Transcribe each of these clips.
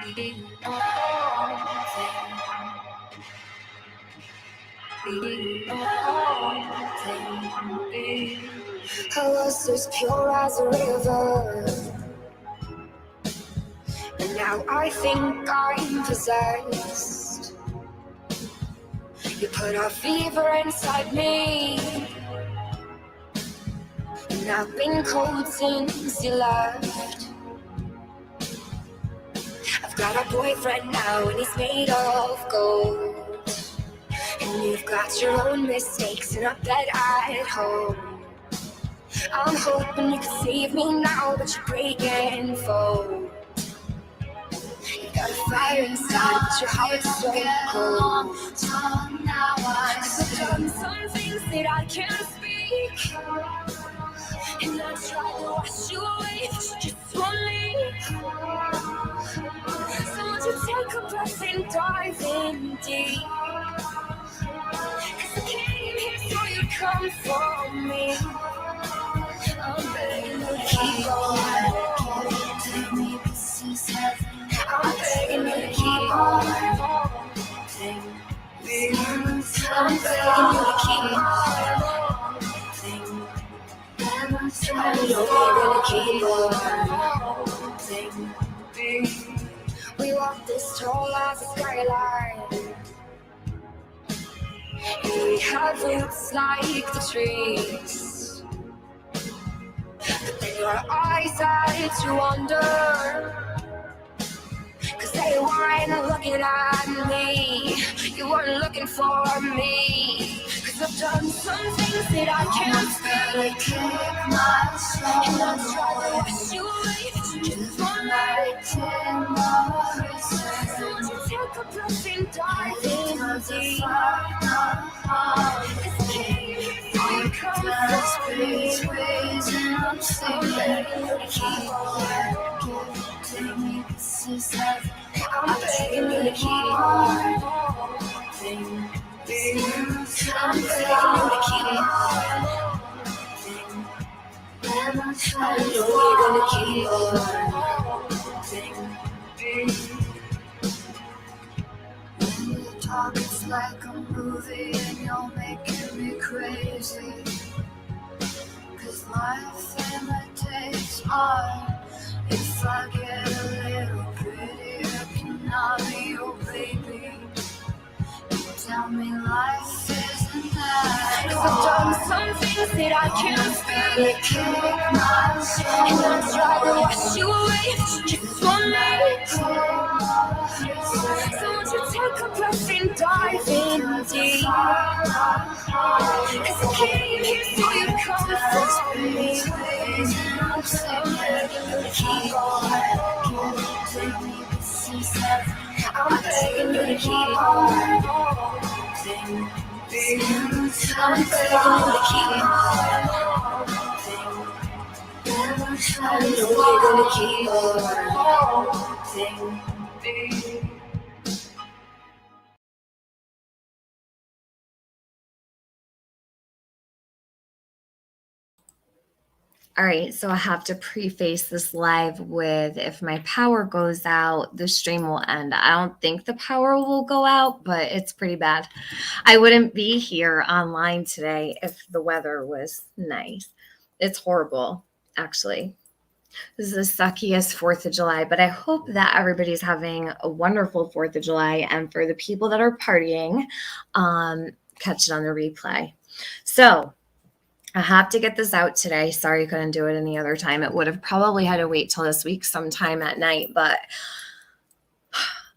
I was as pure as a river, and now I think I'm possessed. You put a fever inside me, and I've been cold since you left. I've got a boyfriend now, and he's made of gold. And you've got your own mistakes, and I bet at home. I'm hoping you can save me now, but you're breaking fold. You got a fire inside, but your heart's so cold. Cause I've done some things that I can't speak, and I try to wash you away, but you just won't leave. So won't you take a breath and dive in deep? Cause I came here so you come for me. I'm begging you to keep on. Take me pieces heaven. I'm begging you to keep on. I'm begging you to keep on. I know you're gonna keep on. We walk this tall as a skyline. We have roots like the trees, but then your eyes started to wander, cause they weren't looking at me. You weren't looking for me. Cause I've done some things that I can't speak, and I'm trying to wash you away, but you just won't let it. So won't you take a breath and dive in deep? Cause I came here so you come for me. I'm begging you to keep on. Take me pieces heaven. I'm begging you to keep on. I'm begging you to keep on. I know you're gonna keep on. When you talk, it's like a movie, and you're making me crazy. Cause life imitates art. If I get a little prettier, can I be your baby? You tell me life isn't that. Cause I've done some things that I can't speak, and I try to wash you away, but you just won't let it. So won't you take a breath and dive in deep? Cause I came here so you come for me. I'm begging you to keep on. Take me pieces heaven. I'm begging you to keep on. I'm begging you to keep on. I know you're gonna keep on. All right, so I have to preface this live with if my power goes out, the stream will end. I don't think the power will go out, but it's pretty bad. I wouldn't be here online today if the weather was nice. It's horrible, actually. This is the suckiest 4th of July, but I hope that everybody's having a wonderful 4th of July. And for the people that are partying, catch it on the replay. So I have to get this out today. Sorry I couldn't do it any other time. It would have probably had to wait till this week sometime at night, but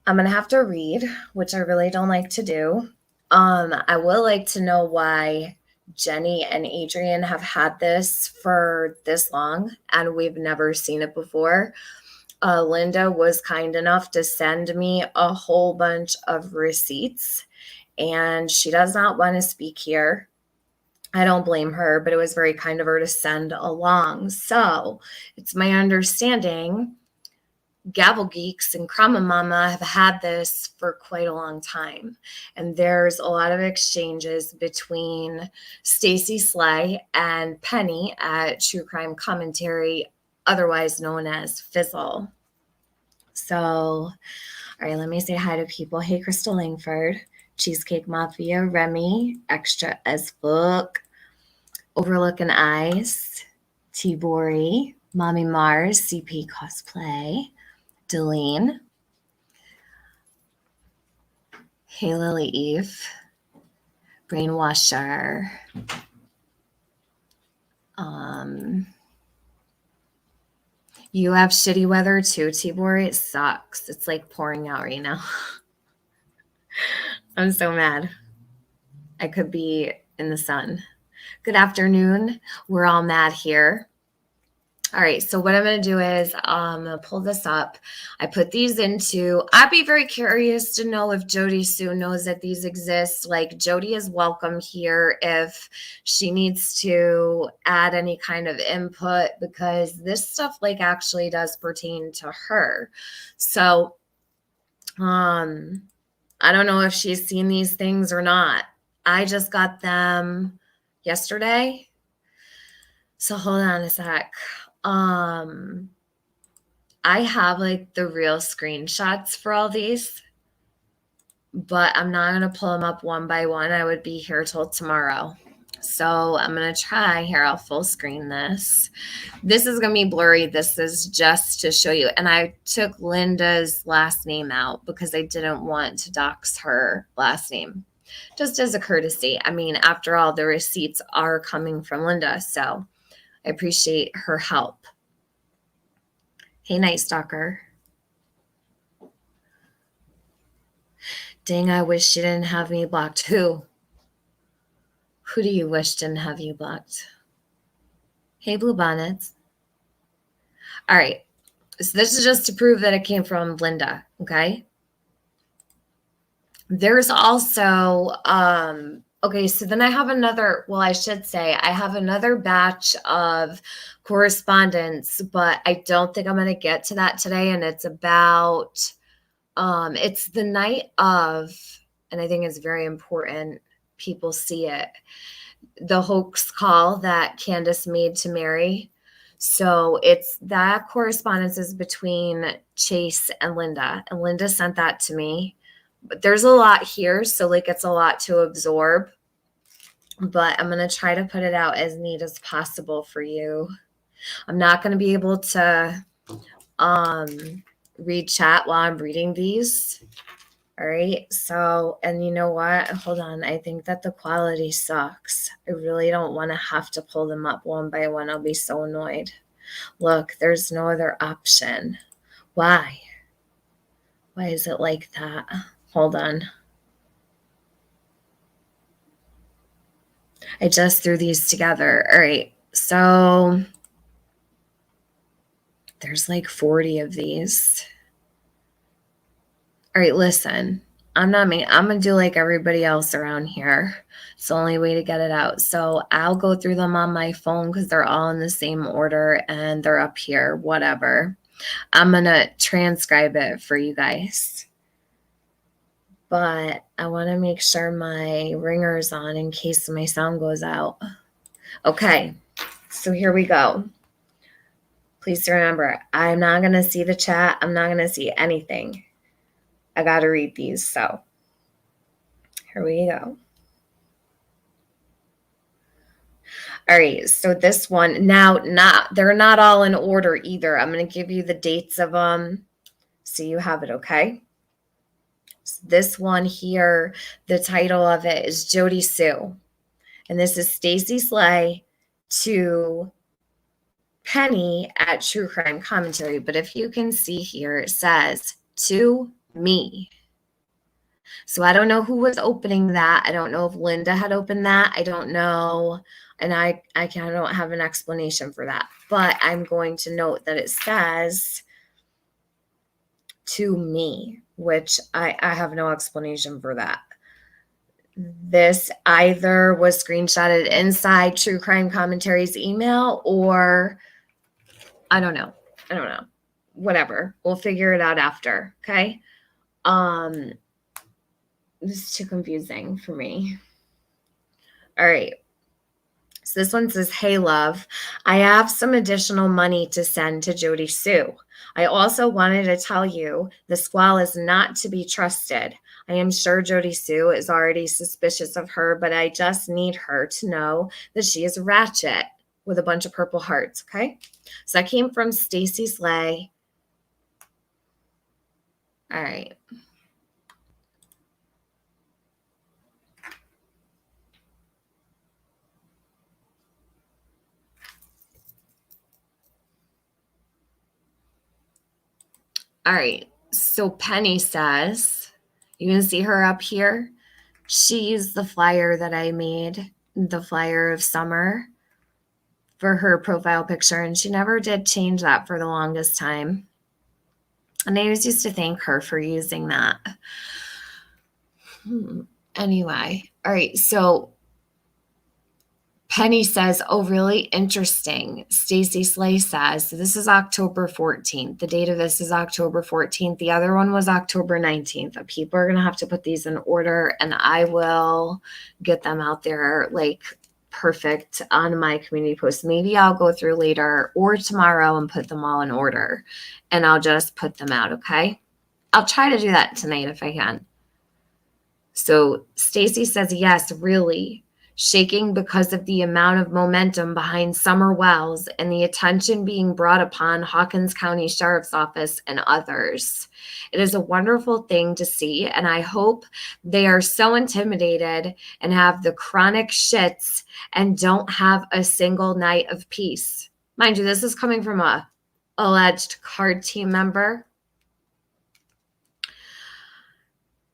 I'm going to have to read, which I really don't like to do. I would like to know why Jenny and Adrian have had this for this long and we've never seen it before. Linda was kind enough to send me a whole bunch of receipts, and she does not want to speak here. I don't blame her, but it was very kind of her to send along. So it's my understanding Gavel Geeks and Krama Mama have had this for quite a long time. And there's a lot of exchanges between Stacey Slay and Penny at True Crime Commentary, otherwise known as Fizzle. So, all right, let me say hi to people. Hey, Crystal Langford, Cheesecake Mafia, Remy, Extra as Book, Overlooking Eyes, T-Bori, Mommy Mars, CP Cosplay, Delene, Hey Lily Eve, Brainwasher, you have shitty weather too, T-Bori. It sucks. It's like pouring out right now. I'm so mad. I could be in the sun. Good afternoon. We're all mad here. All right, so what I'm going to do is I'm going to pull this up. I put these into, I'd be very curious to know if Jody Sue knows that these exist. Like, Jody is welcome here if she needs to add any kind of input, because this stuff like actually does pertain to her. So I don't know if she's seen these things or not. I just got them yesterday. So hold on a sec. I have like the real screenshots for all these, but I'm not going to pull them up one by one. I would be here till tomorrow. So I'm going to try here. I'll full screen this. This is going to be blurry. This is just to show you. And I took Linda's last name out because I didn't want to dox her last name, just as a courtesy. I mean, after all, the receipts are coming from Linda. So I appreciate her help. Hey, Night Stalker. Dang, I wish she didn't have me blocked. Who? Who do you wish didn't have you blocked? Hey, Blue Bonnets. All right. So this is just to prove that it came from Linda, okay? There's also, okay, so then I have another, well, I should say I have another batch of correspondence, but I don't think I'm going to get to that today. And it's about, it's the night of, and I think it's very important people see it, the hoax call that Candace made to Mary. So it's that correspondence is between Chase and Linda sent that to me. But there's a lot here, so like it's a lot to absorb, but I'm going to try to put it out as neat as possible for you. I'm not going to be able to read chat while I'm reading these. All right. So, and you know what? Hold on. I think that the quality sucks. I really don't want to have to pull them up one by one. I'll be so annoyed. Look, there's no other option. Why? Why is it like that? Hold on. I just threw these together. All right. So there's like 40 of these. All right, listen, I'm going to do like everybody else around here. It's the only way to get it out. So I'll go through them on my phone because they're all in the same order and they're up here, whatever. I'm going to transcribe it for you guys. But I want to make sure my ringer's on in case my sound goes out. Okay, so here we go. Please remember, I'm not going to see the chat. I'm not going to see anything. I got to read these. So here we go. All right. So this one now, they're not all in order either. I'm going to give you the dates of them so you have it. Okay. So this one here, the title of it is Jody Sue. And this is Stacey Slay to Penny at True Crime Commentary. But if you can see here, it says to me. So I don't know who was opening that. I don't know if Linda had opened that. I don't know. And I don't have an explanation for that. But I'm going to note that it says to me, which I have no explanation for that. This either was screenshotted inside True Crime Commentary's email or I don't know. Whatever. We'll figure it out after. Okay. This is too confusing for me. All right. So this one says, hey, love, I have some additional money to send to Jody Sue. I also wanted to tell you the squall is not to be trusted. I am sure Jody Sue is already suspicious of her, but I just need her to know that she is ratchet with a bunch of purple hearts, okay? So that came from Stacey Slay. All right. All right. So Penny says, you can see her up here. She used the flyer that I made, the flyer of summer, for her profile picture, and she never did change that for the longest time. And I always used to thank her for using that. Anyway, all right. So Penny says, oh, really interesting. Stacey Slay says, so this is October 14th. The date of this is October 14th. The other one was October 19th. People are going to have to put these in order, and I will get them out there like perfect on my community post. Maybe I'll go through later or tomorrow and put them all in order, and I'll just put them out, okay? I'll try to do that tonight if I can. So Stacey says, yes, really. Shaking because of the amount of momentum behind Summer Wells and the attention being brought upon Hawkins County Sheriff's Office and others. It is a wonderful thing to see, and I hope they are so intimidated and have the chronic shits and don't have a single night of peace. Mind you, this is coming from a alleged CARD team member.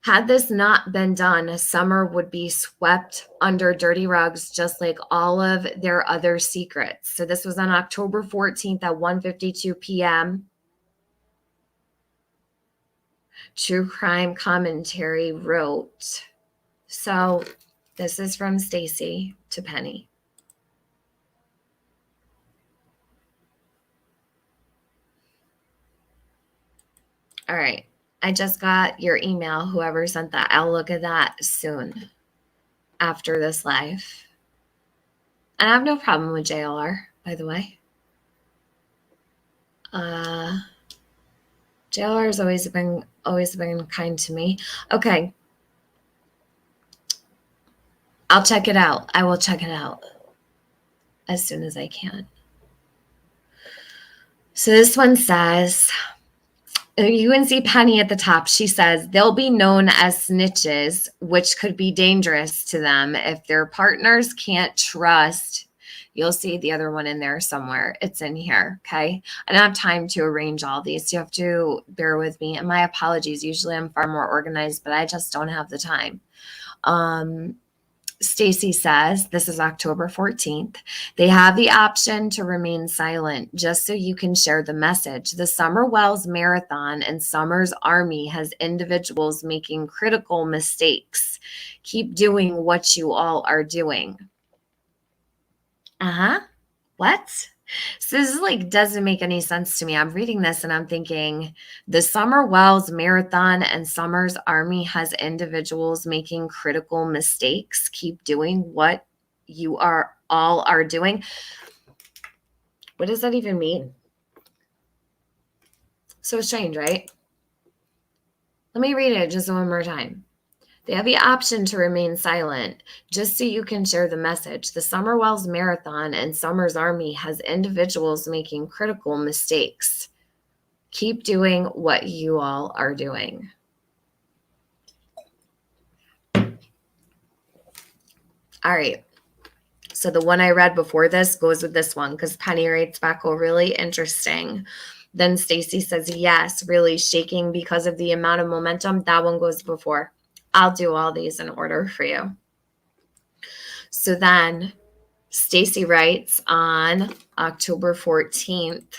Had this not been done, Summer would be swept under dirty rugs, just like all of their other secrets. So this was on October 14th at 1:52 p.m. True Crime Commentary wrote. So this is from Stacey to Penny. All right. I just got your email, whoever sent that. I'll look at that soon after this live. And I have no problem with JLR, by the way. JLR has always been kind to me. Okay. I'll check it out. I will check it out as soon as I can. So this one says, you can see Penny at the top. She says, they'll be known as snitches, which could be dangerous to them if their partners can't trust. You'll see the other one in there somewhere. It's in here, okay? I don't have time to arrange all these. So you have to bear with me. And my apologies. Usually I'm far more organized, but I just don't have the time. Stacey says, this is October 14th, they have the option to remain silent just so you can share the message. The Summer Wells Marathon and Summer's Army has individuals making critical mistakes. Keep doing what you all are doing. What? So this is like, doesn't make any sense to me. I'm reading this and I'm thinking the Summer Wells Marathon and Summer's Army has individuals making critical mistakes. Keep doing what you all are doing. What does that even mean? So strange, right? Let me read it just one more time. They have the option to remain silent just so you can share the message. The Summer Wells Marathon and Summer's Army has individuals making critical mistakes. Keep doing what you all are doing. All right. So the one I read before this goes with this one because Penny writes back, oh, really interesting. Then Stacey says, yes, really shaking because of the amount of momentum. That one goes before. I'll do all these in order for you. So then Stacey writes on October 14th.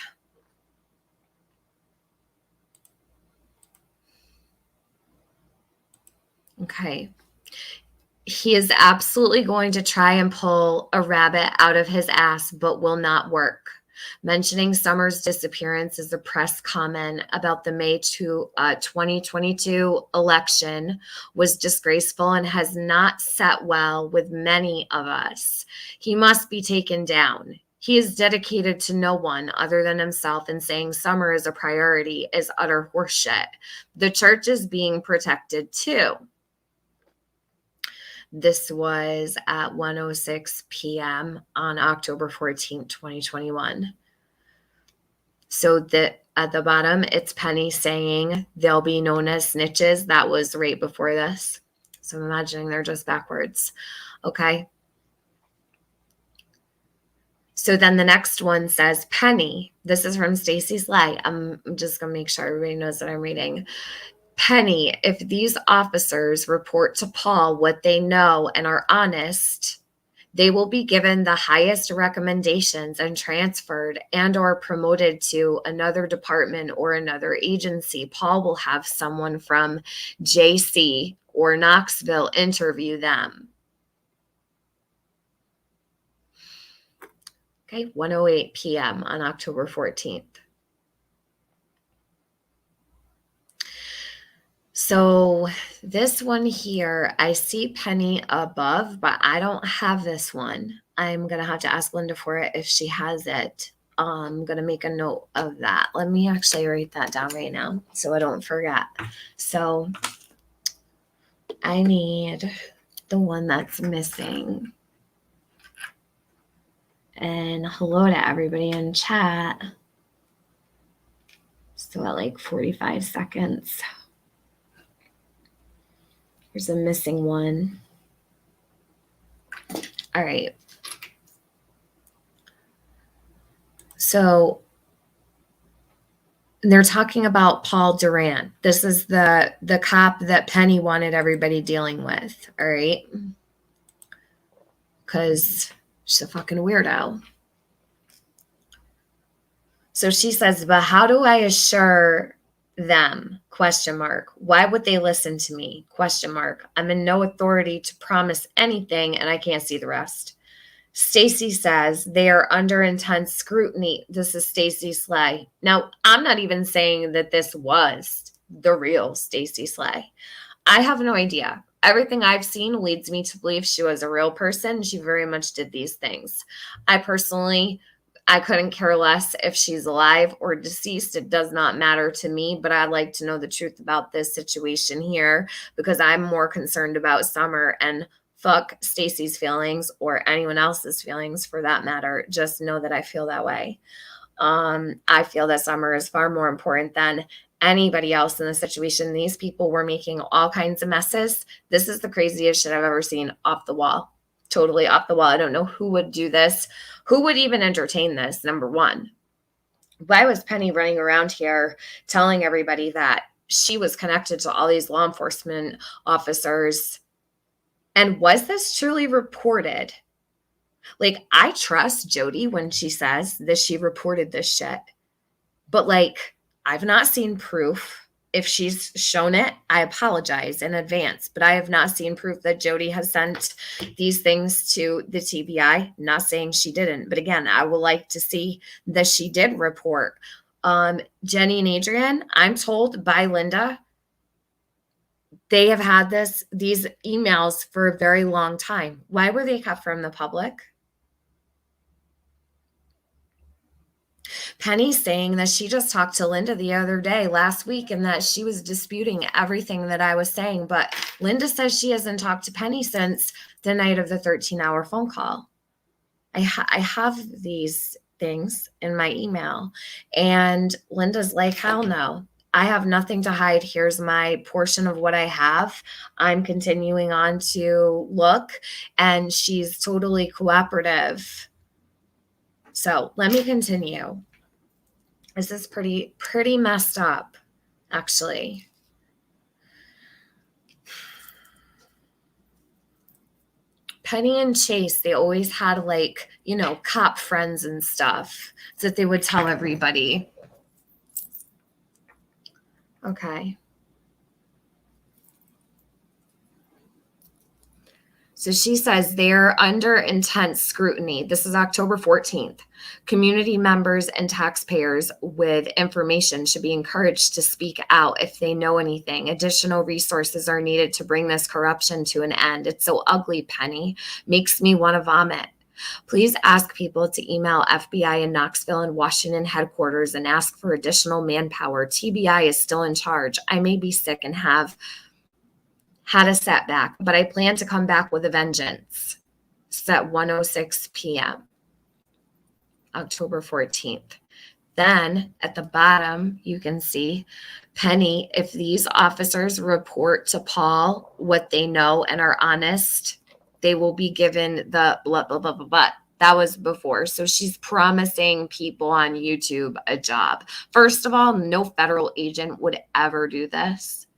Okay. He is absolutely going to try and pull a rabbit out of his ass, but will not work. Mentioning Summer's disappearance as a press comment about the May 2022 election was disgraceful and has not sat well with many of us. He must be taken down. He is dedicated to no one other than himself, and saying Summer is a priority is utter horseshit. The church is being protected too. This was at 1:06 p.m. on October 14th, 2021. So at the bottom, it's Penny saying they'll be known as snitches. That was right before this. So I'm imagining they're just backwards. Okay. So then the next one says, Penny, this is from Stacey's Slay. I'm just going to make sure everybody knows that I'm reading. Penny, if these officers report to Paul what they know and are honest, they will be given the highest recommendations and transferred and or promoted to another department or another agency. Paul will have someone from JC or Knoxville interview them. Okay, 1:08 p.m. on October 14th. So this one here, I see Penny above, but I don't have this one. I'm going to have to ask Linda for it if she has it. I'm going to make a note of that. Let me actually write that down right now so I don't forget. So I need the one that's missing. And hello to everybody in chat. Still at like 45 seconds. Here's a missing one. All right. So they're talking about Paul Durant. This is the cop that Penny wanted everybody dealing with. All right. Because she's a fucking weirdo. So she says, but how do I assure them? Question mark. Why would they listen to me? Question mark. I'm in no authority to promise anything and I can't see the rest. Stacey says they are under intense scrutiny. This is Stacey Slay. Now, I'm not even saying that this was the real Stacey Slay. I have no idea. Everything I've seen leads me to believe she was a real person. She very much did these things. I couldn't care less if she's alive or deceased. It does not matter to me, but I'd like to know the truth about this situation here because I'm more concerned about Summer, and fuck Stacey's feelings or anyone else's feelings for that matter. Just know that I feel that way. I feel that Summer is far more important than anybody else in the situation. These people were making all kinds of messes. This is the craziest shit I've ever seen. Off the wall. Totally off the wall. I don't know who would do this. Who would even entertain this, number one? Why was Penny running around here telling everybody that she was connected to all these law enforcement officers? And was this truly reported? Like, I trust Jody when she says that she reported this shit. But, like, I've not seen proof. If she's shown it, I apologize in advance. But I have not seen proof that Jody has sent these things to the TBI. Not saying she didn't. But again, I would like to see that she did report. Jenny and Adrian, I'm told by Linda, they have had these emails for a very long time. Why were they kept from the public? Penny saying that she just talked to Linda the other day, last week, and that she was disputing everything that I was saying. But Linda says she hasn't talked to Penny since the night of the 13-hour phone call. I have these things in my email. And Linda's like, hell no. I have nothing to hide. Here's my portion of what I have. I'm continuing on to look. And she's totally cooperative. So let me continue. This is pretty messed up, actually. Penny and Chase, they always had like, cop friends and stuff that they would tell everybody. Okay. So she says they're under intense scrutiny. This is October 14th. Community members and taxpayers with information should be encouraged to speak out if they know anything. Additional resources are needed to bring this corruption to an end. It's so ugly, Penny. Makes me want to vomit. Please ask people to email FBI in Knoxville and Washington headquarters and ask for additional manpower. TBI is still in charge. I may be sick and have had a setback, but I plan to come back with a vengeance. It's at 1:06 p.m., October 14th. Then at the bottom, you can see Penny, if these officers report to Paul what they know and are honest, they will be given the blah, blah, blah, blah, blah. That was before. So she's promising people on YouTube a job. First of all, no federal agent would ever do this.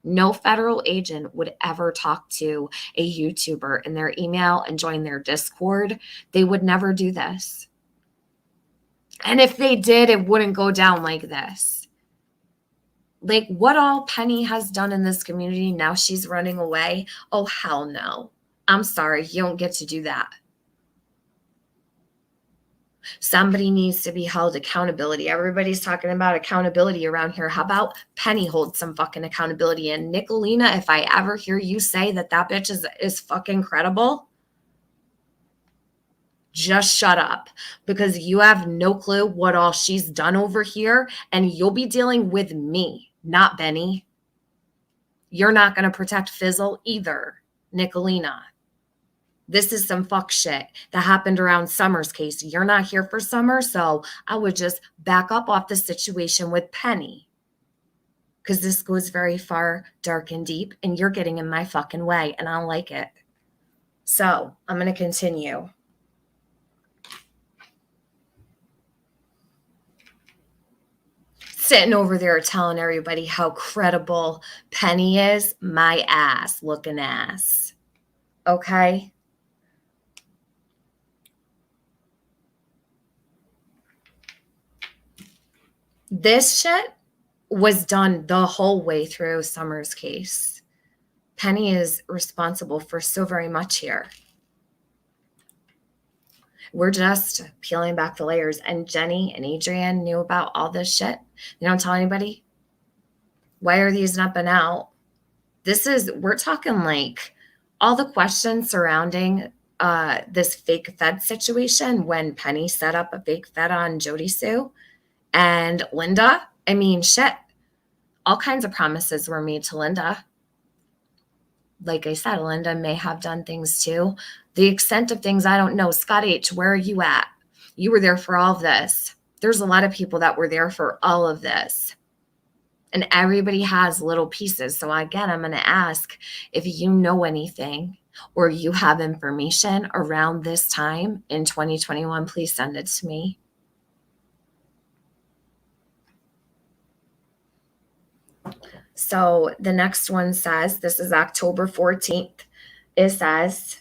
No federal agent would ever talk to a YouTuber in their email and join their Discord. They would never do this. And if they did, it wouldn't go down like this. Like what all Penny has done in this community, now she's running away. Oh, hell no. I'm sorry, you don't get to do that. Somebody needs to be held accountability. Everybody's talking about accountability around here. How about Penny holds some fucking accountability? And Nicolina, if I ever hear you say that bitch is fucking credible, just shut up, because you have no clue what all she's done over here, and you'll be dealing with me, not Benny. You're not going to protect Fizzle either, Nicolina. This is some fuck shit that happened around Summer's case. You're not here for Summer, so I would just back up off the situation with Penny, because this goes very far, dark, and deep, and you're getting in my fucking way, and I don't like it. So I'm going to continue. Sitting over there telling everybody how credible Penny is, my ass looking ass. Okay? This shit was done the whole way through Summer's case. Penny is responsible for so very much here. We're just peeling back the layers. And Jenny and Adrian knew about all this shit. They don't tell anybody. Why are these not been out? We're talking like all the questions surrounding this fake Fed situation when Penny set up a fake Fed on Jody Sue and Linda. I mean, shit. All kinds of promises were made to Linda. Like I said, Linda may have done things too. The extent of things, I don't know. Scott H., where are you at? You were there for all of this. There's a lot of people that were there for all of this. And everybody has little pieces. So again, I'm going to ask if you know anything or you have information around this time in 2021, please send it to me. So the next one says, this is October 14th. It says,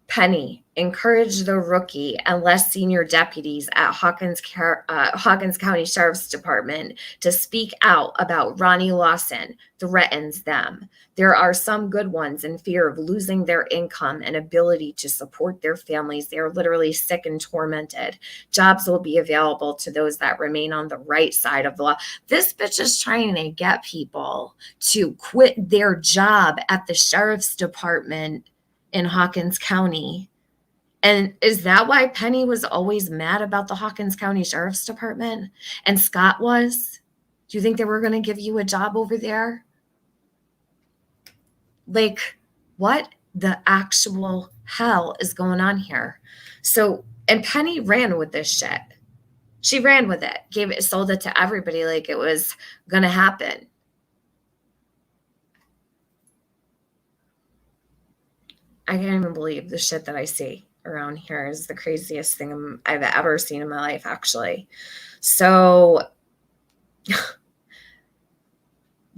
Penny, encourage the rookie and less senior deputies at Hawkins County Sheriff's Department to speak out about Ronnie Lawson threatens them. There are some good ones in fear of losing their income and ability to support their families. They are literally sick and tormented. Jobs will be available to those that remain on the right side of the law. This bitch is trying to get people to quit their job at the Sheriff's Department in Hawkins County. And is that why Penny was always mad about the Hawkins County Sheriff's Department? And Scott was? Do you think they were going to give you a job over there? Like, what the actual hell is going on here? So, and Penny ran with this shit. She ran with it, sold it to everybody like it was going to happen. I can't even believe the shit that I see around here is the craziest thing I've ever seen in my life, actually. So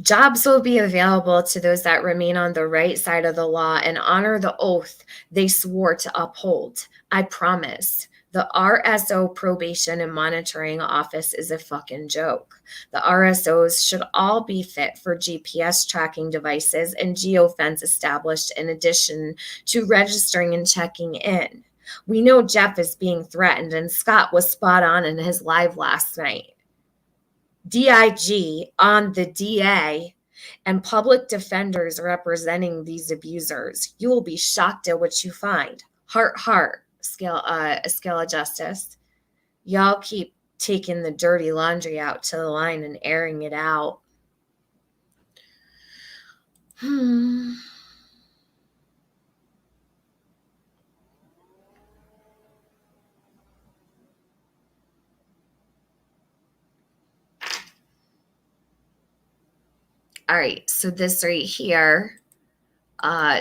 jobs will be available to those that remain on the right side of the law and honor the oath they swore to uphold. I promise. The RSO probation and monitoring office is a fucking joke. The RSOs should all be fit for GPS tracking devices and geofence established in addition to registering and checking in. We know Jeff is being threatened, and Scott was spot on in his live last night. DIG on the DA and public defenders representing these abusers. You will be shocked at what you find. Heart, scale of justice. Y'all keep taking the dirty laundry out to the line and airing it out. All right, so this right here,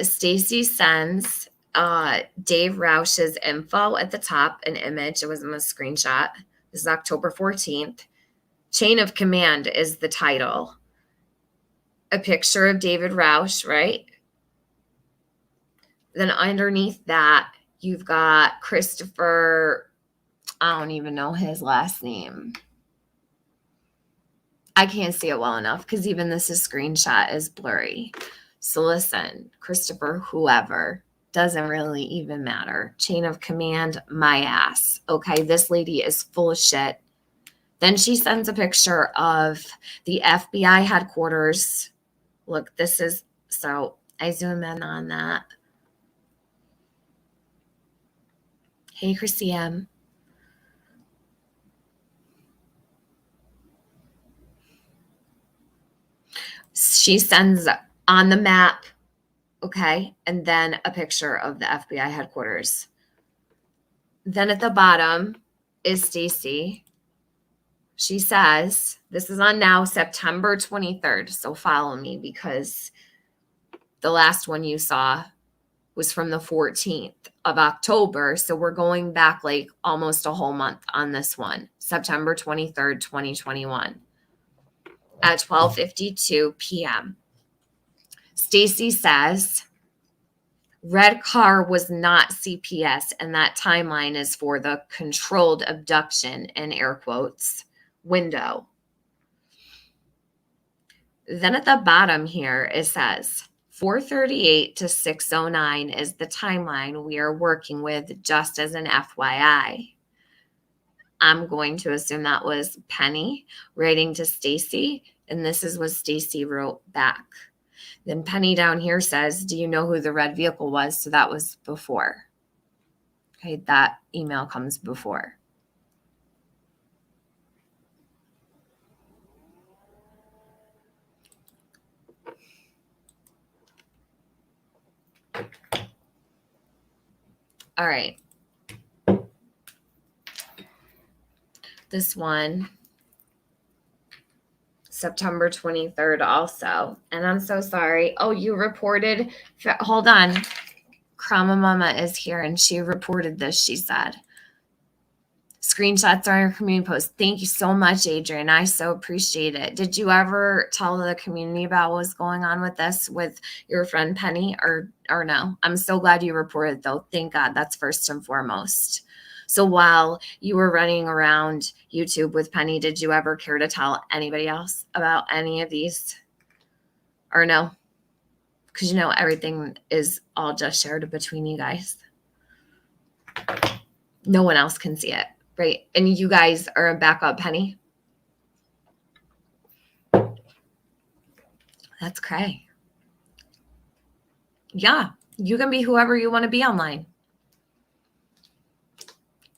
Stacey sends Dave Roush's info at the top, an image. It wasn't a screenshot. This is October 14th. Chain of Command is the title. A picture of David Roush, right? Then underneath that, you've got Christopher, I don't even know his last name. I can't see it well enough because even this screenshot is blurry. So listen, Christopher, whoever, doesn't really even matter. Chain of command, my ass. Okay, this lady is full of shit. Then she sends a picture of the FBI headquarters. Look, this is, so I zoom in on that. Hey, Chrissy M. She sends on the map, okay, and then a picture of the FBI headquarters. Then at the bottom is Stacey. She says, this is on now September 23rd, so follow me because the last one you saw was from the 14th of October, so we're going back like almost a whole month on this one, September 23rd, 2021. At 12:52 p.m. Stacey says, red car was not CPS, and that timeline is for the controlled abduction, in air quotes, window. Then at the bottom here, it says, 4:38 to 6:09 is the timeline we are working with, just as an FYI. I'm going to assume that was Penny writing to Stacey, and this is what Stacey wrote back. Then Penny down here says, do you know who the red vehicle was? So that was before. Okay, that email comes before. All right. This one, September 23rd also. And I'm so sorry. Oh, you reported. Hold on. Krama Mama is here and she reported this, she said. Screenshots are your community post. Thank you so much, Adrian. I so appreciate it. Did you ever tell the community about what was going on with this with your friend Penny or no? I'm so glad you reported though. Thank God. That's first and foremost. So while you were running around YouTube with Penny, did you ever care to tell anybody else about any of these? Or no? Because you know everything is all just shared between you guys. No one else can see it, right? And you guys are a backup Penny. That's cray. Yeah, you can be whoever you want to be online.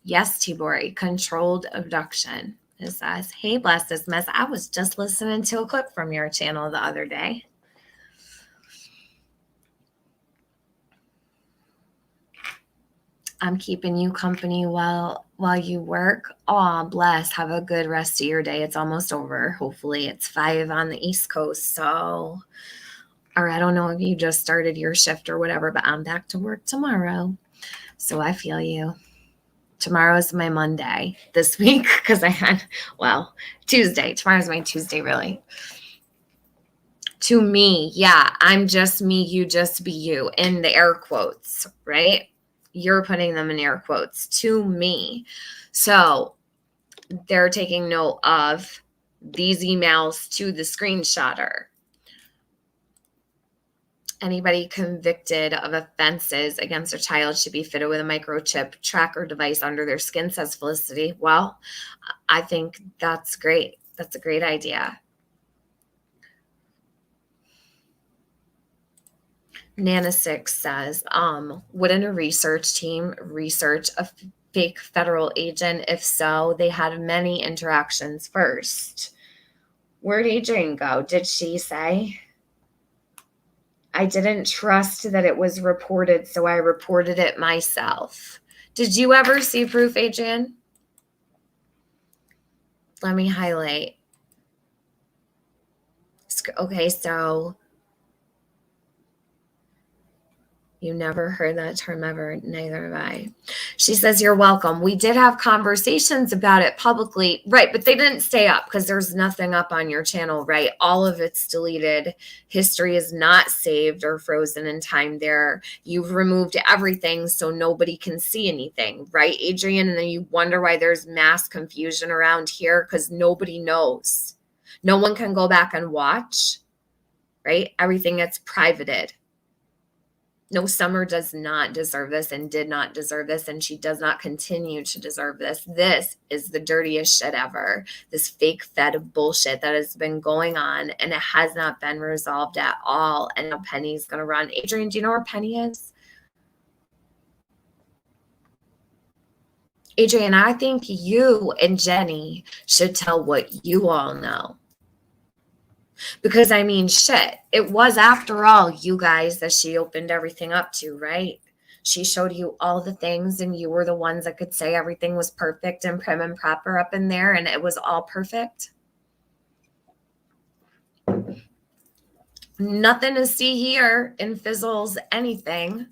Yes, Tibori, controlled abduction. It says, hey, bless this mess. I was just listening to a clip from your channel the other day. I'm keeping you company while you work. Oh, bless. Have a good rest of your day. It's almost over. Hopefully it's 5 on the East Coast. So, or I don't know if you just started your shift or whatever, but I'm back to work tomorrow. So I feel you. Tomorrow's my Monday this week because I had, Tuesday. Tomorrow's my Tuesday, really. To me, yeah, I'm just me, you just be you, in the air quotes, right? You're putting them in air quotes, to me. So they're taking note of these emails to the screenshotter. Anybody convicted of offenses against a child should be fitted with a microchip tracker device under their skin, says Felicity. Well, I think that's great. That's a great idea. Nana6 says, wouldn't a research team research a fake federal agent? If so, they had many interactions first. Where'd Adrian go? Did she say? I didn't trust that it was reported, so I reported it myself. Did you ever see proof, Adrian? Let me highlight. Okay, so you never heard that term ever, neither have I. She says, you're welcome. We did have conversations about it publicly, right? But they didn't stay up because there's nothing up on your channel, right? All of it's deleted. History is not saved or frozen in time there. You've removed everything so nobody can see anything, right, Adrian? And then you wonder why there's mass confusion around here because nobody knows. No one can go back and watch, right? Everything gets privated. No, Summer does not deserve this and did not deserve this, and she does not continue to deserve this. This is the dirtiest shit ever. This fake Fed bullshit that has been going on, and it has not been resolved at all. And now Penny's going to run. Adrian, do you know where Penny is? Adrian, I think you and Jenny should tell what you all know. Because, I mean, shit, it was, after all, you guys that she opened everything up to, right? She showed you all the things, and you were the ones that could say everything was perfect and prim and proper up in there, and it was all perfect. Nothing to see here in Fizzle's anything.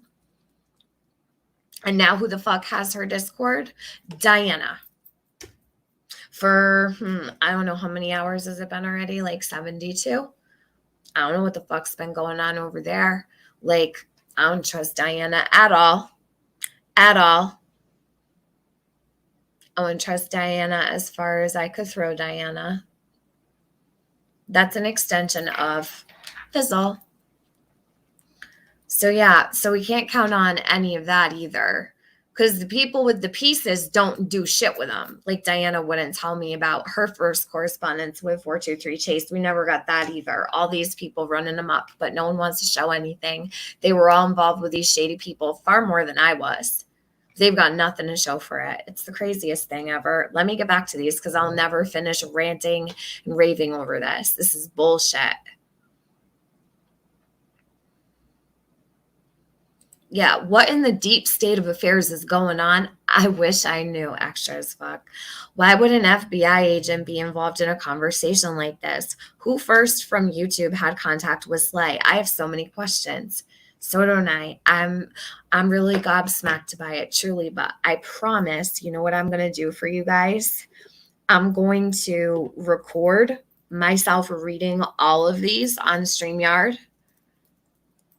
And now who the fuck has her Discord? Diana. For, I don't know how many hours has it been already, like 72? I don't know what the fuck's been going on over there. Like, I don't trust Diana at all. At all. I wouldn't trust Diana as far as I could throw Diana. That's an extension of Fizzle. So, yeah, so we can't count on any of that either. Because the people with the pieces don't do shit with them. Like Diana wouldn't tell me about her first correspondence with 423 Chase. We never got that either. All these people running them up, but no one wants to show anything. They were all involved with these shady people far more than I was. They've got nothing to show for it. It's the craziest thing ever. Let me get back to these because I'll never finish ranting and raving over this. This is bullshit. Yeah, what in the deep state of affairs is going on? I wish I knew. Extra as fuck. Why would an FBI agent be involved in a conversation like this? Who first from YouTube had contact with Slay? I have so many questions. So don't I. I'm really gobsmacked by it, truly. But I promise, you know what I'm going to do for you guys? I'm going to record myself reading all of these on StreamYard.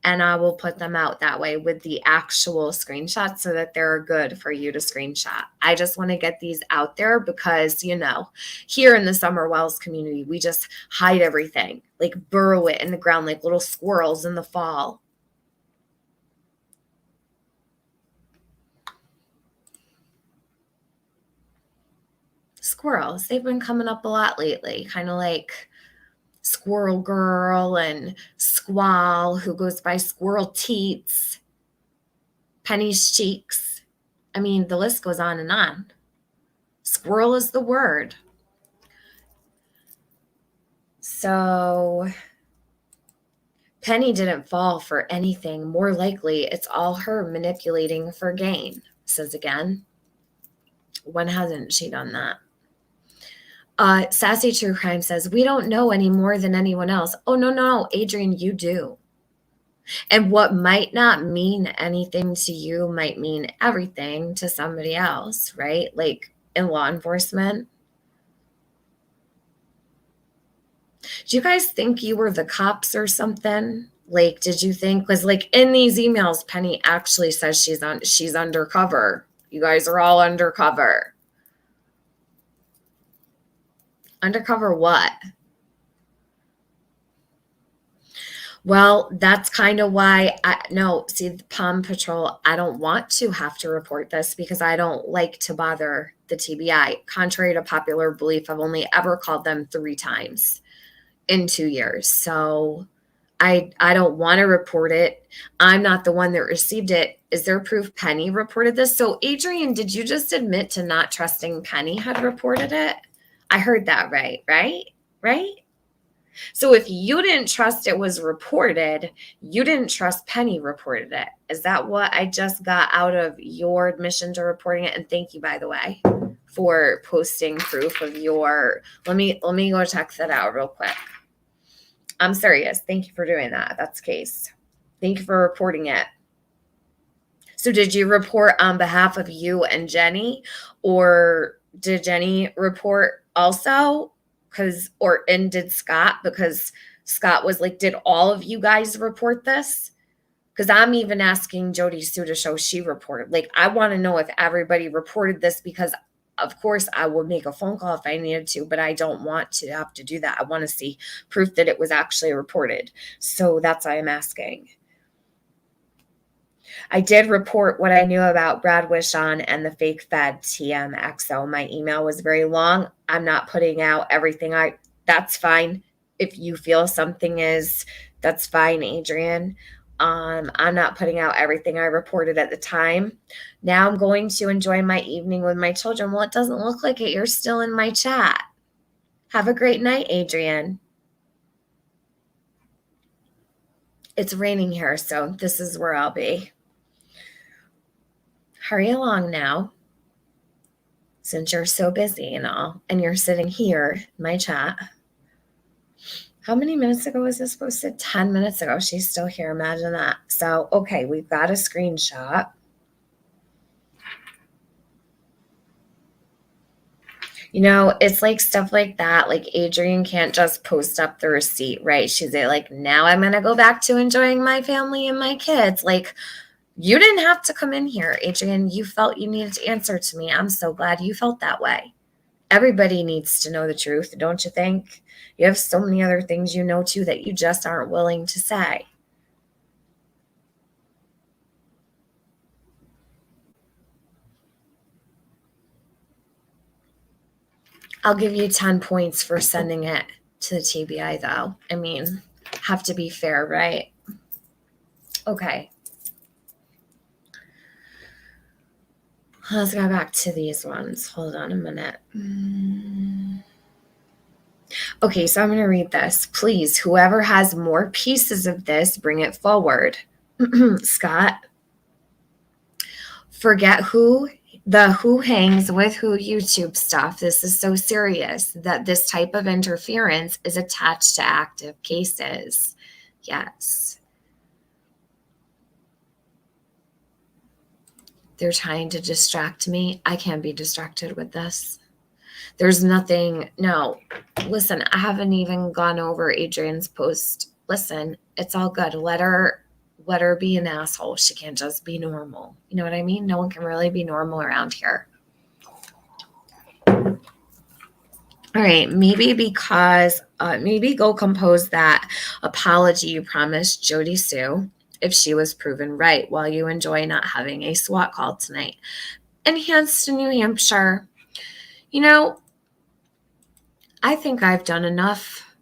And I will put them out that way with the actual screenshots so that they're good for you to screenshot. I just want to get these out there because, you know, here in the Summer Wells community, we just hide everything, like burrow it in the ground like little squirrels in the fall. Squirrels, they've been coming up a lot lately, kind of like Squirrel Girl and Squall, who goes by Squirrel Teats, Penny's Cheeks. I mean, the list goes on and on. Squirrel is the word. So Penny didn't fall for anything. More likely, it's all her manipulating for gain, says again. When hasn't she done that? Sassy True Crime says, we don't know any more than anyone else. Oh, no, Adrian, you do. And what might not mean anything to you might mean everything to somebody else, right? Like in law enforcement. Do you guys think you were the cops or something? Like, did you think, because like in these emails, Penny actually says she's undercover. You guys are all undercover. Undercover what? Well, that's kind of why see, the Palm Patrol, I don't want to have to report this because I don't like to bother the TBI. Contrary to popular belief, I've only ever called them 3 times in 2 years. So I don't want to report it. I'm not the one that received it. Is there proof Penny reported this? So Adrian, did you just admit to not trusting Penny had reported it? I heard that right? Right? So if you didn't trust it was reported, you didn't trust Penny reported it. Is that what I just got out of your admission to reporting it? And thank you, by the way, for posting proof of your, let me go check that out real quick. I'm serious. Thank you for doing that. That's the case. Thank you for reporting it. So did you report on behalf of you and Jenny, or did Jenny report also? And did Scott? Because Scott was like, did all of you guys report this? Because I'm even asking Jody Sue to show she reported. Like, I want to know if everybody reported this, because of course I would make a phone call if I needed to, but I don't want to have to do that. I want to see proof that it was actually reported. So that's why I'm asking. I did report what I knew about Brad Wishon and the fake Fed TMXO. My email was very long. I'm not putting out everything. That's fine. If you feel something is, that's fine, Adrian. I'm not putting out everything I reported at the time. Now I'm going to enjoy my evening with my children. Well, it doesn't look like it. You're still in my chat. Have a great night, Adrian. It's raining here, so this is where I'll be. Hurry along now, since you're so busy and all, and you're sitting here in my chat. How many minutes ago was this posted? 10 minutes ago. She's still here. Imagine that. So, okay, we've got a screenshot. You know, it's like stuff like that. Like Adrian can't just post up the receipt, right? She's like, now I'm going to go back to enjoying my family and my kids. Like, you didn't have to come in here, Adrian. You felt you needed to answer to me. I'm so glad you felt that way. Everybody needs to know the truth, don't you think? You have so many other things you know too that you just aren't willing to say. I'll give you 10 points for sending it to the TBI, though. I mean, have to be fair, right? Okay. Let's go back to these ones. Hold on a minute. Okay, so I'm going to read this. Please, whoever has more pieces of this, bring it forward. Scott, forget who hangs with who YouTube stuff. This is so serious that this type of interference is attached to active cases. Yes. They're trying to distract me. I can't be distracted with this. There's nothing. No, listen, I haven't even gone over Adrian's post. Listen, it's all good. Let her be an asshole. She can't just be normal. You know what I mean? No one can really be normal around here. All right, maybe because maybe go compose that apology you promised Jody Sue if she was proven right while you enjoy not having a SWAT call tonight. Enhanced to New Hampshire. You know, I think I've done enough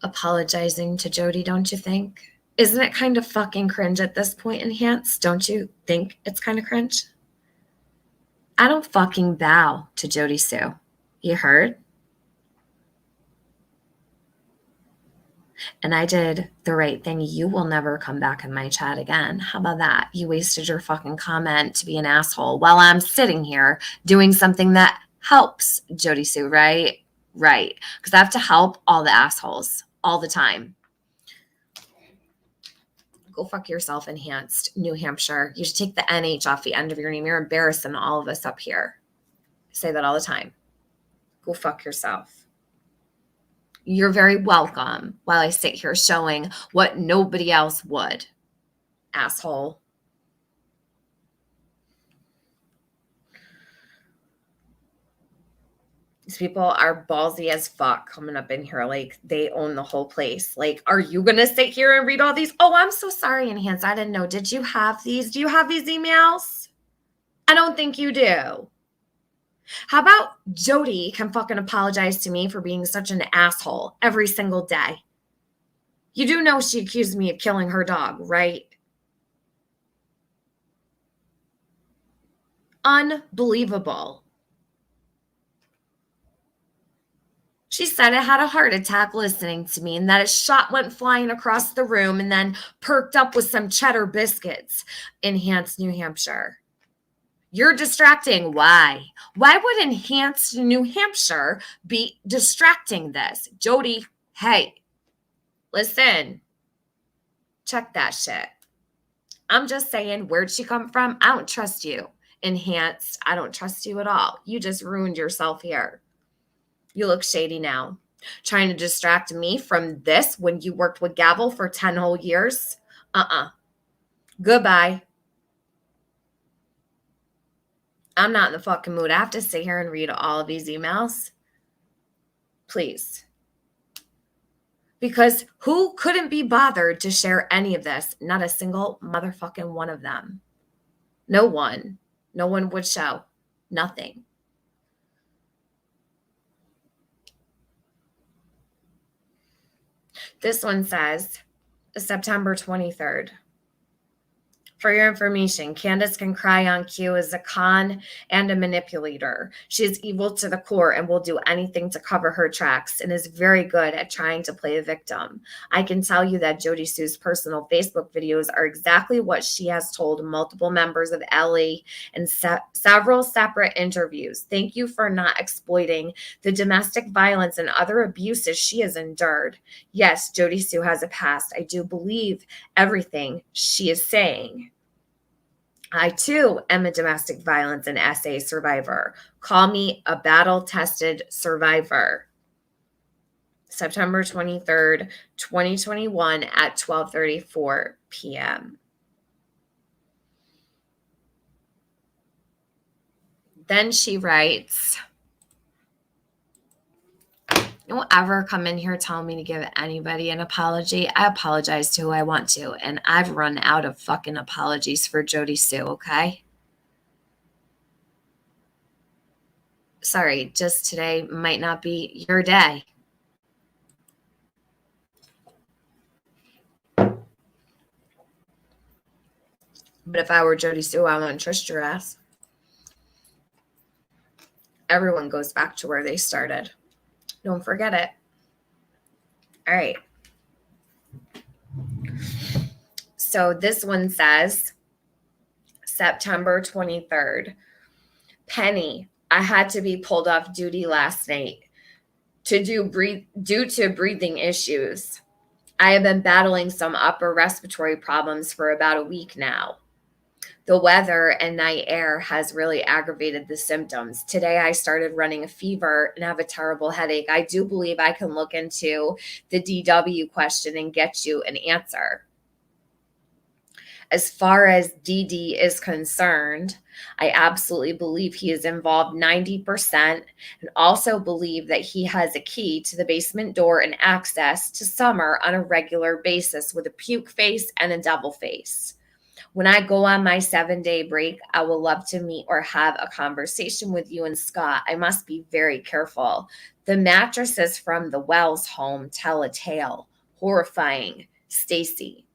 apologizing to Jody, don't you think? Isn't it kind of fucking cringe at this point, Enhanced? Don't you think it's kind of cringe? I don't fucking bow to Jody Sue. You heard? And I did the right thing. You will never come back in my chat again. How about that? You wasted your fucking comment to be an asshole while I'm sitting here doing something that helps Jody Sue, right? Right. Because I have to help all the assholes all the time. Go fuck yourself, Enhanced New Hampshire. You should take the NH off the end of your name. You're embarrassing all of us up here. I say that all the time. Go fuck yourself. You're very welcome while I sit here showing what nobody else would, asshole. These people are ballsy as fuck coming up in here like they own the whole place. Like, are you going to sit here and read all these? Oh, I'm so sorry, Enhance. I didn't know. Did you have these? Do you have these emails? I don't think you do. How about Jody can fucking apologize to me for being such an asshole every single day? You do know she accused me of killing her dog, right? Unbelievable. She said it had a heart attack listening to me and that its shot went flying across the room and then perked up with some cheddar biscuits. Enhanced New Hampshire. You're distracting. Why? Why would Enhanced New Hampshire be distracting this? Jody, hey, listen. Check that shit. I'm just saying, where'd she come from? I don't trust you. Enhanced, I don't trust you at all. You just ruined yourself here. You look shady now. Trying to distract me from this when you worked with Gavel for 10 whole years? Goodbye. I'm not in the fucking mood. I have to sit here and read all of these emails. Please. Because who couldn't be bothered to share any of this? Not a single motherfucking one of them. No one. No one would show. Nothing. This one says, September 23rd. For your information, Candace can cry on cue as a con and a manipulator. She is evil to the core and will do anything to cover her tracks and is very good at trying to play a victim. I can tell you that Jody Sue's personal Facebook videos are exactly what she has told multiple members of LE in several separate interviews. Thank you for not exploiting the domestic violence and other abuses she has endured. Yes, Jody Sue has a past. I do believe everything she is saying. I, too, am a domestic violence and SA survivor. Call me a battle-tested survivor. September 23rd, 2021 at 12:34 p.m. Then she writes, don't ever come in here telling me to give anybody an apology. I apologize to who I want to, and I've run out of fucking apologies for Jody Sue, okay? Sorry, just today might not be your day. But if I were Jody Sue, I wouldn't trust your ass. Everyone goes back to where they started. Don't forget it. All right. So this one says, September 23rd. Penny, I had to be pulled off duty last night due to breathing issues. I have been battling some upper respiratory problems for about a week now. The weather and night air has really aggravated the symptoms. Today, I started running a fever and have a terrible headache. I do believe I can look into the DW question and get you an answer. As far as DD is concerned, I absolutely believe he is involved 90% and also believe that he has a key to the basement door and access to Summer on a regular basis with a puke face and a devil face. When I go on my 7-day break, I will love to meet or have a conversation with you and Scott. I must be very careful. The mattresses from the Wells home tell a tale. Horrifying. Stacey.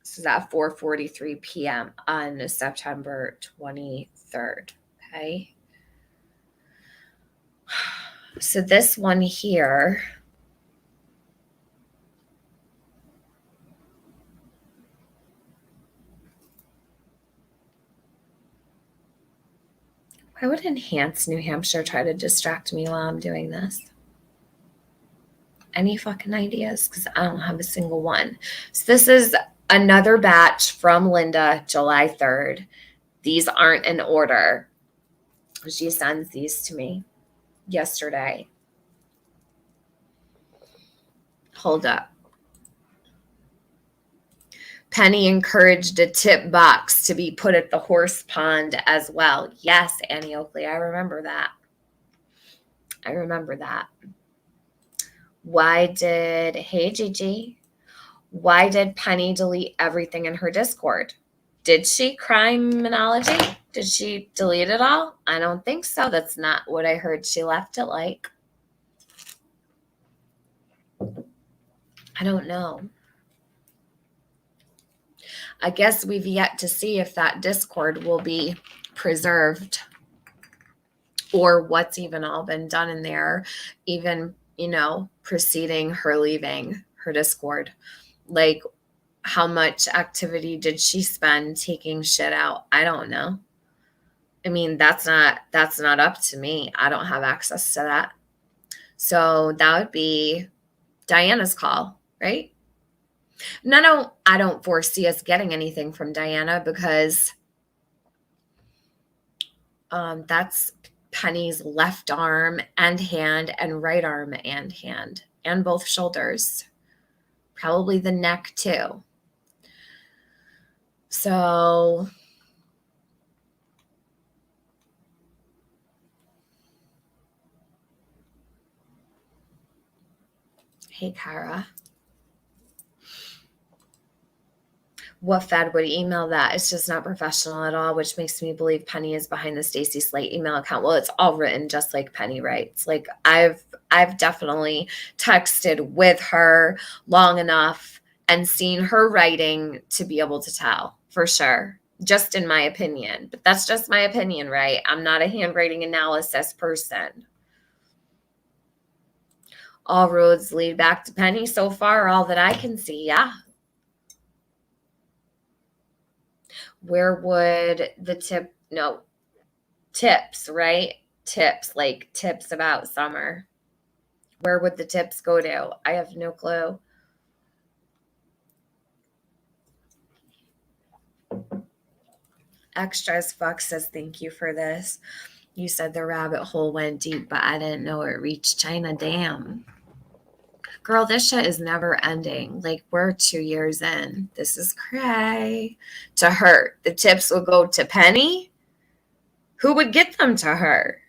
This is at 4:43 p.m. on September 23rd. Okay. So this one here. Why would Enhance New Hampshire try to distract me while I'm doing this? Any fucking ideas? Because I don't have a single one. So this is another batch from Linda, July 3rd. These aren't in order. She sends these to me yesterday. Hold up. Penny encouraged a tip box to be put at the horse pond as well. Yes, Annie Oakley, I remember that. Hey Gigi, why did Penny delete everything in her Discord? Did she? Criminology? Did she delete it all? I don't think so. That's not what I heard she left it like. I don't know. I guess we've yet to see if that Discord will be preserved or what's even all been done in there, even, preceding her leaving her Discord. Like, how much activity did she spend taking shit out? I don't know. I mean, that's not up to me. I don't have access to that. So that would be Diana's call, right? No, I don't foresee us getting anything from Diana because that's Penny's left arm and hand and right arm and hand and both shoulders. Probably the neck too. So hey, Kara. What Fed would email that? It's just not professional at all, which makes me believe Penny is behind the Stacey Slate email account. Well, it's all written just like Penny writes. Like I've definitely texted with her long enough and seen her writing to be able to tell for sure. Just in my opinion, but that's just my opinion, right? I'm not a handwriting analysis person. All roads lead back to Penny so far, all that I can see. Yeah. Where would the tips, right? Tips, like tips about summer. Where would the tips go to? I have no clue. Extra as fuck says thank you for this. You said the rabbit hole went deep, but I didn't know it reached China. Damn. Girl, this shit is never ending. Like, we're 2 years in. This is cray. To her, the tips will go to Penny. Who would get them to her?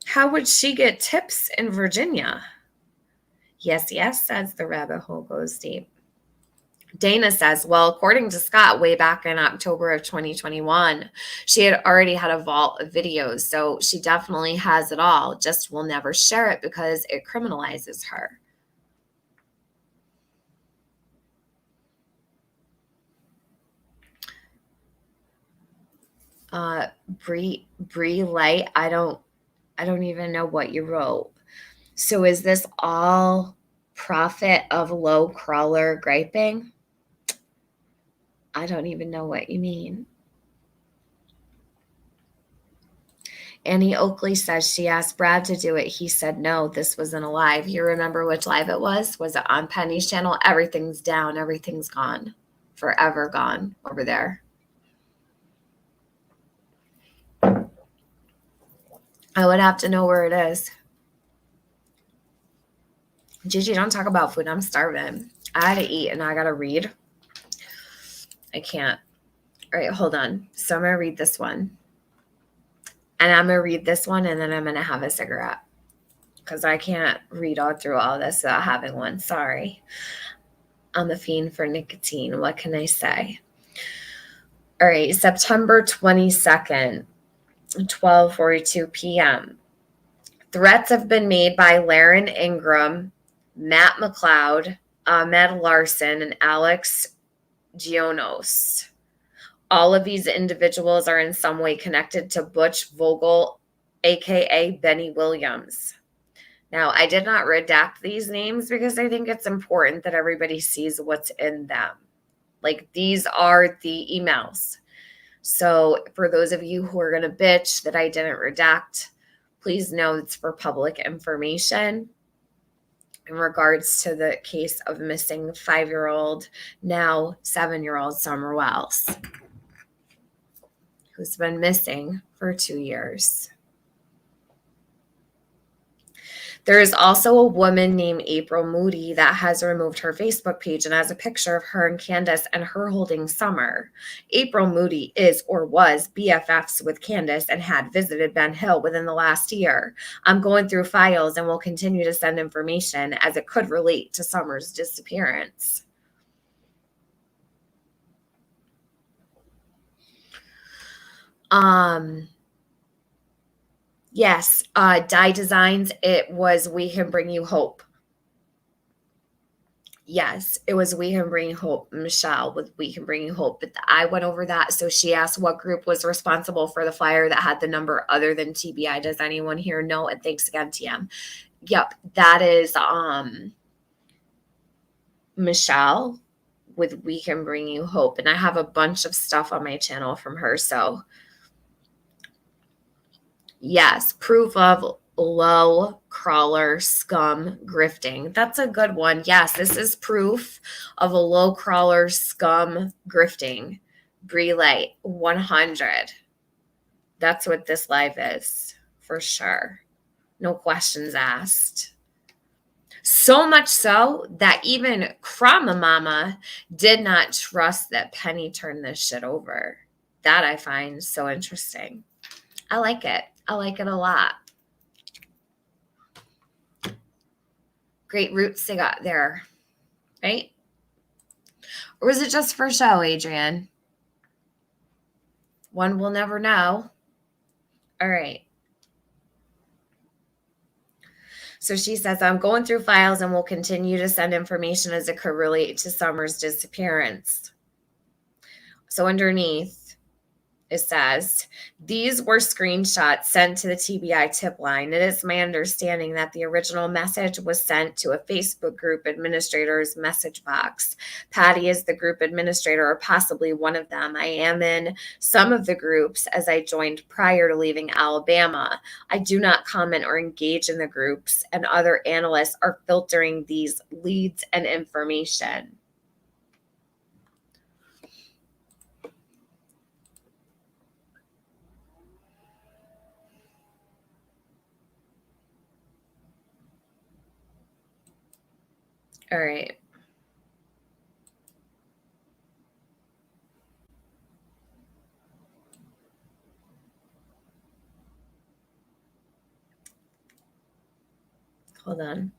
How would she get tips in Virginia? Yes, says the rabbit hole goes deep. Dana says, well, according to Scott, way back in October of 2021, she had already had a vault of videos. So she definitely has it all, just will never share it because it criminalizes her. Bree Light, I don't even know what you wrote. So is this all profit of low crawler griping? I don't even know what you mean. Annie Oakley says she asked Brad to do it. He said no, this wasn't a live. You remember which live it was? Was it on Penny's channel? Everything's down. Everything's gone. Forever gone over there. I would have to know where it is. Gigi, don't talk about food. I'm starving. I had to eat and I got to read. I can't. All right, hold on. So I'm going to read this one. And I'm going to read this one and then I'm going to have a cigarette. Because I can't read all through all this without having one. Sorry. I'm a fiend for nicotine. What can I say? All right, September 22nd, 12:42 p.m. Threats have been made by Laren Ingram, Matt McLeod, Ahmed Larson, and Alex Gionos. All of these individuals are in some way connected to Butch Vogel, aka Benny Williams. Now, I did not redact these names because I think it's important that everybody sees what's in them. Like, these are the emails. So for those of you who are going to bitch that I didn't redact, please know it's for public information in regards to the case of missing 5-year-old, now 7-year-old Summer Wells, who's been missing for 2 years. There is also a woman named April Moody that has removed her Facebook page and has a picture of her and Candace and her holding Summer. April Moody is or was BFFs with Candace and had visited Ben Hill within the last year. I'm going through files and will continue to send information as it could relate to Summer's disappearance. Yes, Dye Designs, it was We Can Bring You Hope. Yes, it was We Can Bring You Hope, Michelle with We Can Bring You Hope. But I went over that. So she asked what group was responsible for the flyer that had the number other than TBI. Does anyone here know? And thanks again, TM. Yep, that is Michelle with We Can Bring You Hope. And I have a bunch of stuff on my channel from her. So yes, proof of low crawler scum grifting. That's a good one. Yes, this is proof of a low crawler scum grifting. Brelay 100. That's what this live is for sure. No questions asked. So much so that even Krama Mama did not trust that Penny turned this shit over. That I find so interesting. I like it. I like it a lot. Great roots they got there, right? Or was it just for show, Adrian? One will never know. All right. So she says, I'm going through files and will continue to send information as it could relate to Summer's disappearance. So underneath, it says, these were screenshots sent to the TBI tip line. It is my understanding that the original message was sent to a Facebook group administrator's message box. Patty is the group administrator or possibly one of them. I am in some of the groups as I joined prior to leaving Alabama. I do not comment or engage in the groups, and other analysts are filtering these leads and information. All right. Hold on.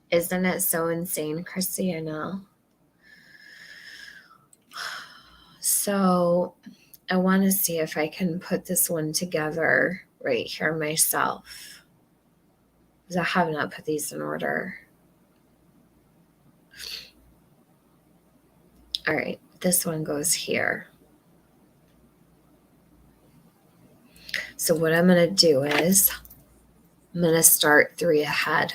Isn't it so insane, Chrissy? I know. So I want to see if I can put this one together right here myself, because I have not put these in order. All right, this one goes here. So what I'm going to do is I'm going to start 3 ahead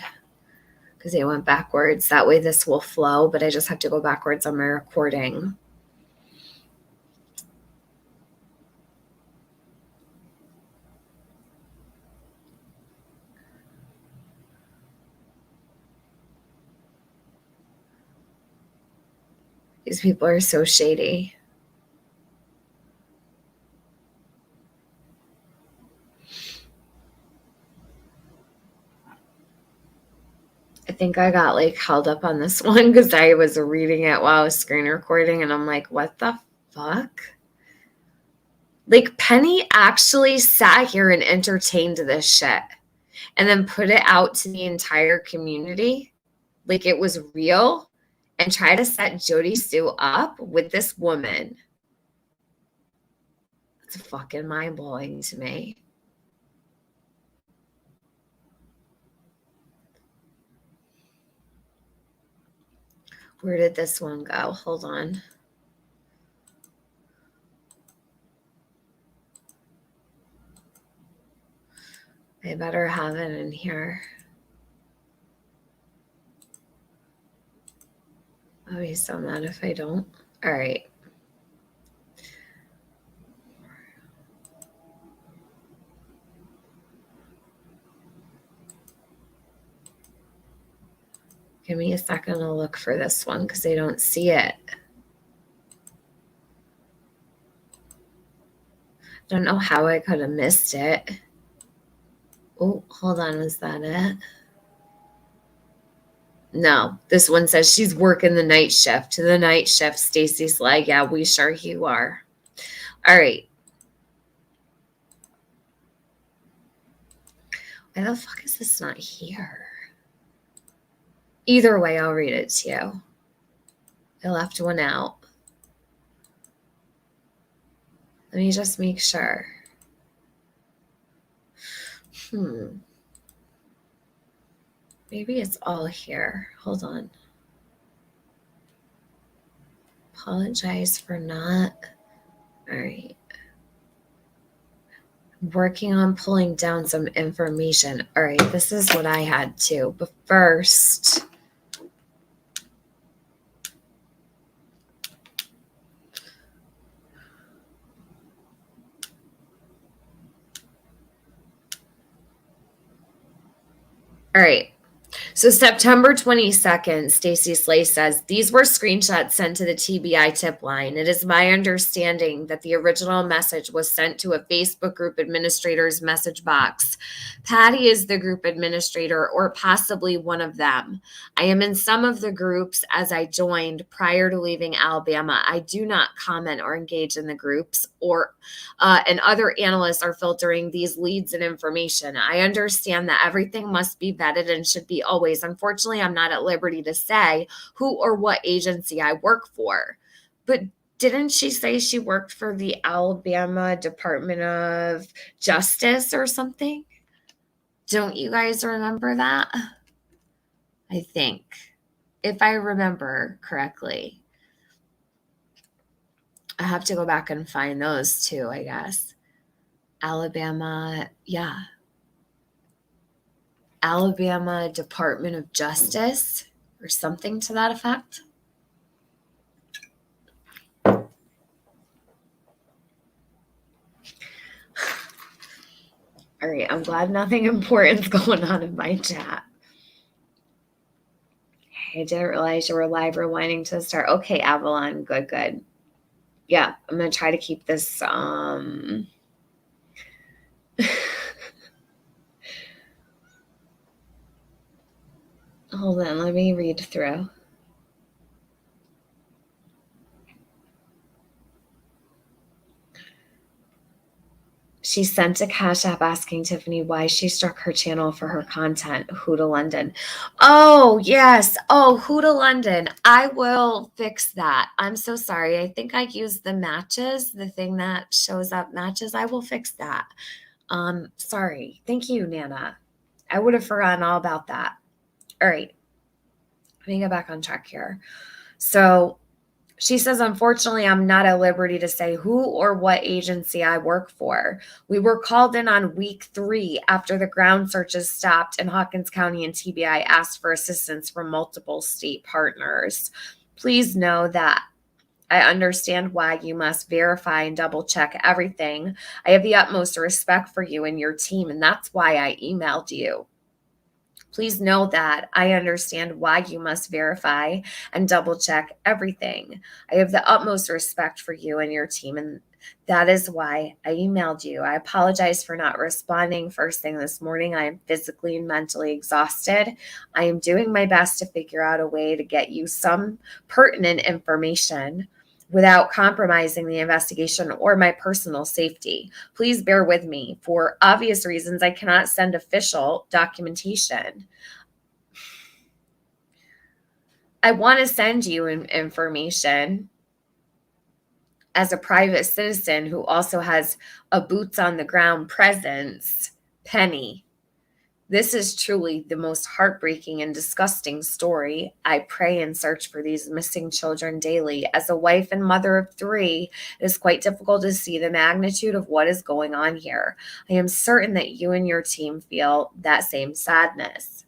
because they went backwards. That way this will flow, but I just have to go backwards on my recording. These people are so shady. I think I got like held up on this one because I was reading it while I was screen recording and I'm like, what the fuck? Like Penny actually sat here and entertained this shit and then put it out to the entire community like it was real and try to set Jody Sue up with this woman. It's fucking mind-blowing to me. Where did this one go? Hold on. I better have it in here. I'll be so mad if I don't. All right. Give me a second to look for this one because I don't see it. Don't know how I could have missed it. Oh, hold on. Is that it? No, this one says she's working the night shift. The night shift, Stacey's like, yeah, we sure you are. All right. Why the fuck is this not here? Either way, I'll read it to you. I left one out. Let me just make sure. Maybe it's all here. Hold on. Apologize for not. All right. Working on pulling down some information. All right, this is what I had too. But first, all right. So September 22nd, Stacey Slay says, these were screenshots sent to the TBI tip line. It is my understanding that the original message was sent to a Facebook group administrator's message box. Patty is the group administrator or possibly one of them. I am in some of the groups as I joined prior to leaving Alabama. I do not comment or engage in the groups and other analysts are filtering these leads and information. I understand that everything must be vetted and should be always. Unfortunately, I'm not at liberty to say who or what agency I work for. But didn't she say she worked for the Alabama Department of Justice or something? Don't you guys remember that? I think, if I remember correctly. I have to go back and find those too, I guess. Alabama, yeah. Alabama Department of Justice or something to that effect. All right, I'm glad nothing important's going on in my chat. I didn't realize you were live rewinding to the start. Okay, Avalon, good. Yeah, I'm going to try to keep this hold on, let me read through. She sent a Cash App asking Tiffany why she struck her channel for her content. Who to London? Oh, yes. Oh, Who to London. I will fix that. I'm so sorry. I think I used the matches, the thing that shows up matches. I will fix that. Sorry. Thank you, Nana. I would have forgotten all about that. All right. Let me get back on track here. So she says, unfortunately, I'm not at liberty to say who or what agency I work for. We were called in on week 3 after the ground searches stopped and Hawkins County and TBI asked for assistance from multiple state partners. Please know that I understand why you must verify and double check everything. I have the utmost respect for you and your team, and that's why I emailed you. Please know that I understand why you must verify and double check everything. I have the utmost respect for you and your team, and that is why I emailed you. I apologize for not responding first thing this morning. I am physically and mentally exhausted. I am doing my best to figure out a way to get you some pertinent information without compromising the investigation or my personal safety. Please bear with me. For obvious reasons, I cannot send official documentation. I want to send you information as a private citizen who also has a boots on the ground presence, Penny. This is truly the most heartbreaking and disgusting story. I pray and search for these missing children daily. As a wife and mother of 3, it is quite difficult to see the magnitude of what is going on here. I am certain that you and your team feel that same sadness.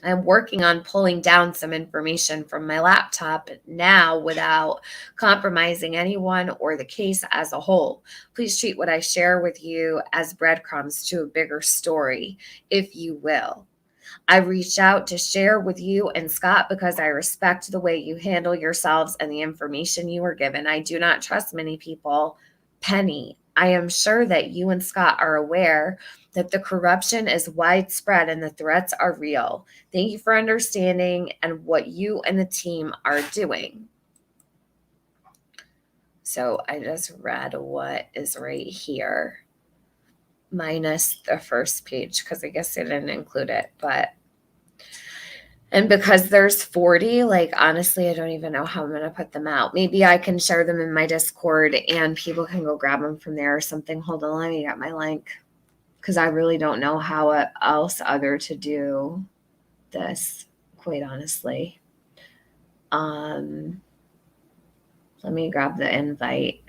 I'm working on pulling down some information from my laptop now without compromising anyone or the case as a whole. Please treat what I share with you as breadcrumbs to a bigger story, if you will. I reached out to share with you and Scott because I respect the way you handle yourselves and the information you were given. I do not trust many people Penny, I am sure that you and Scott are aware that the corruption is widespread and the threats are real. Thank you for understanding and what you and the team are doing. So I just read what is right here, minus the first page, because I guess I didn't include it. And because there's 40, like, honestly, I don't even know how I'm going to put them out. Maybe I can share them in my Discord and people can go grab them from there or something. Hold on, let me get my link, because I really don't know how else other to do this, quite honestly. Let me grab the invite.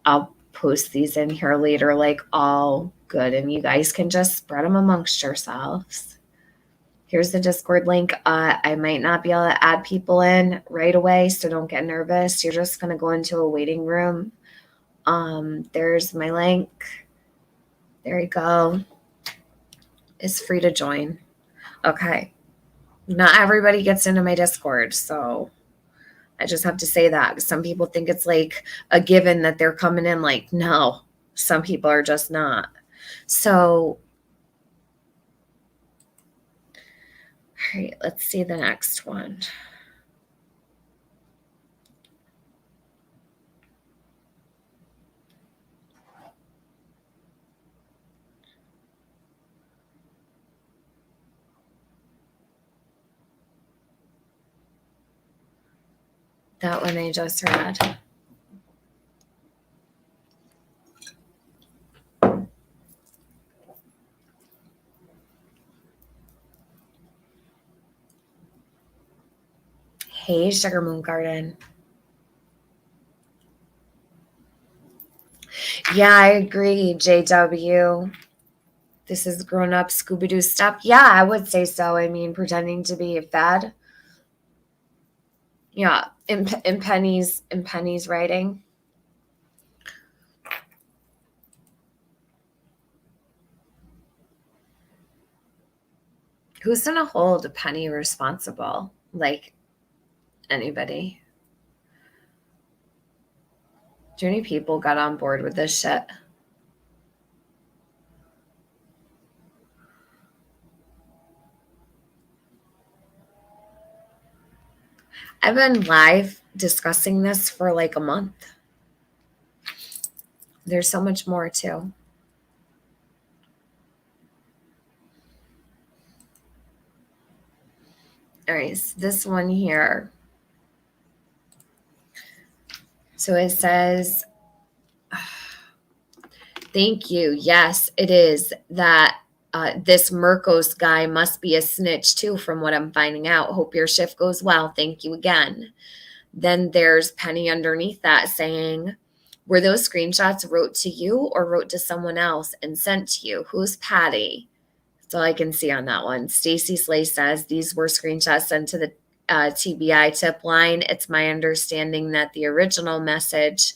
I'll post these in here later, like all good, and you guys can just spread them amongst yourselves. Here's the Discord link. I might not be able to add people in right away, so don't get nervous. You're just going to go into a waiting room. There's my link. There you go. It's free to join. Okay. Not everybody gets into my Discord, so I just have to say that. Some people think it's like a given that they're coming in. Like, no, some people are just not. So, all right, let's see the next one. That one I just read. Hey, Sugar Moon Garden. Yeah, I agree, JW. This is grown up Scooby-Doo stuff. Yeah, I would say so. I mean, pretending to be fed. Yeah, in Penny's writing. Who's gonna hold Penny responsible? Like, anybody? Do any people got on board with this shit? I've been live discussing this for like a month. There's so much more too. All right, so this one here. So it says, thank you. Yes, it is that this Mercos guy must be a snitch too, from what I'm finding out. Hope your shift goes well. Thank you again. Then there's Penny underneath that saying, were those screenshots wrote to you or wrote to someone else and sent to you? Who's Patty? That's all I can see on that one. Stacey Slay says these were screenshots sent to the TBI tip line. It's my understanding that the original message,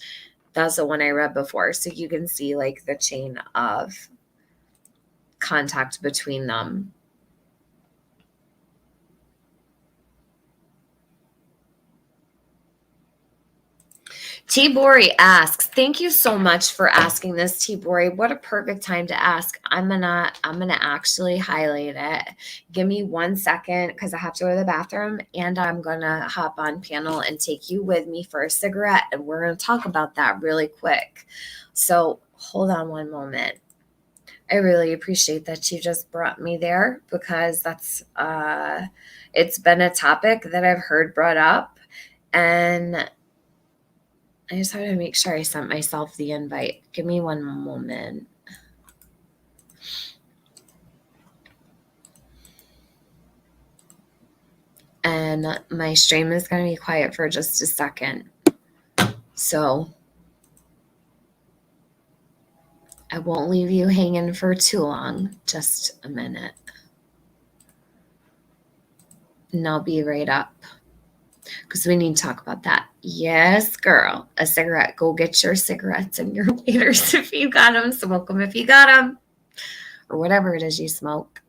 that's the one I read before. So you can see like the chain of contact between them. T-Bori asks, thank you so much for asking this, T-Bori. What a perfect time to ask. I'm gonna actually highlight it. Give me 1 second because I have to go to the bathroom, and I'm gonna hop on panel and take you with me for a cigarette, and we're gonna talk about that really quick. So hold on one moment. I really appreciate that you just brought me there, because that's it's been a topic that I've heard brought up, and I just have to make sure I sent myself the invite. Give me one moment. And my stream is going to be quiet for just a second. So I won't leave you hanging for too long. Just a minute. And I'll be right up, because we need to talk about that. Yes, girl. A cigarette. Go get your cigarettes and your lighters if you got them. Smoke them if you got them. Or whatever it is you smoke.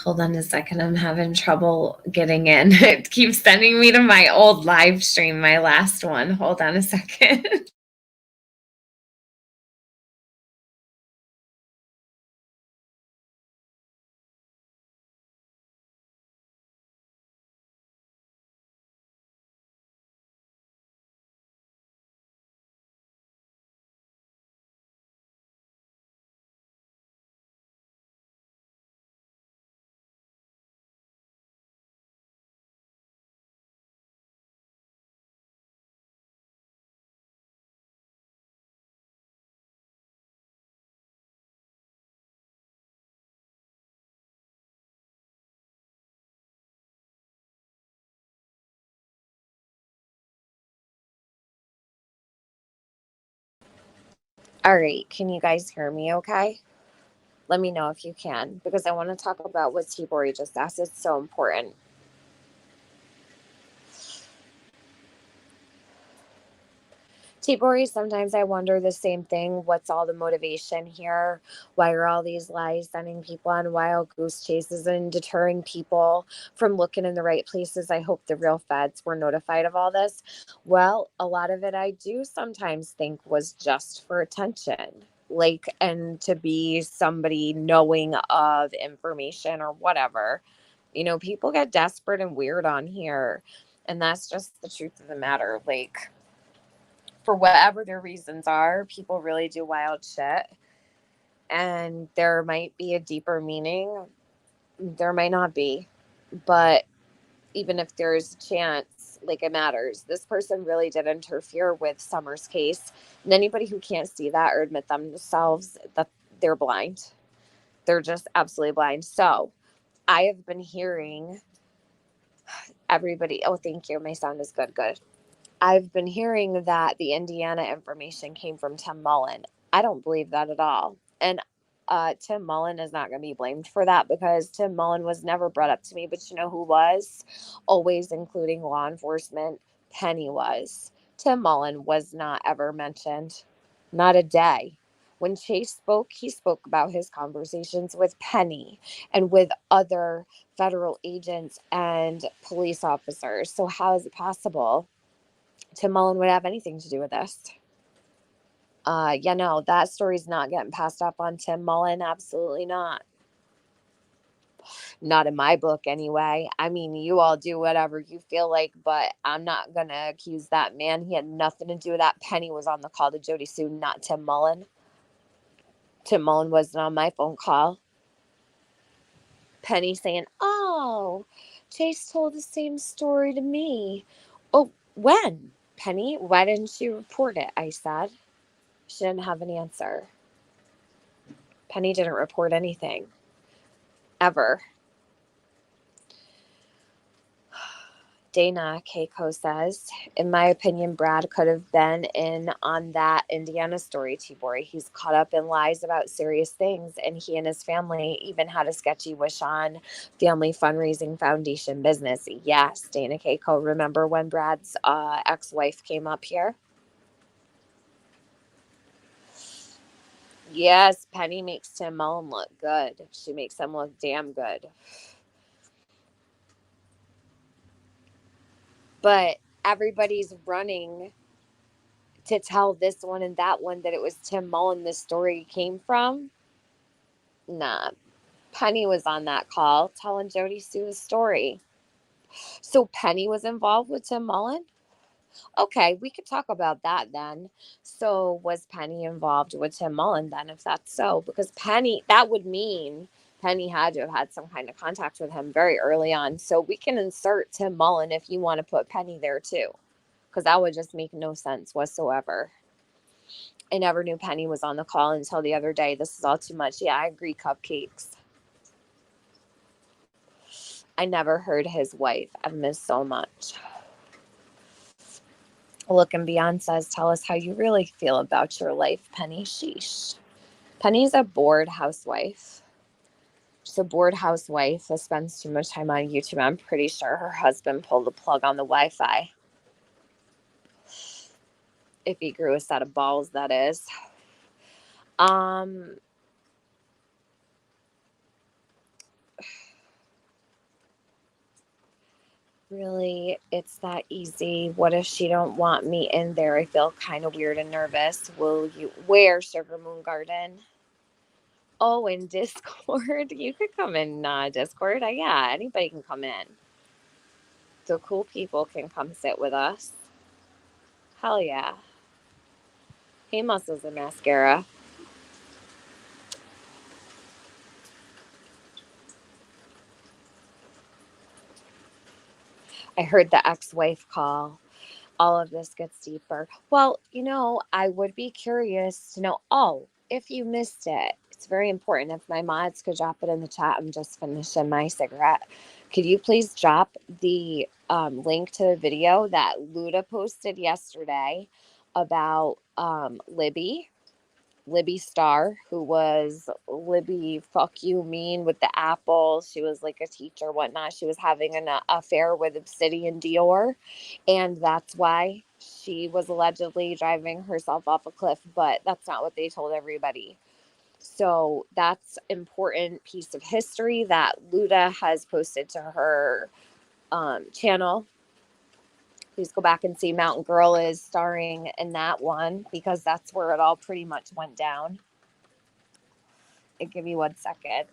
Hold on a second. I'm having trouble getting in. It keeps sending me to my old live stream, my last one. Hold on a second. All right. Can you guys hear me okay? Let me know if you can, because I want to talk about what Tibori just asked. It's so important. Tibori, sometimes I wonder the same thing. What's all the motivation here? Why are all these lies sending people on wild goose chases and deterring people from looking in the right places? I hope the real feds were notified of all this. Well, a lot of it I do sometimes think was just for attention. Like, and to be somebody knowing of information or whatever. You know, people get desperate and weird on here. And that's just the truth of the matter. Like, for whatever their reasons are, people really do wild shit. And there might be a deeper meaning, there might not be. But even if there's a chance, like it matters. This person really did interfere with Summer's case. And anybody who can't see that or admit themselves that they're blind, they're just absolutely blind. So I have been hearing everybody, oh, thank you. My sound is good. Good. I've been hearing that the Indiana information came from Tim Mullen. I don't believe that at all. And Tim Mullen is not going to be blamed for that, because Tim Mullen was never brought up to me. But you know who was? Always including law enforcement. Penny was. Tim Mullen was not ever mentioned. Not a day. When Chase spoke, he spoke about his conversations with Penny and with other federal agents and police officers. So how is it possible Tim Mullen would have anything to do with this? Yeah, no, that story's not getting passed up on Tim Mullen. Absolutely not. Not in my book, anyway. I mean, you all do whatever you feel like, but I'm not going to accuse that man. He had nothing to do with that. Penny was on the call to Jody Sue, not Tim Mullen. Tim Mullen wasn't on my phone call. Penny saying, oh, Chase told the same story to me. Oh, when? Penny, why didn't you report it? I said. She didn't have an answer. Penny didn't report anything. Ever. Dana Keiko says, in my opinion, Brad could have been in on that Indiana story, Tibori. He's caught up in lies about serious things, and he and his family even had a sketchy wish on family fundraising foundation business. Yes, Dana Keiko. Remember when Brad's ex-wife came up here? Yes, Penny makes Tim Mullen look good. She makes him look damn good. But everybody's running to tell this one and that one that it was Tim Mullen this story came from. Nah, Penny was on that call telling Jody Sue's story. So Penny was involved with Tim Mullen? Okay, we could talk about that then. So was Penny involved with Tim Mullen then, if that's so? Because Penny, that would mean Penny had to have had some kind of contact with him very early on. So we can insert Tim Mullen if you want to put Penny there too, because that would just make no sense whatsoever. I never knew Penny was on the call until the other day. This is all too much. Yeah, I agree, Cupcakes. I never heard his wife. I've missed so much. Look, and Beyond says, tell us how you really feel about your life, Penny. Sheesh. Penny's a bored housewife. She's a bored housewife that spends too much time on YouTube. I'm pretty sure her husband pulled the plug on the Wi-Fi. If he grew a set of balls, that is. Really, it's that easy. What if she don't want me in there? I feel kind of weird and nervous. Will you where, Sugar Moon Garden? Oh, in Discord. You could come in Discord. Yeah, anybody can come in. So cool people can come sit with us. Hell yeah. Hey, Muscles and Mascara. I heard the ex-wife call. All of this gets deeper. Well, I would be curious to know. Oh, if you missed it, it's very important. If my mods could drop it in the chat, I'm just finishing my cigarette. Could you please drop the link to the video that Luda posted yesterday about Libby Starr, who was Libby fuck you mean with the apple. She was like a teacher, whatnot. She was having an affair with Obsidian Dior, and that's why she was allegedly driving herself off a cliff, but that's not what they told everybody. So that's important piece of history that Luda has posted to her channel. Please go back and see Mountain Girl is starring in that one because that's where it all pretty much went down. Give me 1 second.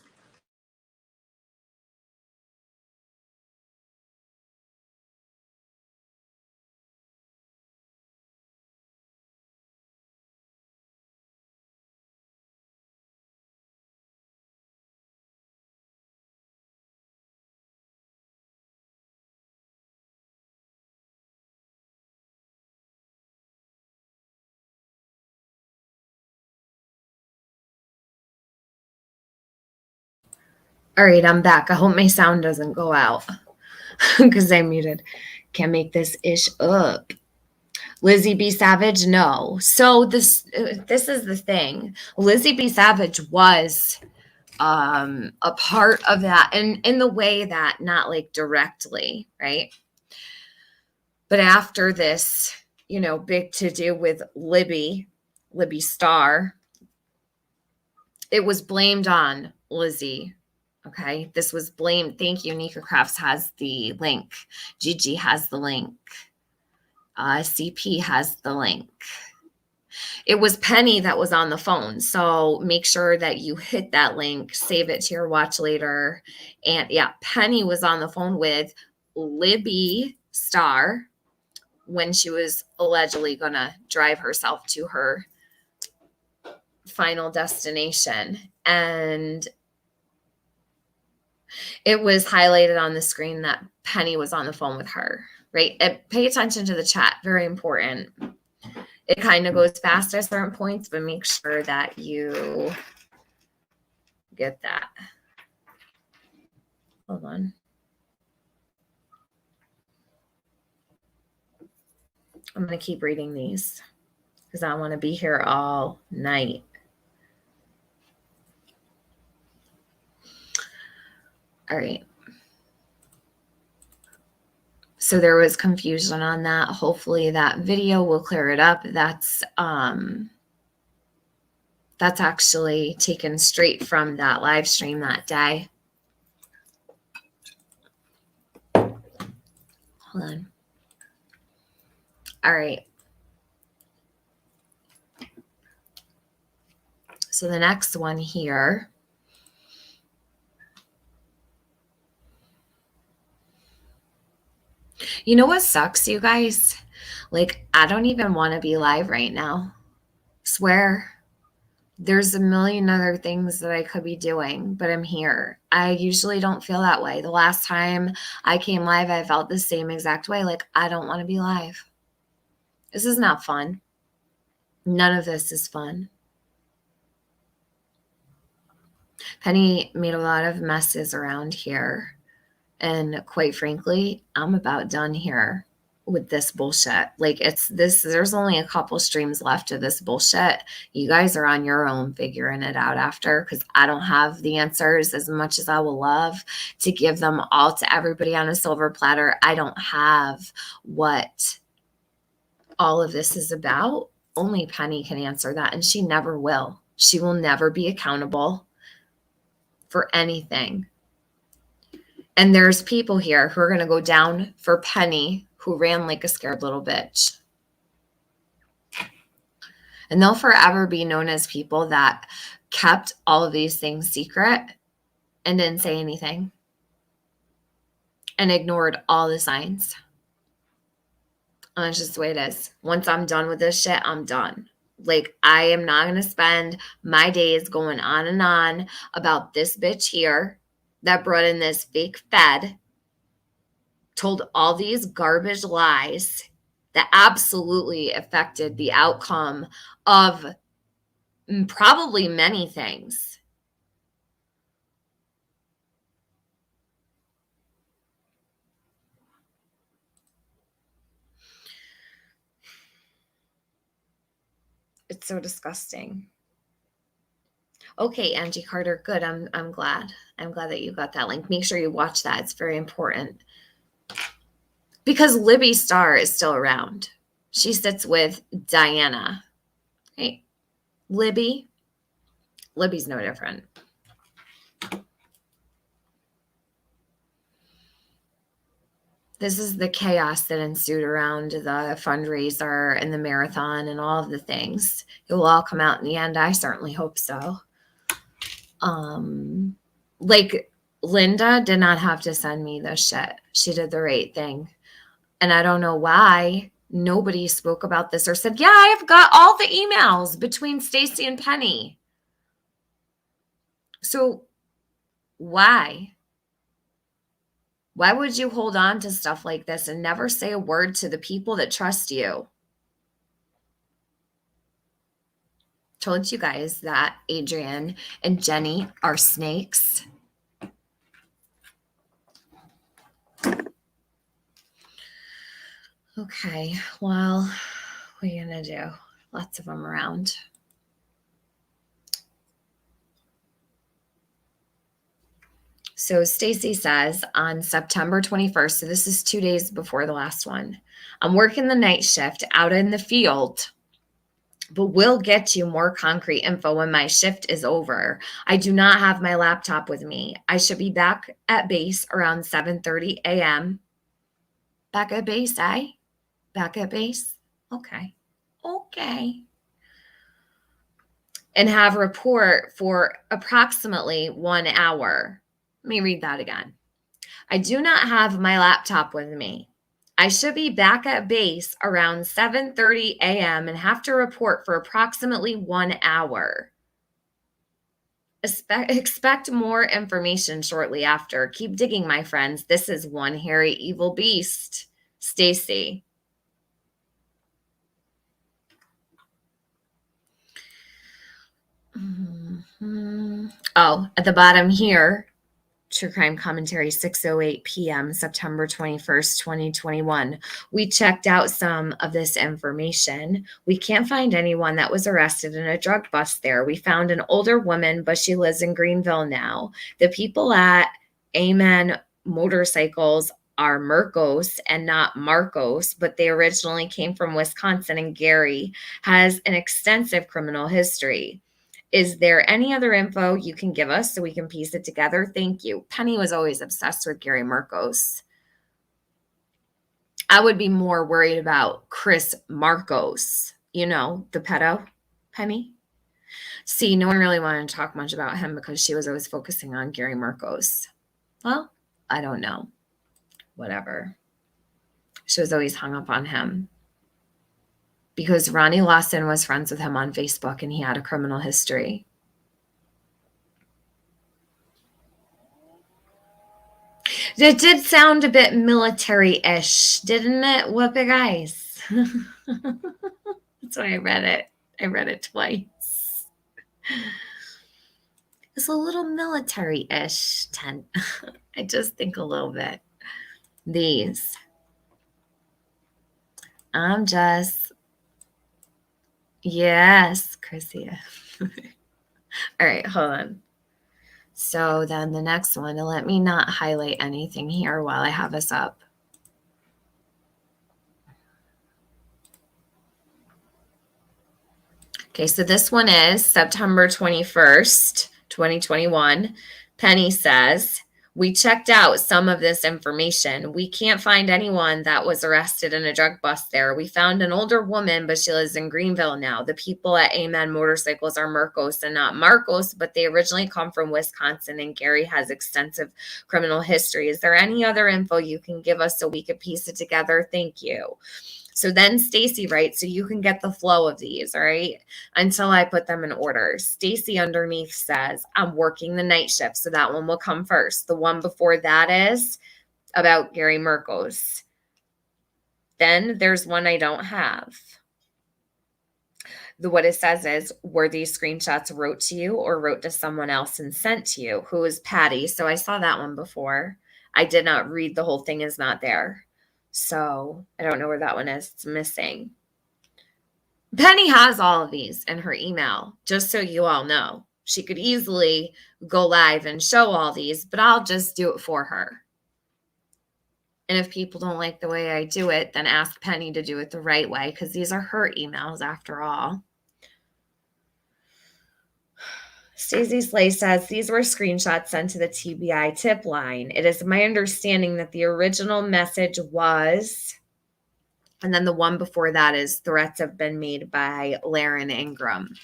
All right, I'm back. I hope my sound doesn't go out because I muted. Can't make this ish up. Lizzie B. Savage, no. So this is the thing. Lizzie B. Savage was a part of that, and in the way that not like directly, right? But after this, big to do with Libby Starr, it was blamed on Lizzie. Okay, this was blamed. Thank you. Nika Crafts has the link. Gigi has the link. CP has the link. It was Penny that was on the phone. So make sure that you hit that link, save it to your watch later. And yeah, Penny was on the phone with Libby Starr when she was allegedly going to drive herself to her final destination. And it was highlighted on the screen that Penny was on the phone with her, right? And pay attention to the chat. Very important. It kind of goes fast at certain points, but make sure that you get that. Hold on. I'm going to keep reading these because I want to be here all night. All right. So there was confusion on that. Hopefully that video will clear it up. That's actually taken straight from that live stream that day. Hold on. All right. So the next one here. You know what sucks, you guys? Like, I don't even want to be live right now. Swear. There's a million other things that I could be doing, but I'm here. I usually don't feel that way. The last time I came live, I felt the same exact way. Like, I don't want to be live. This is not fun. None of this is fun. Penny made a lot of messes around here. And quite frankly, I'm about done here with this bullshit. Like there's only a couple streams left of this bullshit. You guys are on your own figuring it out after, because I don't have the answers as much as I would love to give them all to everybody on a silver platter. I don't have what all of this is about. Only Penny can answer that, and she never will. She will never be accountable for anything. And there's people here who are going to go down for Penny, who ran like a scared little bitch. And they'll forever be known as people that kept all of these things secret and didn't say anything and ignored all the signs. And that's just the way it is. Once I'm done with this shit, I'm done. Like, I am not going to spend my days going on and on about this bitch here that brought in this fake Fed, told all these garbage lies that absolutely affected the outcome of probably many things. It's so disgusting. Okay, Angie Carter, good. I'm glad. I'm glad that you got that link. Make sure you watch that. It's very important. Because Libby Starr is still around. She sits with Diana. Hey, Libby's no different. This is the chaos that ensued around the fundraiser and the marathon and all of the things. It will all come out in the end. I certainly hope so. Like, Linda did not have to send me this shit. She did the right thing. And I don't know why nobody spoke about this or said, yeah, I've got all the emails between Stacey and Penny. So why? Why would you hold on to stuff like this and never say a word to the people that trust you? Told you guys that Adrienne and Jenny are snakes. Okay, well, what are you going to do? Lots of them around. So Stacey says on September 21st, so this is 2 days before the last one, I'm working the night shift out in the field, but we'll get you more concrete info when my shift is over. I do not have my laptop with me. I should be back at base around 7:30 a.m. Back at base, eh? Back at base? Okay. And have report for approximately 1 hour. Let me read that again. I do not have my laptop with me. I should be back at base around 7:30 a.m. and have to report for approximately 1 hour. Expect more information shortly after. Keep digging, my friends. This is one hairy evil beast. Stacey. Oh, at the bottom here, True Crime Commentary, 6:08 p.m., September 21st, 2021. We checked out some of this information. We can't find anyone that was arrested in a drug bust there. We found an older woman, but she lives in Greenville now. The people at Amen Motorcycles are Mercos and not Marcos, but they originally came from Wisconsin, and Gary has an extensive criminal history. Is there any other info you can give us so we can piece it together? Thank you. Penny was always obsessed with Gary Marcos. I would be more worried about Chris Marcos, you know, the pedo, Penny. See, no one really wanted to talk much about him because she was always focusing on Gary Marcos. Well, I don't know. Whatever. She was always hung up on him because Ronnie Lawson was friends with him on Facebook and he had a criminal history. It did sound a bit military-ish, didn't it? What big eyes. That's why I read it. I read it twice. It's a little military-ish tent. I just think a little bit. These. I'm just... Yes, Chrissy. All right, hold on. So then the next one, let me not highlight anything here while I have this up. Okay, so this one is September 21st, 2021. Penny says, We checked out some of this information. We can't find anyone that was arrested in a drug bust there. We found an older woman, but she lives in Greenville now. The people at Amen Motorcycles are Marcos and not Marcos, but they originally come from Wisconsin, and Gary has extensive criminal history. Is there any other info you can give us so we could piece it together? Thank you. So then Stacey writes, so you can get the flow of these, all right, until I put them in order. Stacey underneath says, I'm working the night shift, so that one will come first. The one before that is about Gary Merkos. Then there's one I don't have. What it says is, were these screenshots wrote to you or wrote to someone else and sent to you? Who is Patty? So I saw that one before. I did not read the whole thing, is not there. So I don't know where that one is. It's missing. Penny has all of these in her email, just so you all know. She could easily go live and show all these, but I'll just do it for her. And if people don't like the way I do it, then ask Penny to do it the right way, because these are her emails after all. Stacey Slay says, these were screenshots sent to the TBI tip line. It is my understanding that the original message was, and then the one before that is, threats have been made by Laren Ingram.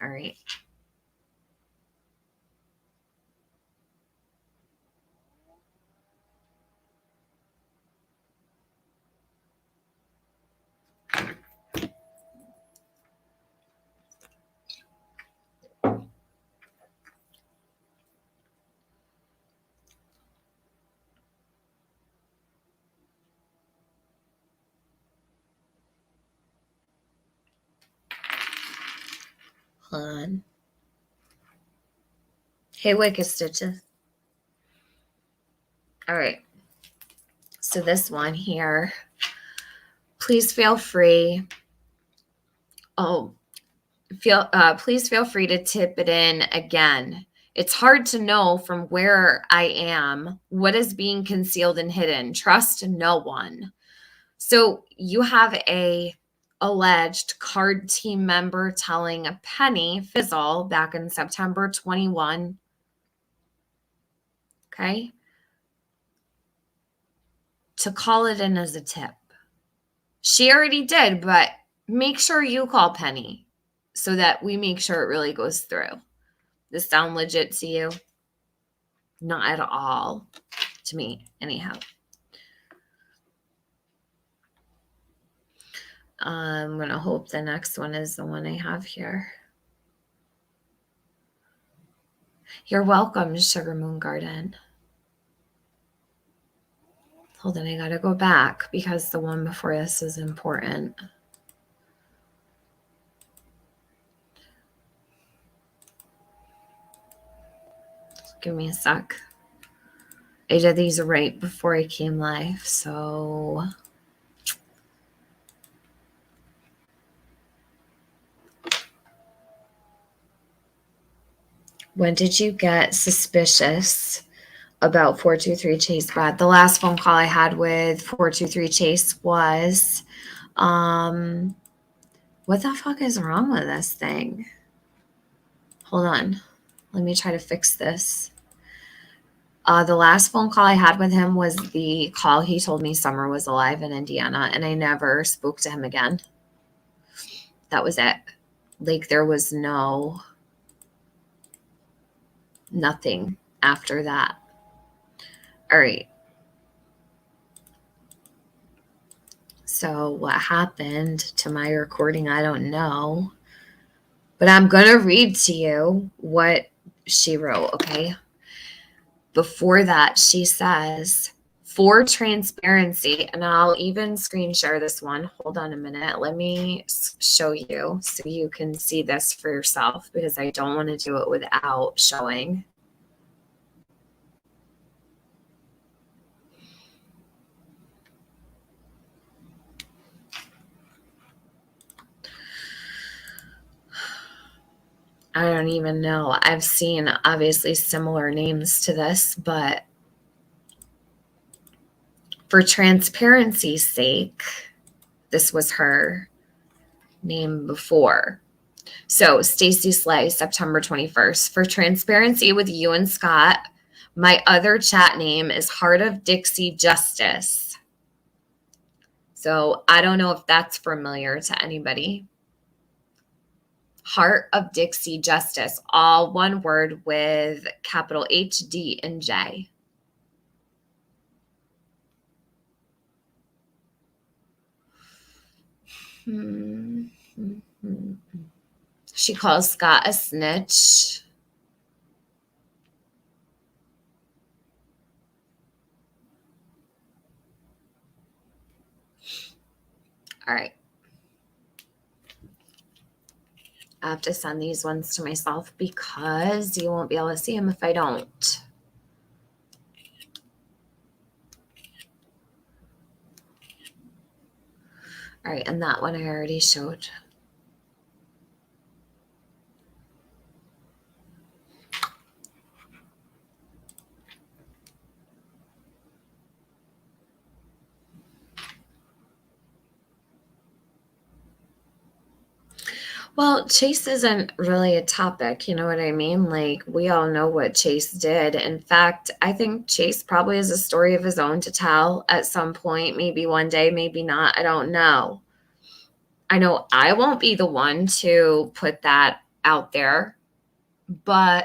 All right. On. Hey, Wicked Stitches. All right. So this one here, please feel free. Please feel free to tip it in again. It's hard to know from where I am what is being concealed and hidden. Trust no one. So you have a alleged card team member telling Penny Fizzle back in September 21. Okay. To call it in as a tip. She already did, but make sure you call Penny so that we make sure it really goes through. This sound legit to you? Not at all to me, anyhow. I'm going to hope the next one is the one I have here. You're welcome, Sugar Moon Garden. Hold on, I got to go back because the one before this is important. Give me a sec. I did these right before I came live, so... When did you get suspicious about 423 Chase, Brad? The last phone call I had with 423 Chase was, what the fuck is wrong with this thing? Hold on. Let me try to fix this. The last phone call I had with him was the call he told me Summer was alive in Indiana, and I never spoke to him again. That was it. Like, there was nothing after that. All right. So what happened to my recording, I don't know. But I'm going to read to you what she wrote, okay? Before that, she says, for transparency, and I'll even screen share this one. Hold on a minute. Let me show you so you can see this for yourself, because I don't want to do it without showing. I don't even know. I've seen obviously similar names to this, but for transparency's sake, this was her name before. So Stacey Slay, September 21st. For transparency with you and Scott, My other chat name is Heart of Dixie Justice. So I don't know if that's familiar to anybody. Heart of Dixie Justice, all one word with capital H, D, and J. She calls Scott a snitch. All right. I have to send these ones to myself because you won't be able to see them if I don't. All right, and that one I already showed. Well, Chase isn't really a topic, you know what I mean? Like, we all know what Chase did. In fact, I think Chase probably has a story of his own to tell at some point, maybe one day, maybe not. I don't know. I know I won't be the one to put that out there, but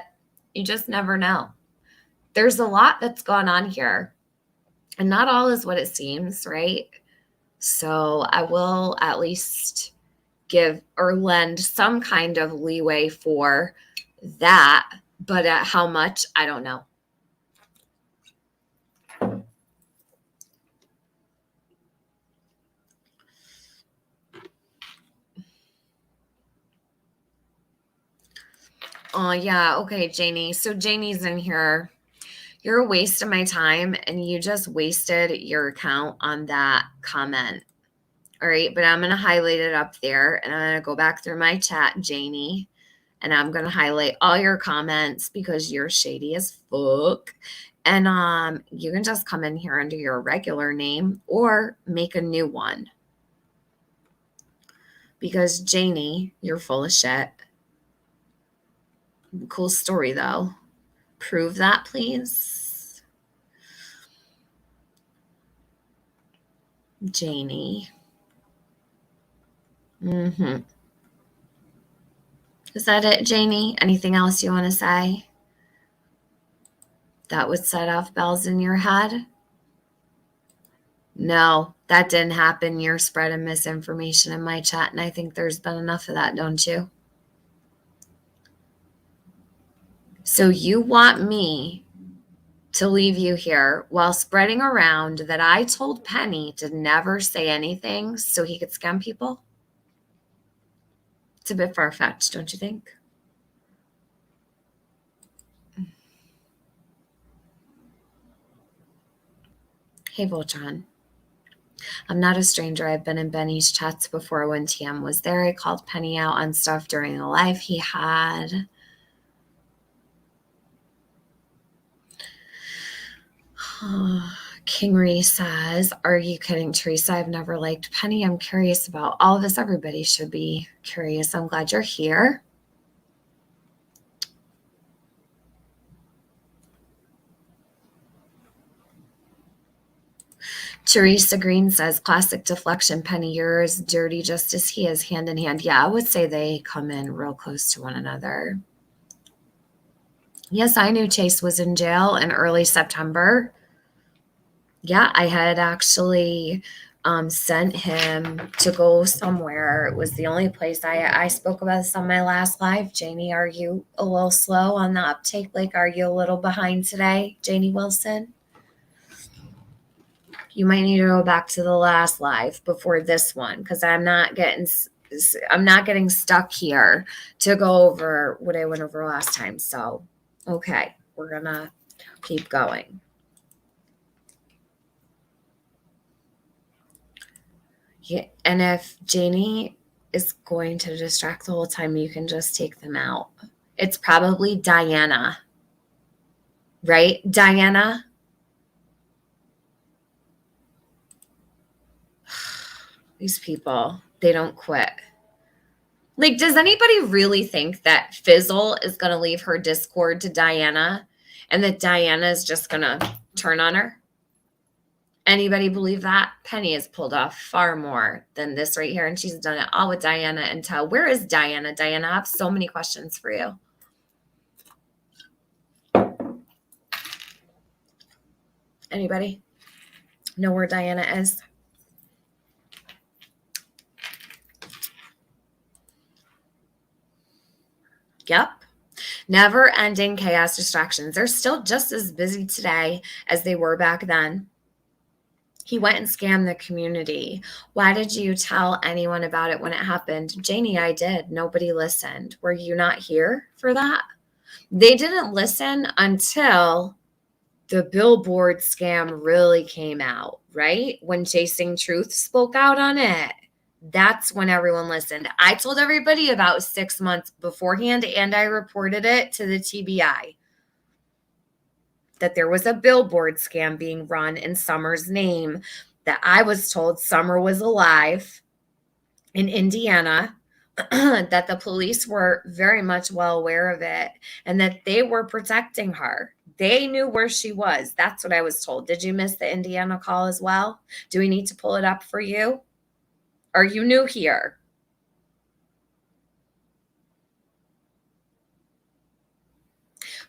you just never know. There's a lot that's gone on here, and not all is what it seems, right? So I will at least give or lend some kind of leeway for that, but at how much, I don't know. Oh, yeah. Okay, Janie. So Janie's in here. You're a waste of my time, and you just wasted your account on that comment. All right, but I'm going to highlight it up there, and I'm going to go back through my chat, Janie, and I'm going to highlight all your comments because you're shady as fuck. And you can just come in here under your regular name or make a new one. Because Janie, you're full of shit. Cool story, though. Prove that, please. Janie. Is that it, Janie? Anything else you want to say that would set off bells in your head? No, that didn't happen. You're spreading misinformation in my chat, and I think there's been enough of that, don't you? So you want me to leave you here while spreading around that I told Penny to never say anything so he could scam people? It's a bit far-fetched, don't you think? Hey, Voltron. I'm not a stranger. I've been in Benny's chats before when TM was there. I called Penny out on stuff during the live he had. Kingery says, are you kidding, Teresa? I've never liked Penny. I'm curious about all of this. Everybody should be curious. I'm glad you're here. Teresa Green says, classic deflection, Penny. You're as dirty just as he is, hand in hand. Yeah, I would say they come in real close to one another. Yes, I knew Chase was in jail in early September. Yeah, I had actually sent him to go somewhere. It was the only place I spoke about this on my last live. Janie, are you a little slow on the uptake? Like, are you a little behind today, Janie Wilson? You might need to go back to the last live before this one because I'm not getting stuck here to go over what I went over last time. So, okay, we're gonna keep going. Yeah, and if Janie is going to distract the whole time, you can just take them out. It's probably Diana, right? Diana? These people, they don't quit. Like, does anybody really think that Fizzle is going to leave her Discord to Diana and that Diana is just going to turn on her? Anybody believe that? Penny has pulled off far more than this right here, and she's done it all with Diana until, where is Diana? Diana, I have so many questions for you. Anybody know where Diana is? Yep. Never ending chaos distractions. They're still just as busy today as they were back then. He went and scammed the community. Why did you tell anyone about it when it happened? Janie, I did. Nobody listened. Were you not here for that? They didn't listen until the billboard scam really came out, right? When Chasing Truth spoke out on it. That's when everyone listened. I told everybody about 6 months beforehand, and I reported it to the TBI that there was a billboard scam being run in Summer's name, that I was told Summer was alive in Indiana, that the police were very much well aware of it, and that they were protecting her. They knew where she was. That's what I was told. Did you miss the Indiana call as well? Do we need to pull it up for you? Are you new here?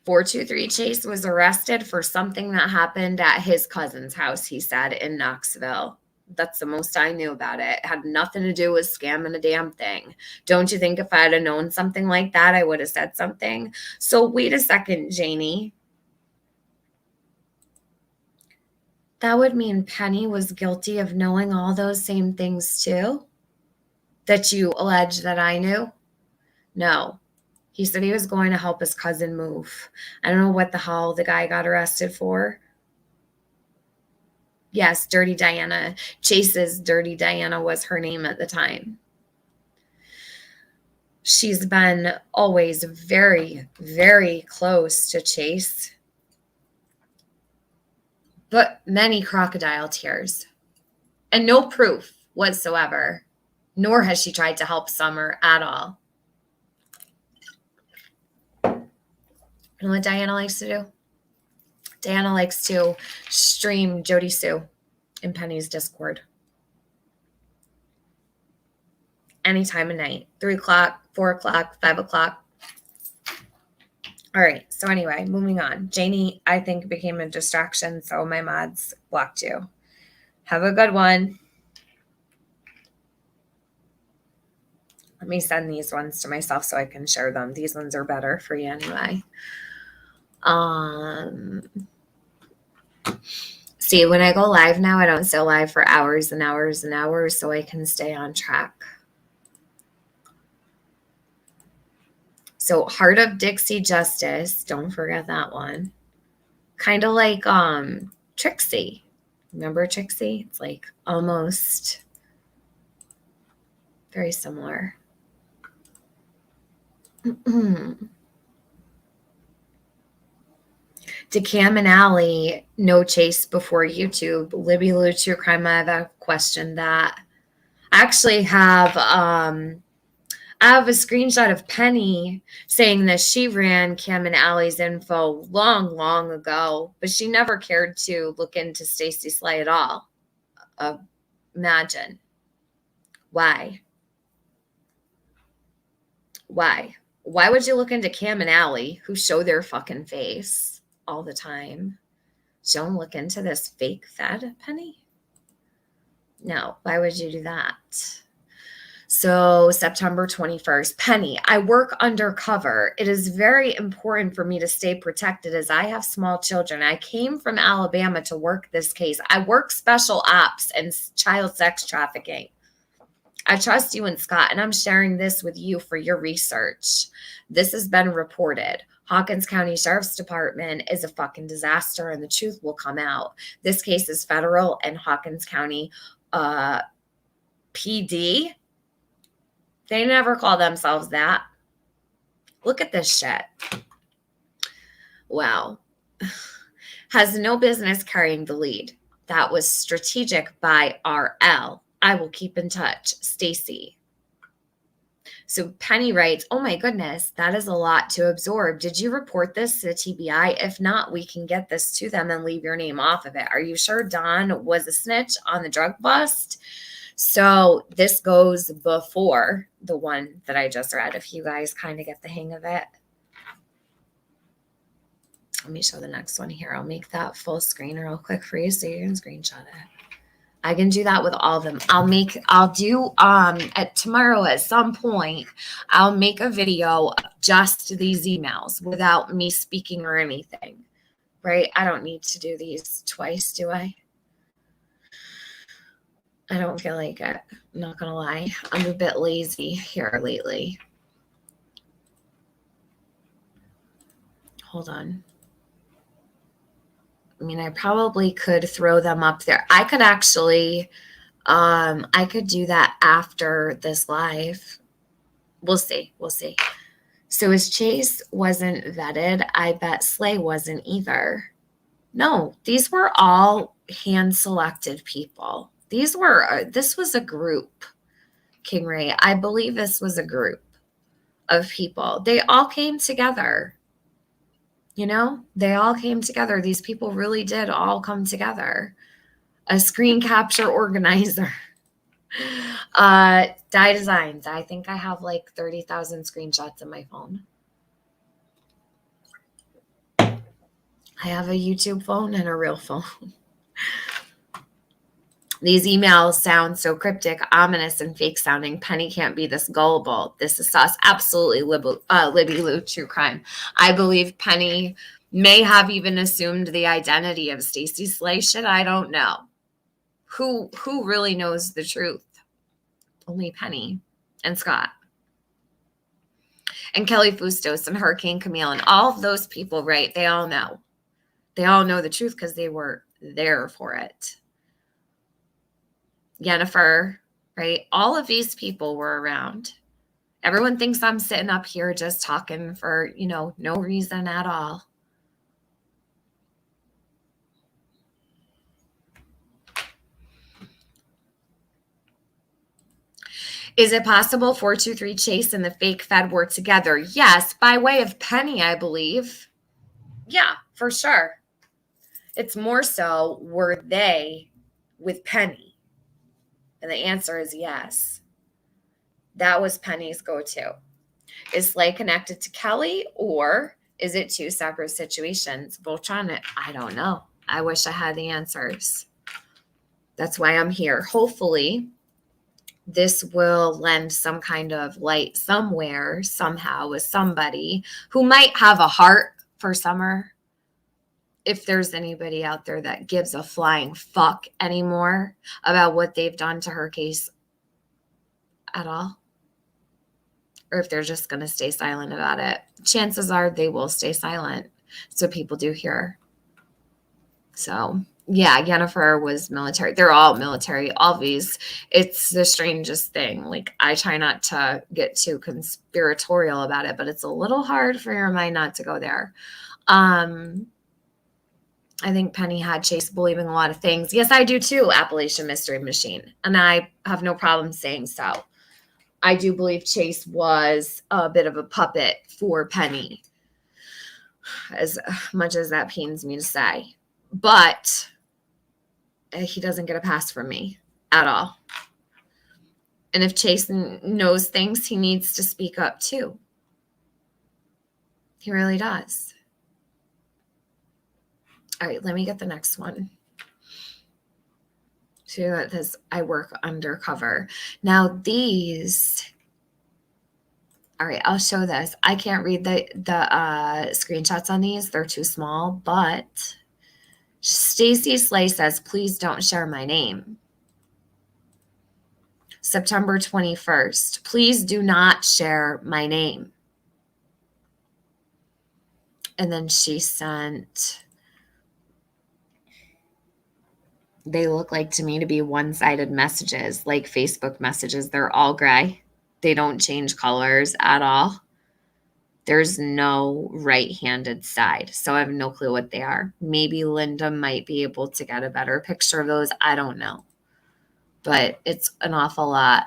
.423 Chase was arrested for something that happened at his cousin's house, he said, in Knoxville. That's the most I knew about it. It had nothing to do with scamming a damn thing. Don't you think if I'd have known something like that, I would have said something? So wait a second, Janie. That would mean Penny was guilty of knowing all those same things too? That you allege that I knew? No. He said he was going to help his cousin move. I don't know what the hell the guy got arrested for. Yes, Dirty Diana. Chase's Dirty Diana was her name at the time. She's been always very, very close to Chase. But many crocodile tears. And no proof whatsoever. Nor has she tried to help Summer at all. You know what Diana likes to do? Diana likes to stream Jody Sue in Penny's Discord. Any time of night. 3 o'clock, 4 o'clock, 5 o'clock. All right. So anyway, moving on. Janie, I think, became a distraction, so my mods blocked you. Have a good one. Let me send these ones to myself so I can share them. These ones are better for you anyway. See, when I go live now, I don't stay live for hours and hours and hours, so I can stay on track. So Heart of Dixie Justice, don't forget that one. Kind of like Trixie. Remember Trixie? It's like almost very similar. Did Cam and Allie know Chase before YouTube? Libby Lou True Crime, I have a question that. I actually have I have a screenshot of Penny saying that she ran Cam and Allie's info long, long ago, but she never cared to look into Stacey Slay at all. Imagine. Why? Why? Why would you look into Cam and Allie, who show their fucking face all the time? Don't look into this fake Fed, Penny? No, why would you do that? So September 21st, Penny, I work undercover. It is very important for me to stay protected as I have small children. I came from Alabama to work this case. I work special ops and child sex trafficking. I trust you and Scott, and I'm sharing this with you for your research. This has been reported. Hawkins County Sheriff's Department is a fucking disaster, and the truth will come out. This case is federal, and Hawkins County PD, they never call themselves that. Look at this shit. Wow. Has no business carrying the lead. That was strategic by RL. I will keep in touch. Stacey. So Penny writes, oh my goodness, that is a lot to absorb. Did you report this to the TBI? If not, we can get this to them and leave your name off of it. Are you sure Don was a snitch on the drug bust? So this goes before the one that I just read, if you guys kind of get the hang of it. Let me show the next one here. I'll make that full screen real quick for you so you can screenshot it. I can do that with all of them. I'll do at tomorrow at some point, I'll make a video of just these emails without me speaking or anything, right? I don't need to do these twice, do I? I don't feel like it. I'm not going to lie. I'm a bit lazy here lately. Hold on. I mean, I probably could throw them up there. I could actually, I could do that after this live. We'll see. We'll see. So as Chase wasn't vetted, I bet Slay wasn't either. No, these were all hand-selected people. This was a group, King Ray. I believe this was a group of people. They all came together. You know, they all came together. These people really did all come together. A screen capture organizer. Dye Designs. I think I have like 30,000 screenshots in my phone. I have a YouTube phone and a real phone. These emails sound so cryptic, ominous, and fake sounding. Penny can't be this gullible. This is sus. Absolutely, Libby Lou, true crime. I believe Penny may have even assumed the identity of Stacey Slay. Shit, I don't know. Who really knows the truth? Only Penny and Scott. And Kelly Fustos and Hurricane Camille and all of those people, right? They all know. They all know the truth because they were there for it. Jennifer, right? All of these people were around. Everyone thinks I'm sitting up here just talking for, no reason at all. Is it possible 423 Chase and the fake Fed were together? Yes, by way of Penny, I believe. Yeah, for sure. It's more so, were they with Penny? And the answer is yes. That was Penny's go-to. Is Slay connected to Kelly, or is it two separate situations? Voltronic, I don't know. I wish I had the answers. That's why I'm here. Hopefully, this will lend some kind of light somewhere, somehow, with somebody who might have a heart for Summer. If there's anybody out there that gives a flying fuck anymore about what they've done to her case at all, or if they're just going to stay silent about it, chances are they will stay silent. So people do hear. So yeah, Jennifer was military. They're all military. All these. It's the strangest thing. Like, I try not to get too conspiratorial about it, but it's a little hard for your mind not to go there. I think Penny had Chase believing a lot of things. Yes, I do too, Appalachian Mystery Machine. And I have no problem saying so. I do believe Chase was a bit of a puppet for Penny, as much as that pains me to say. But he doesn't get a pass from me at all. And if Chase knows things, he needs to speak up too. He really does. All right, let me get the next one. So this, I work undercover. Now these, all right, I'll show this. I can't read the screenshots on these. They're too small, but Stacey Slay says, please don't share my name. September 21st, please do not share my name. And then she sent, they look like to me to be one-sided messages, like Facebook messages. They're all gray. They don't change colors at all. There's no right-handed side, so I have no clue what they are. Maybe Linda might be able to get a better picture of those. I don't know. But it's an awful lot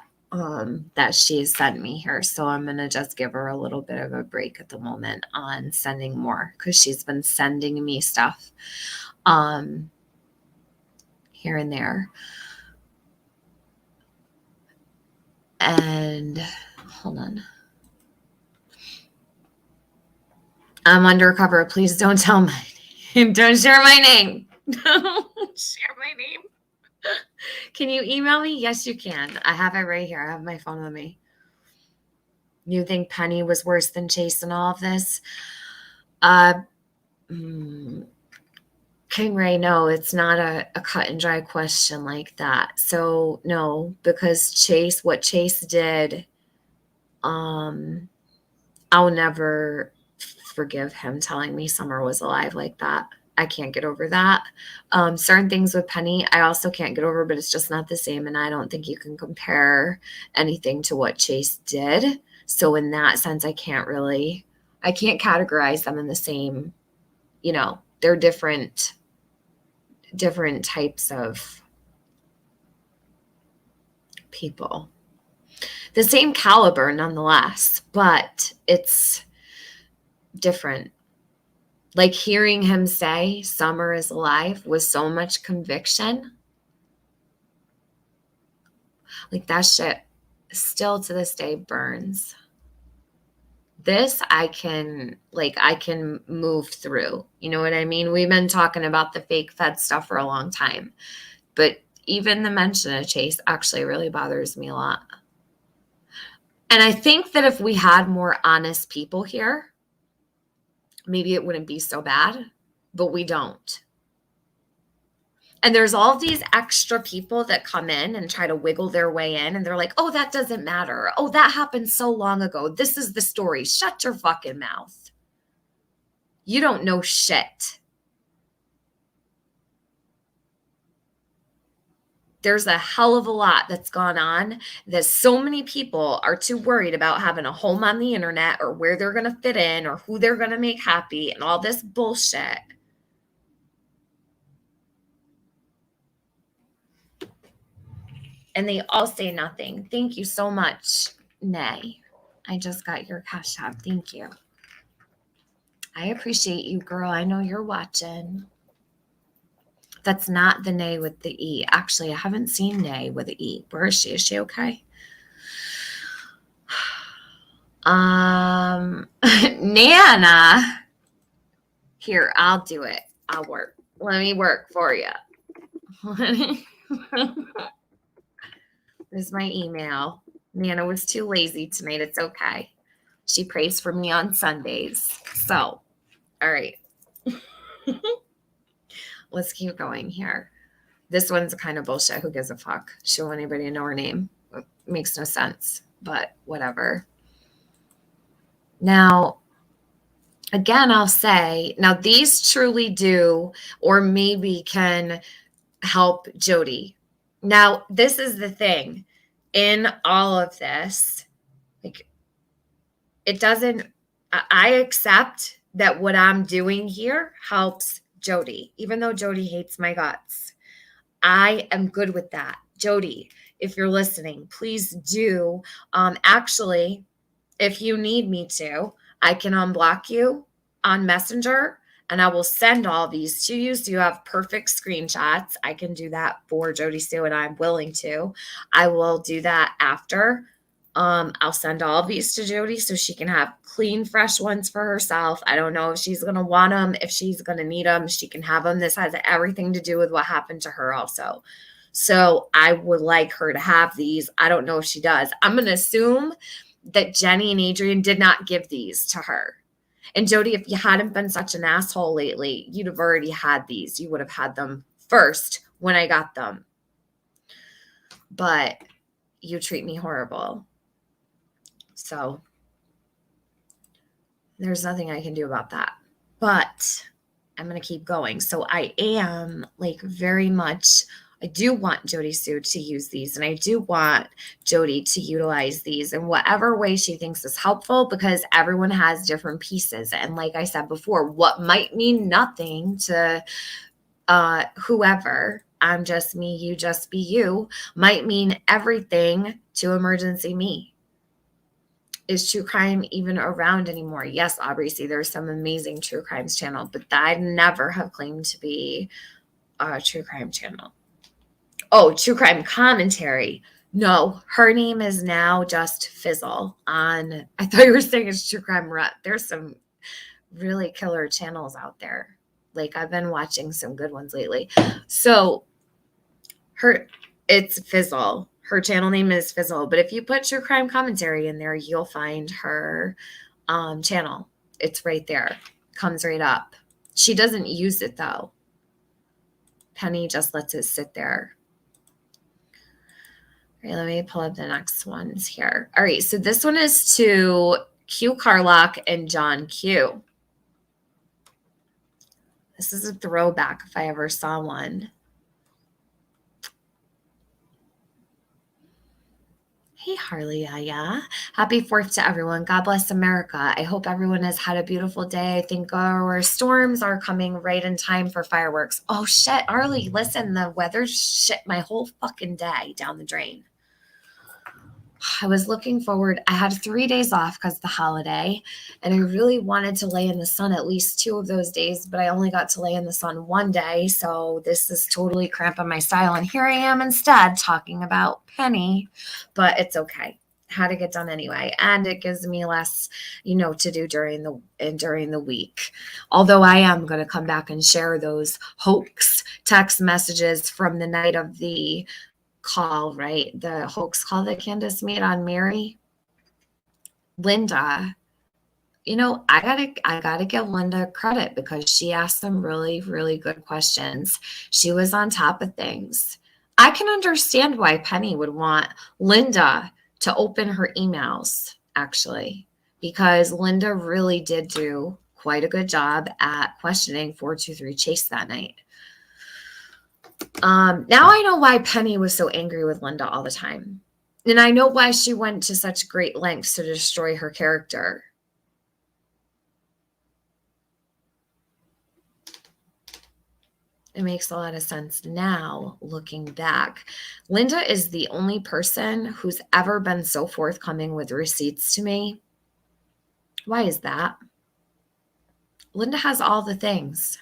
that she's sent me here. So I'm going to just give her a little bit of a break at the moment on sending more because she's been sending me stuff here and there. And hold on. I'm undercover. Please don't tell my name. Don't share my name. Don't share my name. Can you email me? Yes, you can. I have it right here. I have my phone with me. You think Penny was worse than Chase in all of this? King Ray, no, it's not a cut and dry question like that. So no, because what Chase did, I'll never forgive him telling me Summer was alive like that. I can't get over that. Certain things with Penny, I also can't get over, but it's just not the same. And I don't think you can compare anything to what Chase did. So in that sense, I can't categorize them in the same, they're different types of people. The same caliber nonetheless, but it's different. Like hearing him say Summer is alive with so much conviction. Like that shit still to this day burns. This I can move through. You know what I mean? We've been talking about the fake Fed stuff for a long time, but even the mention of Chase actually really bothers me a lot. And I think that if we had more honest people here, maybe it wouldn't be so bad, but we don't. And there's all these extra people that come in and try to wiggle their way in. And they're like, oh, that doesn't matter. Oh, that happened so long ago. This is the story. Shut your fucking mouth. You don't know shit. There's a hell of a lot that's gone on that so many people are too worried about having a home on the internet or where they're going to fit in or who they're going to make happy and all this bullshit. And they all say nothing. Thank you so much, Nay. I just got your cash app. Thank you. I appreciate you, girl. I know you're watching. That's not the Nay with the E. Actually, I haven't seen Nay with the E. Where is she? Is she okay? Nana. Here, I'll do it. I'll work. Let me work for you. This is my email. Nana was too lazy tonight. It's okay. She prays for me on Sundays. So, all right. Let's keep going here. This one's kind of bullshit. Who gives a fuck? Show anybody know her name. It makes no sense, but whatever. Now, again, I'll say, now these truly do or maybe can help Jody. Now, this is the thing. In all of this, like, it doesn't, I accept that what I'm doing here helps Jody, even though Jody hates my guts. I am good with that. Jody, if you're listening, please do. Actually, if you need me to, I can unblock you on Messenger and I will send all these to you so you have perfect screenshots. I can do that for Jody Sue and I'm willing to. I will do that after. I'll send all of these to Jody so she can have clean, fresh ones for herself. I don't know if she's going to want them, if she's going to need them, she can have them. This has everything to do with what happened to her also. So I would like her to have these. I don't know if she does. I'm going to assume that Jenny and Adrian did not give these to her. And Jody, if you hadn't been such an asshole lately, you'd have already had these. You would have had them first when I got them. But you treat me horrible. So there's nothing I can do about that. But I'm going to keep going. So I am very much, I do want Jody Sue to use these. And I do want Jody to utilize these in whatever way she thinks is helpful because everyone has different pieces. And like I said before, what might mean nothing to whoever, I'm just me, you just be you might mean everything to emergency me. Is true crime even around anymore? Yes, Aubrey, see, there's some amazing true crimes channel, but I'd never have claimed to be a true crime channel. Oh, true crime commentary. No, her name is now just Fizzle on, I thought you were saying it's true crime rut. There's some really killer channels out there. Like I've been watching some good ones lately. So it's Fizzle. Her channel name is Fizzle. But if you put true crime commentary in there, you'll find her channel. It's right there. Comes right up. She doesn't use it though. Penny just lets it sit there. All right, let me pull up the next ones here. All right, so this one is to Q Carlock and John Q. This is a throwback if I ever saw one. Hey, Harley, yeah. Happy 4th to everyone. God bless America. I hope everyone has had a beautiful day. I think our storms are coming right in time for fireworks. Oh, shit, Harley, listen, the weather shit my whole fucking day down the drain. I was looking forward. I had 3 days off because of the holiday, and I really wanted to lay in the sun at least 2 of those days, but I only got to lay in the sun 1 day, so this is totally cramping my style, and here I am instead talking about Penny, but it's okay. Had to get done anyway, and it gives me less, to do during the week. Although I am going to come back and share those hoax text messages from the night of the call, right? The hoax call that Candace made on Mary. Linda, I gotta give Linda credit because she asked some really, really good questions. She was on top of things. I can understand why Penny would want Linda to open her emails, actually, because Linda really did do quite a good job at questioning 423 Chase that night. Now I know why Penny was so angry with Linda all the time. And I know why she went to such great lengths to destroy her character. It makes a lot of sense now, looking back. Linda is the only person who's ever been so forthcoming with receipts to me. Why is that? Linda has all the things.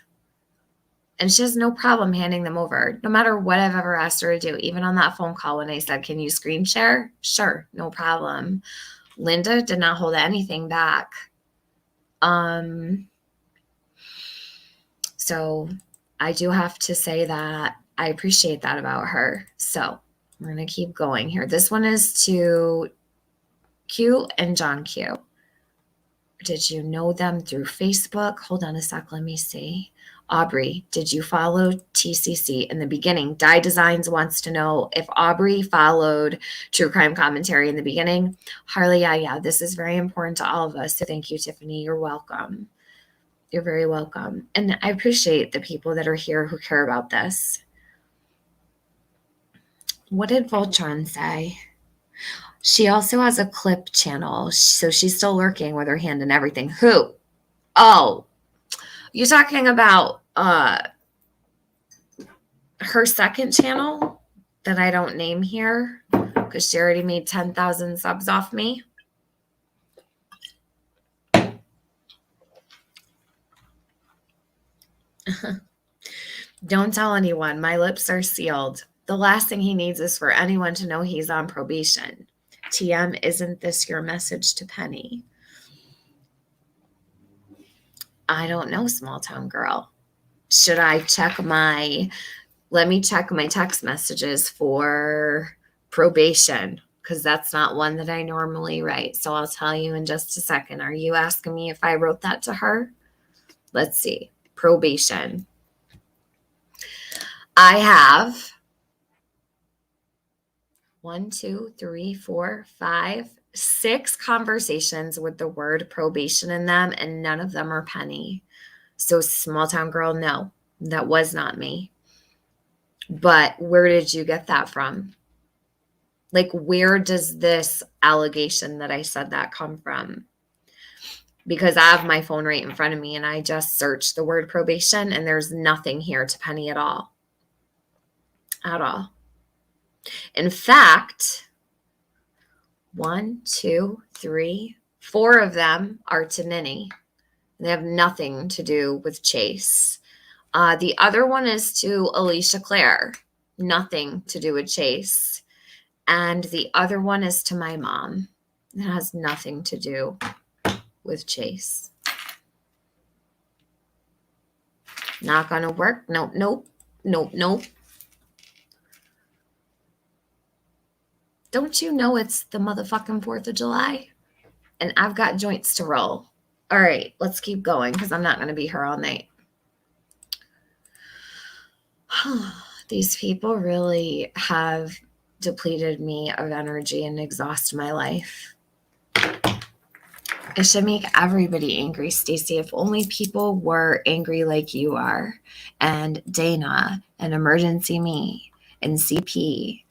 And she has no problem handing them over, no matter what I've ever asked her to do. Even on that phone call when I said, can you screen share? Sure, no problem. Linda did not hold anything back. So I do have to say that I appreciate that about her. So we're going to keep going here. This one is to Q and John Q. Did you know them through Facebook? Hold on a sec. Let me see. Aubrey, did you follow TCC in the beginning? Dye Designs wants to know if Aubrey followed True Crime Commentary in the beginning. Harley, yeah, this is very important to all of us. So thank you, Tiffany. You're welcome. You're very welcome. And I appreciate the people that are here who care about this. What did Voltron say? She also has a clip channel, so she's still lurking with her hand and everything. Who? Oh, you're talking about her second channel that I don't name here because she already made 10,000 subs off me. Don't tell anyone. My lips are sealed. The last thing he needs is for anyone to know he's on probation. TM, isn't this your message to Penny? I don't know, small town girl. Should I let me check my text messages for probation, because that's not one that I normally write. So I'll tell you in just a second. Are you asking me if I wrote that to her? Let's see. Probation. I have 6 conversations with the word probation in them, and none of them are Penny. So small town girl, no, that was not me. But where did you get that from? Like, where does this allegation that I said that come from? Because I have my phone right in front of me and I just searched the word probation and there's nothing here to Penny at all. at all. In fact, 1, 2, 3, 4 of them are to Ninny. They have nothing to do with Chase. The other one is to Alicia Clare. Nothing to do with Chase. And the other one is to my mom. It has nothing to do with Chase. Not going to work. Nope, nope, nope, nope. Don't you know it's the motherfucking 4th of July? And I've got joints to roll. All right, let's keep going because I'm not going to be here all night. These people really have depleted me of energy and exhaust my life. It should make everybody angry, Stacey. If only people were angry like you are, and Dana, and Emergency Me, and CP,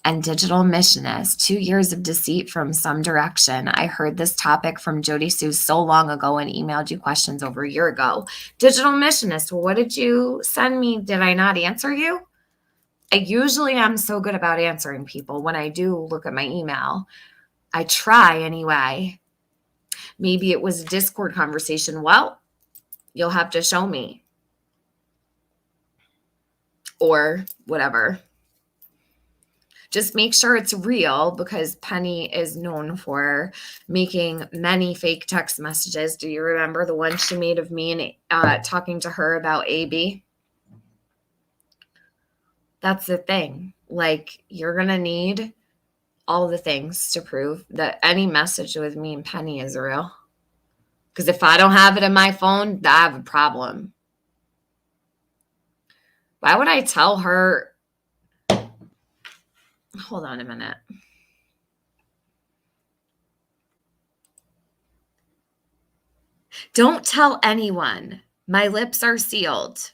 and Digital Missionist. 2 years of deceit from some direction. I heard this topic from Jody Sue so long ago and emailed you questions over a year ago. Digital Missionist, what did you send me? Did I not answer you? I usually am so good about answering people when I do look at my email. I try anyway. Maybe it was a Discord conversation. Well, you'll have to show me. Or whatever. Just make sure it's real because Penny is known for making many fake text messages. Do you remember the one she made of me and talking to her about AB? That's the thing. Like, you're going to need all the things to prove that any message with me and Penny is real. Because if I don't have it in my phone, I have a problem. Why would I tell her? Hold on a minute. Don't tell anyone. My lips are sealed.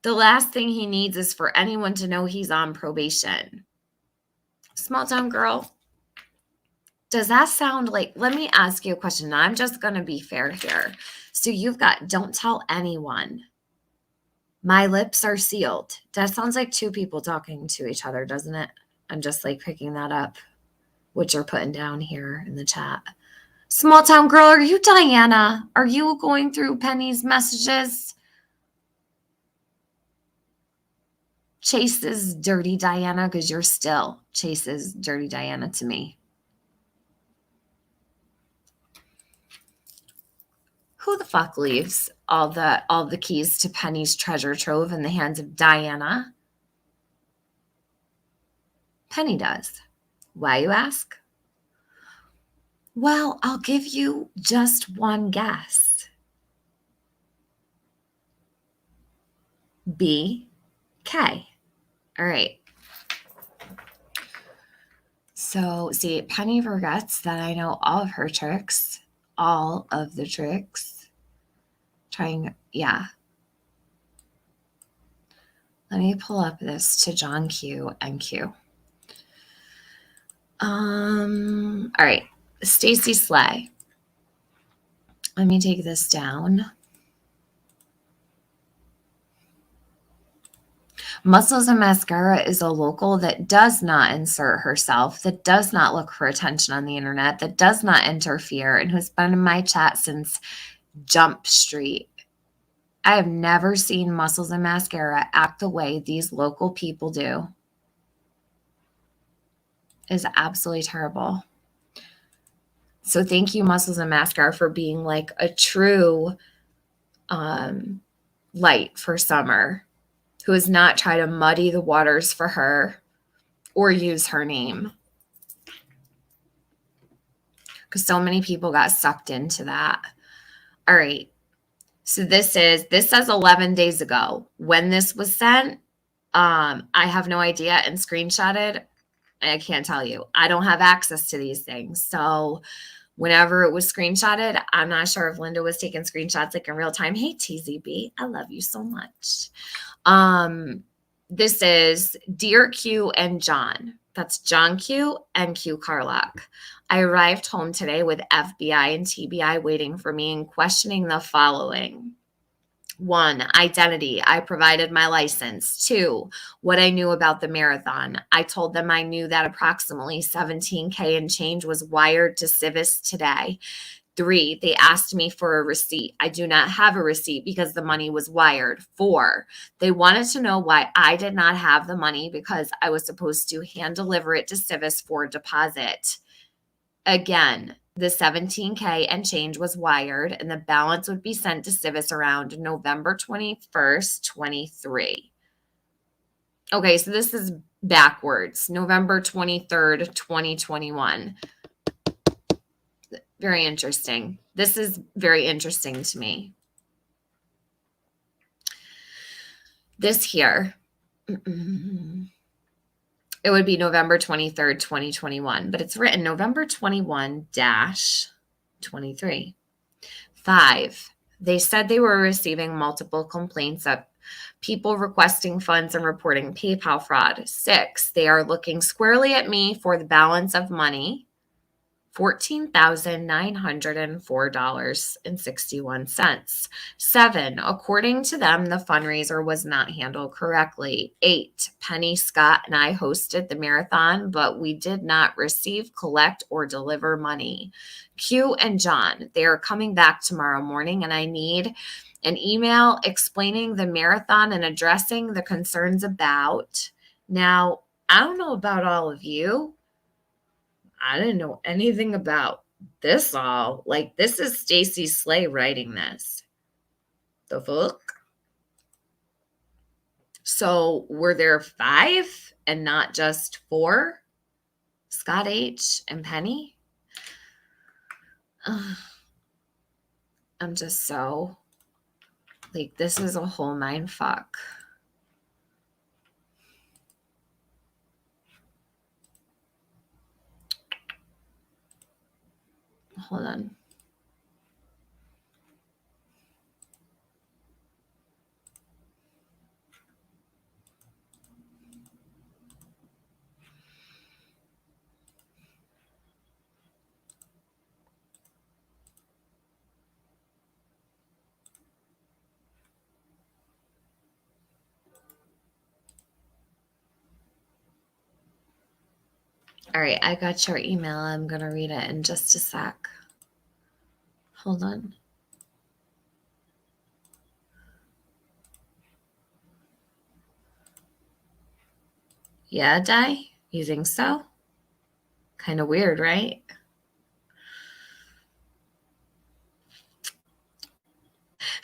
The last thing he needs is for anyone to know he's on probation. Small town girl. Does that sound like, let me ask you a question. I'm just going to be fair here. So you've got, don't tell anyone. My lips are sealed. That sounds like two people talking to each other, doesn't it? I'm just like picking that up, what you're putting down here in the chat. Small town girl, are you Diana? Are you going through Penny's messages? Chase's dirty Diana, because you're still Chase's dirty Diana to me. Who the fuck leaves all the keys to Penny's treasure trove in the hands of Diana? Penny does. Why, you ask? Well, I'll give you just one guess. B.K. All right. So, see, Penny forgets that I know all of her tricks. All of the tricks. Yeah. Let me pull up this to John Q and Q. All right. Stacey Slay. Let me take this down. Muscles and Mascara is a local that does not insert herself, that does not look for attention on the internet, that does not interfere, and who's been in my chat since Jump Street. I have never seen Muscles and Mascara act the way these local people do. It's absolutely terrible. So thank you, Muscles and Mascara, for being like a true light for Summer, who has not tried to muddy the waters for her or use her name. Because so many people got sucked into that. All right. So this says 11 days ago. When this was sent, I have no idea, and screenshotted, I can't tell you. I don't have access to these things. So whenever it was screenshotted, I'm not sure if Linda was taking screenshots like in real time. Hey, TZB, I love you so much. This is Dear Q and John. That's John Q and Q Carlock. I arrived home today with FBI and TBI waiting for me and questioning the following. 1, identity. I provided my license. 2, what I knew about the marathon. I told them I knew that approximately $17K and change was wired to Civis today. 3, they asked me for a receipt. I do not have a receipt because the money was wired. 4, they wanted to know why I did not have the money because I was supposed to hand deliver it to Civis for deposit. Again, the $17K and change was wired, and the balance would be sent to Civis around November 21st, 23. Okay, so this is backwards. November 23rd, 2021. Very interesting. This is very interesting to me. This here, it would be November 23rd, 2021, but it's written November 21-23. 5, they said they were receiving multiple complaints of people requesting funds and reporting PayPal fraud. 6, they are looking squarely at me for the balance of money, $14,904.61. 7, according to them, the fundraiser was not handled correctly. 8, Penny, Scott, and I hosted the marathon, but we did not receive, collect, or deliver money. Q and John, they are coming back tomorrow morning, and I need an email explaining the marathon and addressing the concerns about. Now, I don't know about all of you. I didn't know anything about this all. Like, this is Stacey Slay writing this. The fuck? So were there 5 and not just 4? Scott H. and Penny? Ugh. I'm just so, like, this is a whole mind fuck. Hold on. All right, I got your email. I'm going to read it in just a sec. Hold on. Yeah, Di? You think so? Kind of weird, right?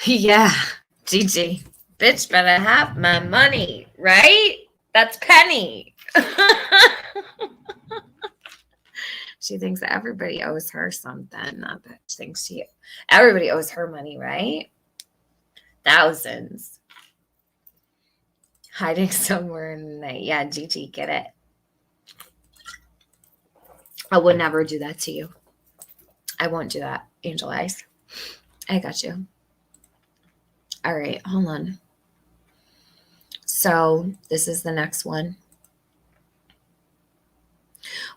Yeah, Gigi. Bitch better have my money, right? That's Penny. She thinks that everybody owes her something. That bitch thinks everybody owes her money, right? Thousands. Hiding somewhere in the night. Yeah, Gigi, get it. I would never do that to you. I won't do that, Angel Eyes. I got you. All right, hold on. So this is the next one.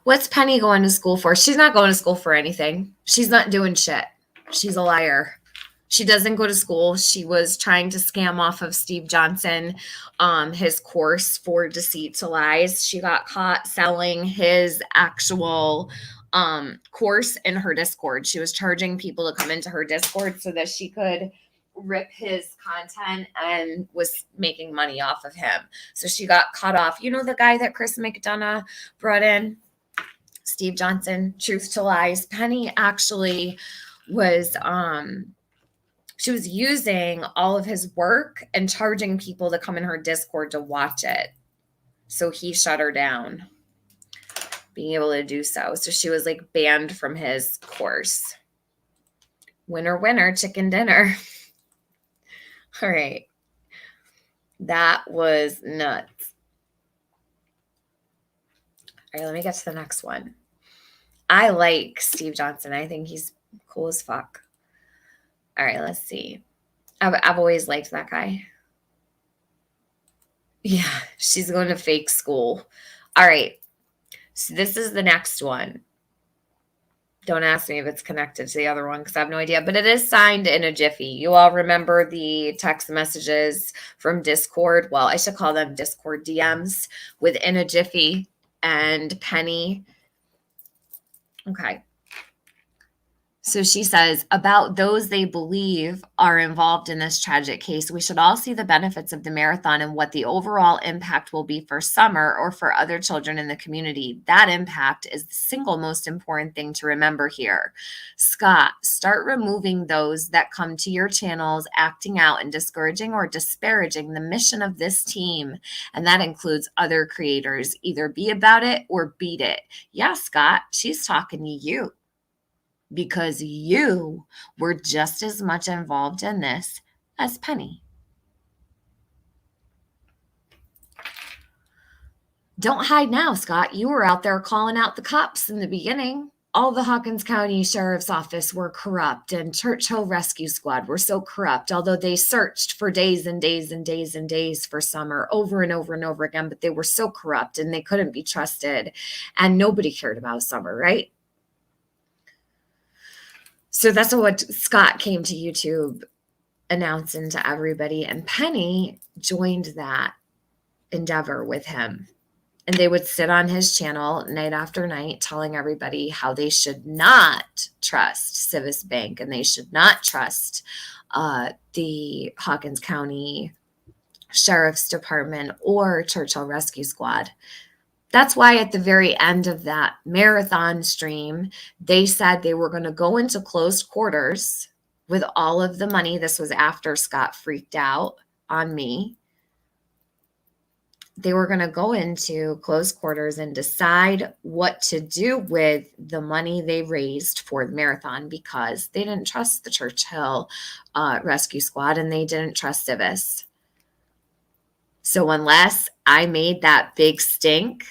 What's Penny going to school for? She's not going to school for anything. She's not doing shit. She's a liar. She doesn't go to school. She was trying to scam off of Steve Johnson, his course for Deceit to Lies. She got caught selling his actual course in her Discord. She was charging people to come into her Discord so that she could rip his content and was making money off of him. So she got caught off. You know the guy that Chris McDonough brought in? Steve Johnson, Truth to Lies. Penny actually was she was using all of his work and charging people to come in her Discord to watch it. So he shut her down being able to do so. So she was like banned from his course. Winner, winner, chicken dinner. All right. That was nuts. All right, let me get to the next one. I like Steve Johnson. I think he's cool as fuck. All right, let's see. I've always liked that guy. Yeah, she's going to fake school. All right. So this is the next one. Don't ask me if it's connected to the other one because I have no idea, but it is signed in a jiffy. You all remember the text messages from Discord? Well, I should call them Discord DMs within a jiffy and Penny. Okay. So she says, about those they believe are involved in this tragic case, we should all see the benefits of the marathon and what the overall impact will be for Summer or for other children in the community. That impact is the single most important thing to remember here. Scott, start removing those that come to your channels acting out and discouraging or disparaging the mission of this team. And that includes other creators. Either be about it or beat it. Yeah, Scott, she's talking to you, because you were just as much involved in this as Penny. Don't hide now, Scott. You were out there calling out the cops in the beginning. All the Hawkins County Sheriff's Office were corrupt, and Church Hill Rescue Squad were so corrupt, although they searched for days and days and days and days for Summer over and over and over again, but they were so corrupt and they couldn't be trusted, and nobody cared about Summer, right? So that's what Scott came to YouTube announcing to everybody. And Penny joined that endeavor with him. And they would sit on his channel night after night telling everybody how they should not trust Civis Bank and they should not trust the Hawkins County Sheriff's Department or Churchill Rescue Squad. That's why at the very end of that marathon stream, they said they were going to go into closed quarters with all of the money. This was after Scott freaked out on me. They were going to go into closed quarters and decide what to do with the money they raised for the marathon, because they didn't trust the Churchill Rescue Squad and they didn't trust Civis. So unless I made that big stink,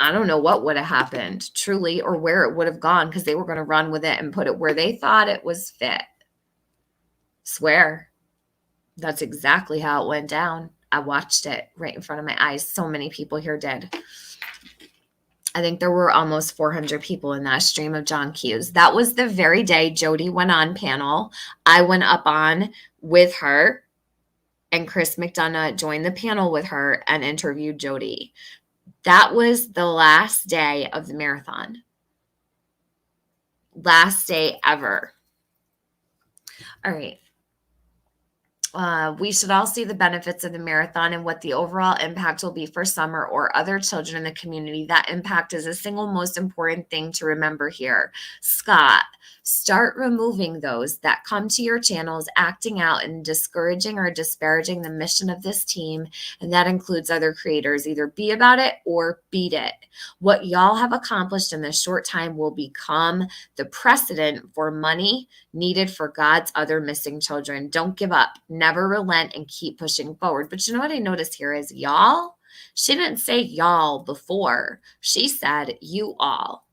I don't know what would have happened, truly, or where it would have gone, because they were going to run with it and put it where they thought it was fit. Swear. That's exactly how it went down. I watched it right in front of my eyes. So many people here did. I think there were almost 400 people in that stream of John Q's. That was the very day Jody went on panel. I went up on with her, and Chris McDonough joined the panel with her and interviewed Jody. That was the last day of the marathon. Last day ever. All right. We should all see the benefits of the marathon and what the overall impact will be for Summer or other children in the community. That impact is the single most important thing to remember here. Scott, start removing those that come to your channels acting out and discouraging or disparaging the mission of this team, and that includes other creators. Either be about it or beat it. What y'all have accomplished in this short time will become the precedent for money needed for God's other missing children. Don't give up. Never relent and keep pushing forward. But you know what I noticed here is y'all. She didn't say y'all before. She said you all.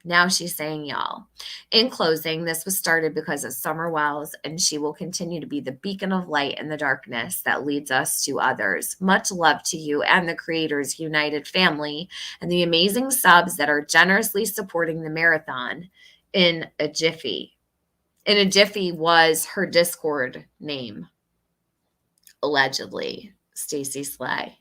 Now she's saying y'all. In closing, this was started because of Summer Wells, and she will continue to be the beacon of light in the darkness that leads us to others. Much love to you and the Creators United family and the amazing subs that are generously supporting the marathon in a jiffy. In a jiffy was her Discord name, allegedly, Stacey Slay.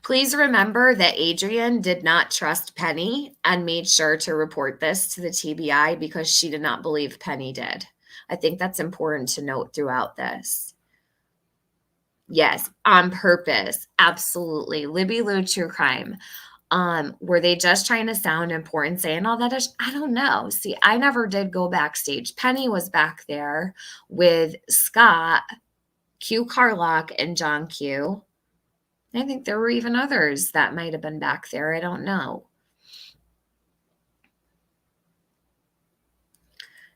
Please remember that Adrian did not trust Penny and made sure to report this to the TBI because she did not believe Penny did. I think that's important to note throughout this. Yes, on purpose. Absolutely. Libby Lou True Crime. Were they just trying to sound important saying all that? I don't know. See, I never did go backstage. Penny was back there with Scott, Q Carlock, and John Q. I think there were even others that might have been back there. I don't know.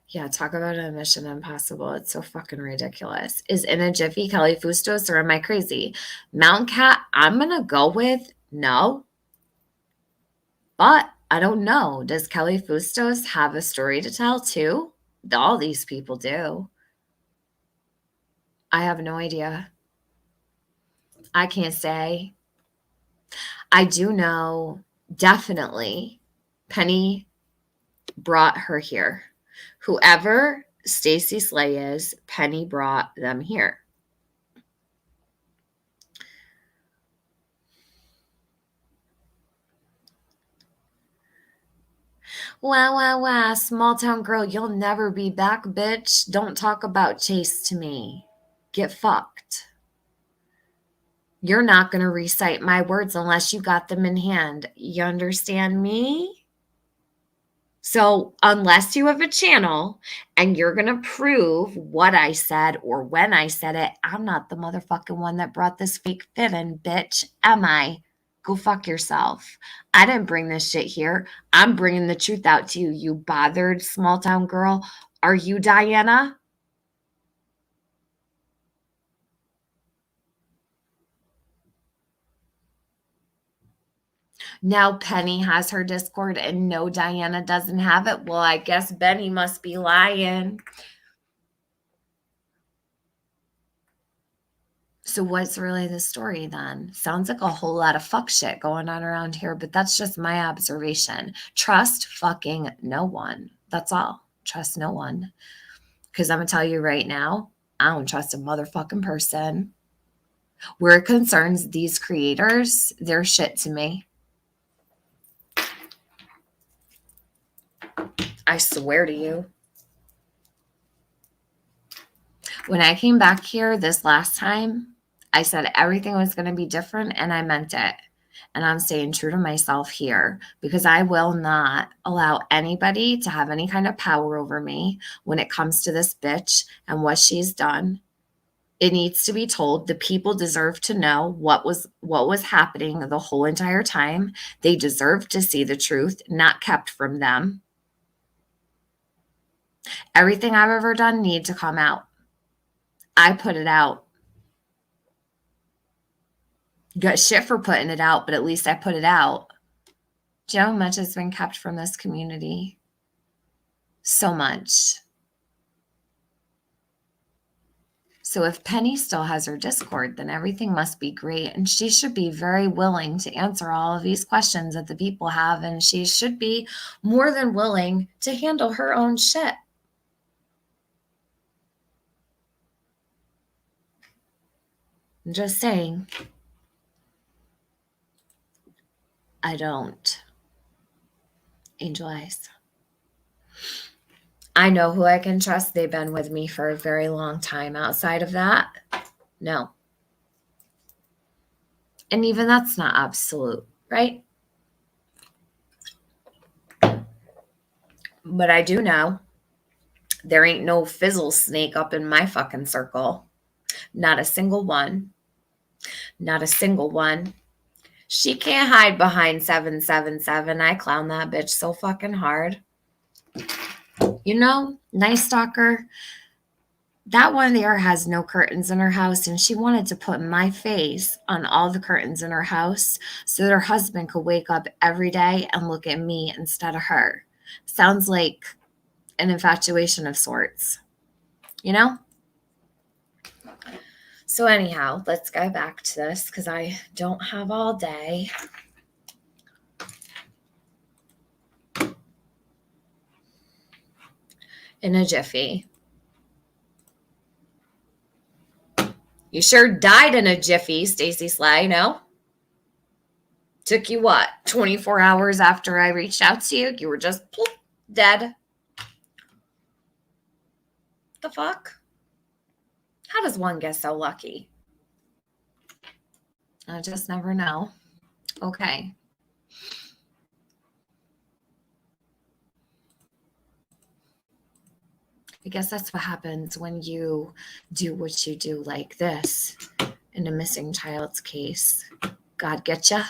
Yeah, talk about a mission impossible. It's so fucking ridiculous. Is in a jiffy Kelly Fustos, or am I crazy? Mountain Cat, I'm going to go with no. But I don't know. Does Kelly Fustos have a story to tell too? All these people do. I have no idea. I can't say. I do know definitely Penny brought her here. Whoever Stacey Slay is, Penny brought them here. Wow, small town girl, you'll never be back, bitch. Don't talk about Chase to me. Get fucked. You're not going to recite my words unless you got them in hand. You understand me? So, unless you have a channel and you're going to prove what I said or when I said it, I'm not the motherfucking one that brought this fake fit in, bitch. Am I? Go fuck yourself. I didn't bring this shit here. I'm bringing the truth out to you, you bothered small town girl. Are you Diana? Now Penny has her Discord and no, Diana doesn't have it. Well, I guess Benny must be lying. So what's really the story then? Sounds like a whole lot of fuck shit going on around here, but that's just my observation. Trust fucking no one. That's all. Trust no one. Because I'm going to tell you right now, I don't trust a motherfucking person. Where it concerns these creators, they're shit to me. I swear to you. When I came back here this last time, I said everything was going to be different and I meant it. And I'm staying true to myself here because I will not allow anybody to have any kind of power over me when it comes to this bitch and what she's done. It needs to be told. The people deserve to know what was happening the whole entire time. They deserve to see the truth, not kept from them. Everything I've ever done needs to come out. I put it out. Got shit for putting it out, but at least I put it out. Do you know how much has been kept from this community? So much. So if Penny still has her Discord, then everything must be great. And she should be very willing to answer all of these questions that the people have. And she should be more than willing to handle her own shit. I'm just saying. I don't. Angel eyes. I know who I can trust. They've been with me for a very long time. Outside of that, no. And even that's not absolute, right? But I do know there ain't no Fizzle snake up in my fucking circle. Not a single one. Not a single one. She can't hide behind 777. I clown that bitch so fucking hard. You know, Nice Stalker, that one there has no curtains in her house, and she wanted to put my face on all the curtains in her house so that her husband could wake up every day and look at me instead of her. Sounds like an infatuation of sorts, you know? So anyhow, let's go back to this because I don't have all day. In a jiffy. You sure died in a jiffy, Stacey Slay, no? Took you what, 24 hours after I reached out to you? You were just dead. The fuck? How does one get so lucky? I just never know. Okay. I guess that's what happens when you do what you do like this in a missing child's case. God get ya?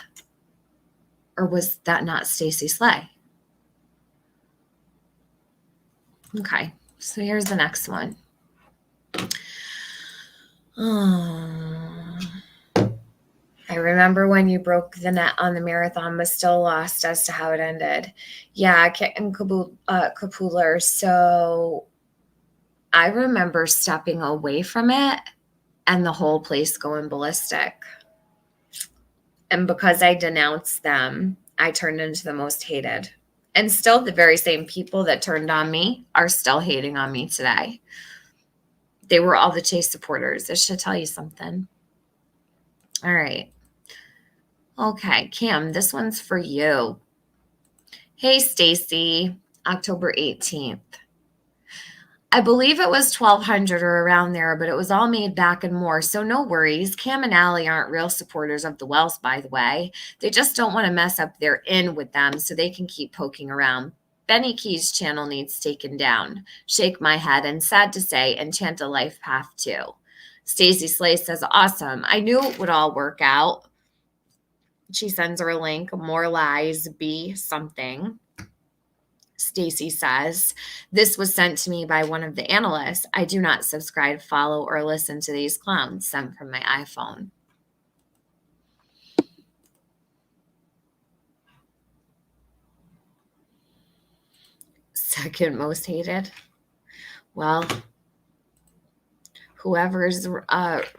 Or was that not Stacey Slay? Okay, so here's the next one. I remember when you broke the net on the marathon, but still lost as to how it ended. Yeah, Kit and Kapuler. So I remember stepping away from it and the whole place going ballistic. And because I denounced them, I turned into the most hated. And still, the very same people that turned on me are still hating on me today. They were all the Chase supporters. This should tell you something. All right. Okay, Cam, this one's for you. Hey, Stacey, October 18th. I believe it was 1200 or around there, but it was all made back and more. So no worries. Cam and Allie aren't real supporters of the Wells, by the way. They just don't want to mess up their in with them so they can keep poking around. Benny Key's channel needs taken down. Shake my head and sad to say, enchant a life path too. Stacey Slay says, awesome. I knew it would all work out. She sends her a link, more lies, be something. Stacey says, this was sent to me by one of the analysts. I do not subscribe, follow, or listen to these clowns. Sent from my iPhone. Second most hated. Well, whoever's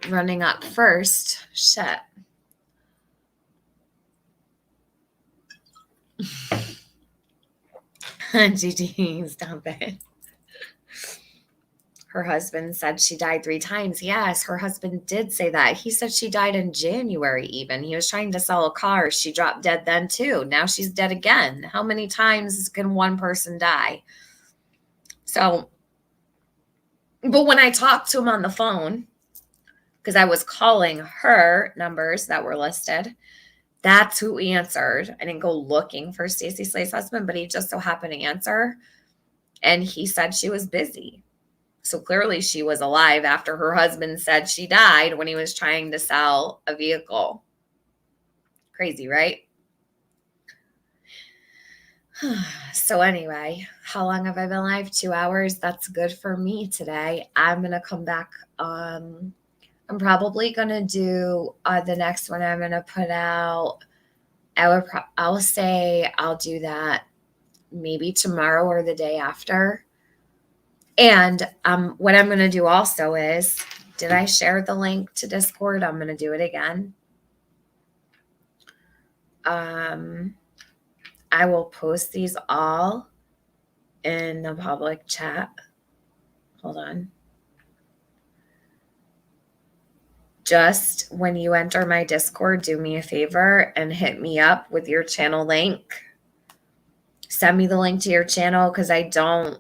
running up first, shit. GG, stop it. Her husband said she died 3 times. Yes, her husband did say that. He said she died in January even. He was trying to sell a car. She dropped dead then too. Now she's dead again. How many times can one person die? So, but when I talked to him on the phone, because I was calling her numbers that were listed, that's who answered. I didn't go looking for Stacey Slay's husband, but he just so happened to answer. And he said she was busy. So clearly she was alive after her husband said she died when he was trying to sell a vehicle. Crazy, right? So anyway, how long have I been live? 2 hours. That's good for me today. I'm going to come back. I'm probably going to do the next one I'm going to put out. I'll say I'll do that maybe tomorrow or the day after. And what I'm going to do also is, did I share the link to Discord? I'm going to do it again. I will post these all in the public chat. Hold on. Just when you enter my Discord, do me a favor and hit me up with your channel link. Send me the link to your channel because I don't,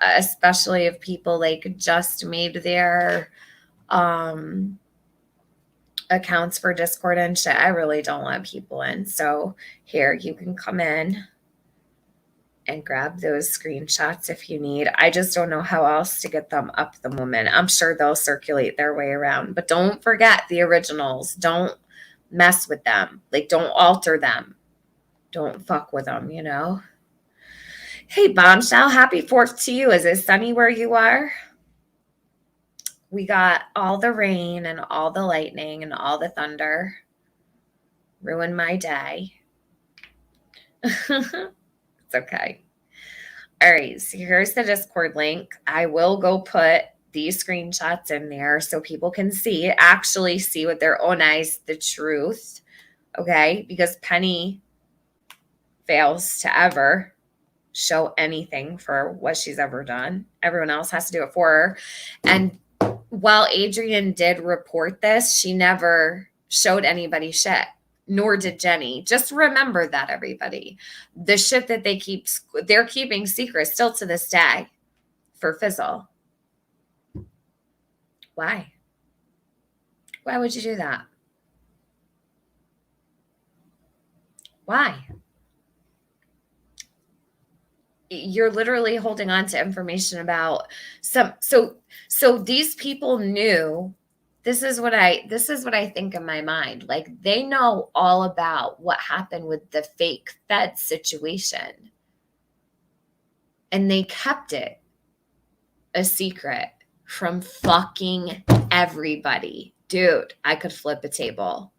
especially if people like just made their accounts for Discord and shit. I really don't let people in. So here, you can come in and grab those screenshots if you need. I just don't know how else to get them up the moment. I'm sure they'll circulate their way around. But don't forget the originals. Don't mess with them. Like, don't alter them. Don't fuck with them, you know? Hey, Bombshell, happy 4th to you. Is it sunny where you are? We got all the rain and all the lightning and all the thunder. Ruined my day. It's okay. All right, so here's the Discord link. I will go put these screenshots in there so people can actually see with their own eyes the truth, okay? Because Penny fails to ever show anything for what she's ever done. Everyone else has to do it for her. And while Adrienne did report this, she never showed anybody shit, nor did Jenny. Just remember that, everybody. The shit that they're keeping secret still to this day for Fizzle. Why? Why would you do that? Why? You're literally holding on to information about so these people knew. This is what I think in my mind. Like, they know all about what happened with the fake Fed situation. And they kept it a secret from fucking everybody. Dude, I could flip a table.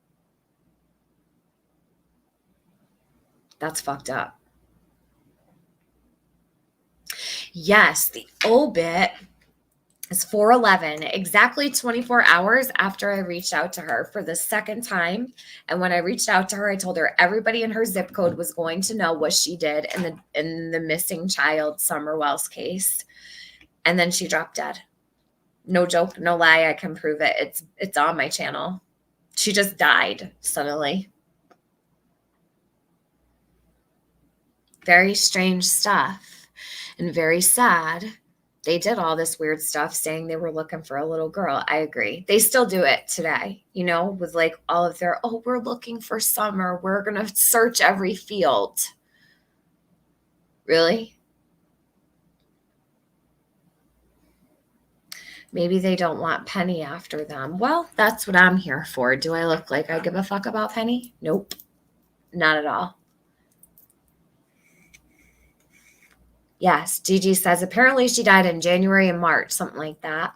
That's fucked up. Yes, the obit It's 4:11, exactly 24 hours after I reached out to her for the second time. And when I reached out to her, I told her everybody in her zip code was going to know what she did in the missing child Summer Wells case. And then she dropped dead. No joke, no lie, I can prove it. It's on my channel. She just died suddenly. Very strange stuff and very sad. They did all this weird stuff saying they were looking for a little girl. I agree. They still do it today, you know, with like all of their, oh, we're looking for Summer. We're going to search every field. Really? Maybe they don't want Penny after them. Well, that's what I'm here for. Do I look like I give a fuck about Penny? Nope. Not at all. Yes, Gigi says apparently she died in January and March, something like that.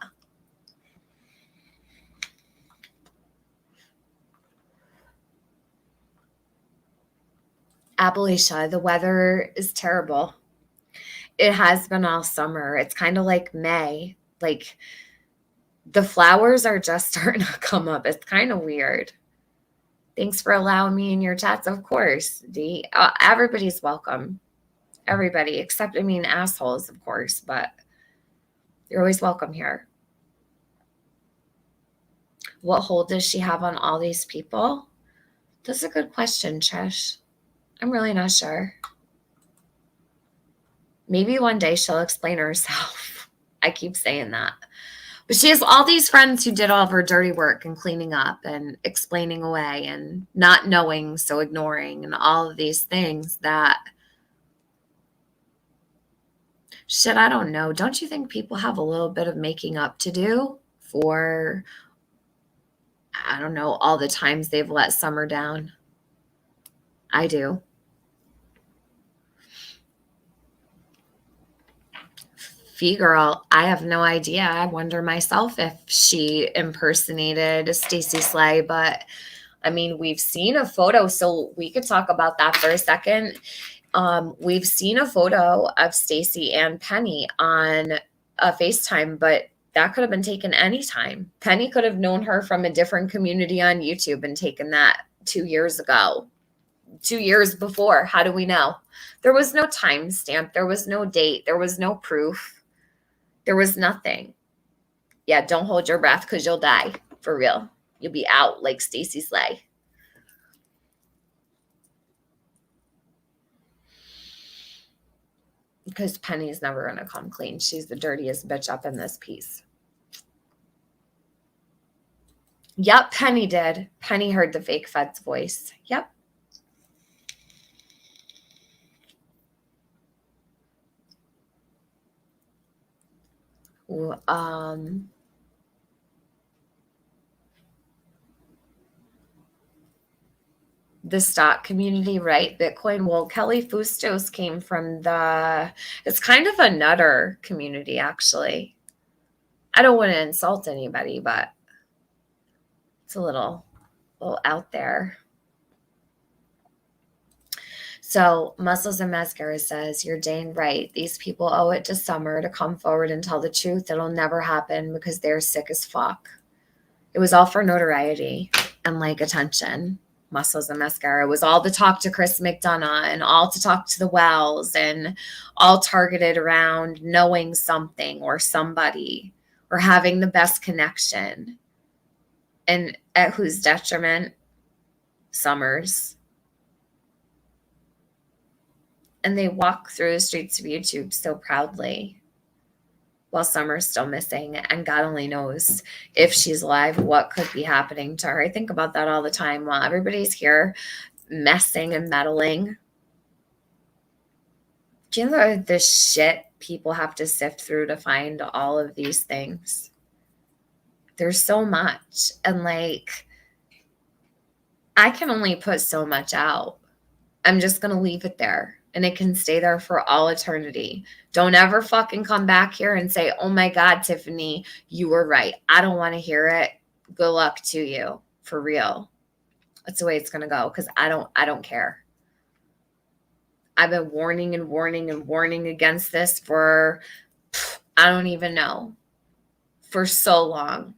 Appalachia, the weather is terrible. It has been all summer. It's kind of like May. Like the flowers are just starting to come up. It's kind of weird. Thanks for allowing me in your chats. Of course, D. Everybody's welcome. Everybody, except, I mean, assholes, of course, but you're always welcome here. What hold does she have on all these people? That's a good question, Trish. I'm really not sure. Maybe one day she'll explain herself. I keep saying that. But she has all these friends who did all of her dirty work and cleaning up and explaining away and not knowing, so ignoring, and all of these things that, shit, I don't know. Don't you think people have a little bit of making up to do for, I don't know, all the times they've let Summer down? I do. Fee girl, I have no idea. I wonder myself if she impersonated Stacey Slay, but I mean, we've seen a photo, so we could talk about that for a second. We've seen a photo of Stacey and Penny on a FaceTime, but that could have been taken anytime. Penny could have known her from a different community on YouTube and taken that 2 years ago, 2 years before. How do we know? There was no timestamp. There was no date. There was no proof. There was nothing. Yeah, don't hold your breath because you'll die. For real. You'll be out like Stacey Slay. Because Penny's never going to come clean. She's the dirtiest bitch up in this piece. Yep, Penny did. Penny heard the fake Fed's voice. Yep. Ooh, the stock community, right? Bitcoin. Well, Kelly Fustos came from it's kind of a nutter community, actually. I don't want to insult anybody, but it's a little out there. So Muscles and Mascara says, you're dang right. These people owe it to Summer to come forward and tell the truth. It'll never happen because they're sick as fuck. It was all for notoriety and like attention. Muscles and Mascara was all to talk to Chris McDonough and all to talk to the Wells and all targeted around knowing something or somebody or having the best connection. And at whose detriment? Summer's. And they walk through the streets of YouTube so proudly while Summer's still missing. And God only knows if she's alive, what could be happening to her. I think about that all the time while everybody's here messing and meddling. Do you know the shit people have to sift through to find all of these things? There's so much. And like, I can only put so much out. I'm just going to leave it there. And it can stay there for all eternity. Don't ever fucking come back here and say, oh my God, Tiffany, you were right. I don't want to hear it. Good luck to you. For real. That's the way it's going to go. Because I don't care. I've been warning and warning and warning against this for, I don't even know. for so long.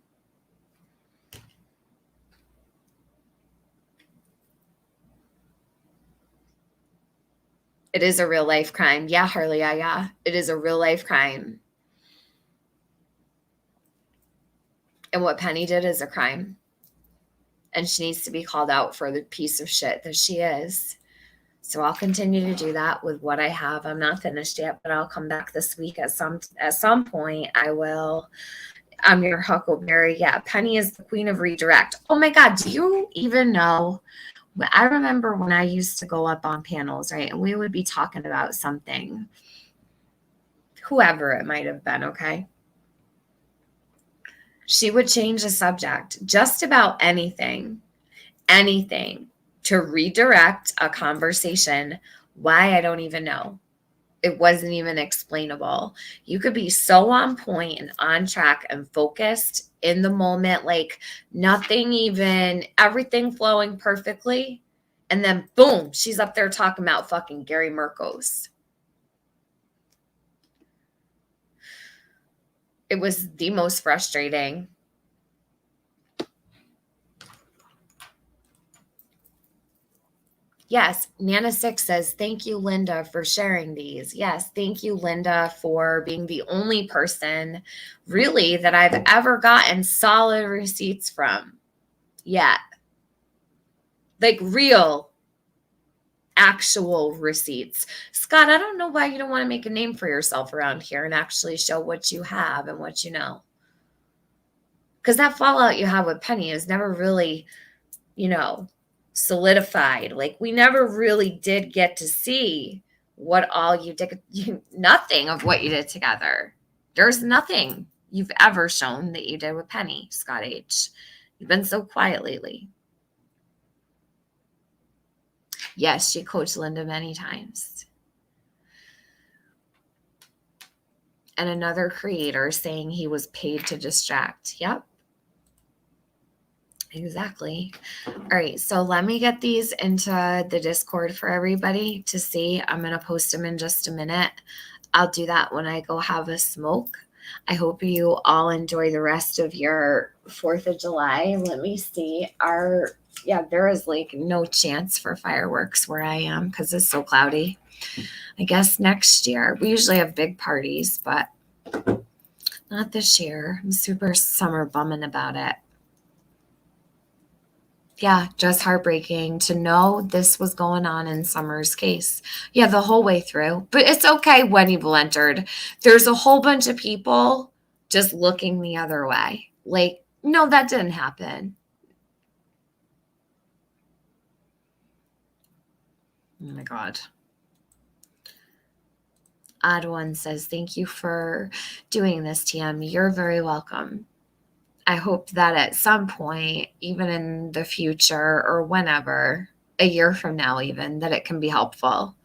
It is a real life crime. Yeah, Harley, yeah. It is a real life crime. And what Penny did is a crime. And she needs to be called out for the piece of shit that she is. So I'll continue to do that with what I have. I'm not finished yet, but I'll come back this week at some point. I will. I'm your Huckleberry. Yeah, Penny is the queen of redirect. Oh my God, do you even know? I remember when I used to go up on panels, right? And we would be talking about something, whoever it might have been, okay? She would change the subject, just about anything to redirect a conversation. Why? I don't even know. It wasn't even explainable. You could be so on point and on track and focused in the moment, like nothing even, everything flowing perfectly. And then boom, she's up there talking about fucking Gary Merkos. It was the most frustrating. Yes, Nana Six says, thank you, Linda, for sharing these. Yes, thank you, Linda, for being the only person really that I've ever gotten solid receipts from yet. Like real, actual receipts. Scott, I don't know why you don't want to make a name for yourself around here and actually show what you have and what you know. Because that fallout you have with Penny is never really, solidified. Like we never really did get to see what all you did. Nothing of what you did together. There's nothing you've ever shown that you did with Penny, Scott H. You've been so quiet lately. Yes, she coached Linda many times. And another creator saying he was paid to distract. Yep. Exactly. All right. So let me get these into the Discord for everybody to see. I'm going to post them in just a minute. I'll do that when I go have a smoke. I hope you all enjoy the rest of your 4th of July. Let me see. There is like no chance for fireworks where I am because it's so cloudy. I guess next year. We usually have big parties, but not this year. I'm super summer bumming about it. Yeah, just heartbreaking to know this was going on in Summer's case. Yeah, the whole way through. But it's okay when Evil entered. There's a whole bunch of people just looking the other way. Like, no, that didn't happen. Oh my God. Odd One says, thank you for doing this, TM. You're very welcome. I hope that at some point, even in the future or whenever, a year from now even, that it can be helpful.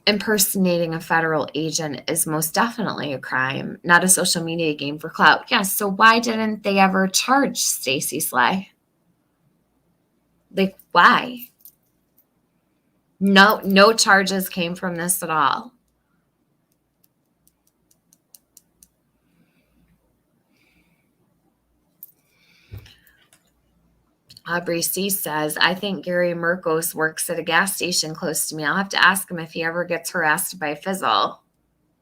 Impersonating a federal agent is most definitely a crime, not a social media game for clout. Yes, so why didn't they ever charge Stacey Slay? Like, why? No charges came from this at all. Aubrey C says, I think Gary Merkos works at a gas station close to me. I'll have to ask him if he ever gets harassed by Fizzle.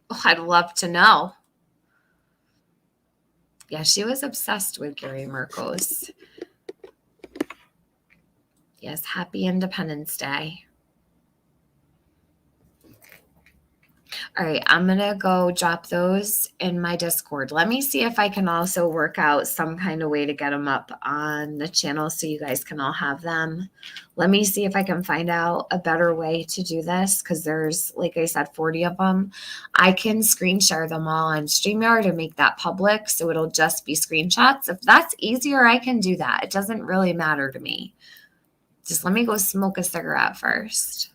Oh, I'd love to know. Yeah, she was obsessed with Gary Merkos. Yes, happy Independence Day. All right, I'm going to go drop those in my Discord. Let me see if I can also work out some kind of way to get them up on the channel so you guys can all have them. Let me see if I can find out a better way to do this because there's, like I said, 40 of them. I can screen share them all on StreamYard and make that public so it'll just be screenshots. If that's easier, I can do that. It doesn't really matter to me. Just let me go smoke a cigarette first.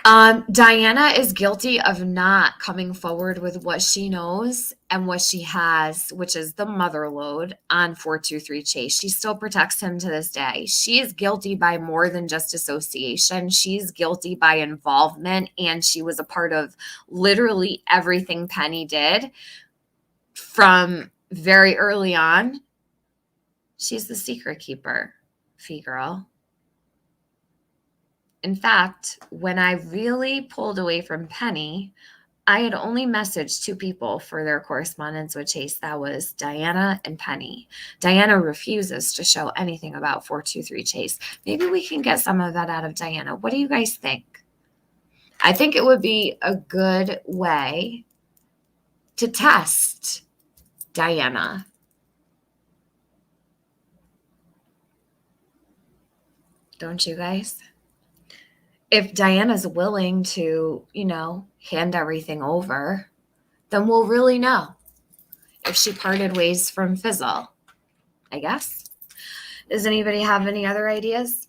Diana is guilty of not coming forward with what she knows and what she has, which is the mother lode on 423 Chase. She still protects him to this day. She is guilty by more than just association. She's guilty by involvement, and she was a part of literally everything Penny did from very early on. She's the secret keeper, Fee Girl. In fact, when I really pulled away from Penny, I had only messaged 2 people for their correspondence with Chase. That was Diana and Penny. Diana refuses to show anything about 423 Chase. Maybe we can get some of that out of Diana. What do you guys think? I think it would be a good way to test Diana. Don't you guys? If Diana's willing to, hand everything over, then we'll really know if she parted ways from Fizzle, I guess. Does anybody have any other ideas?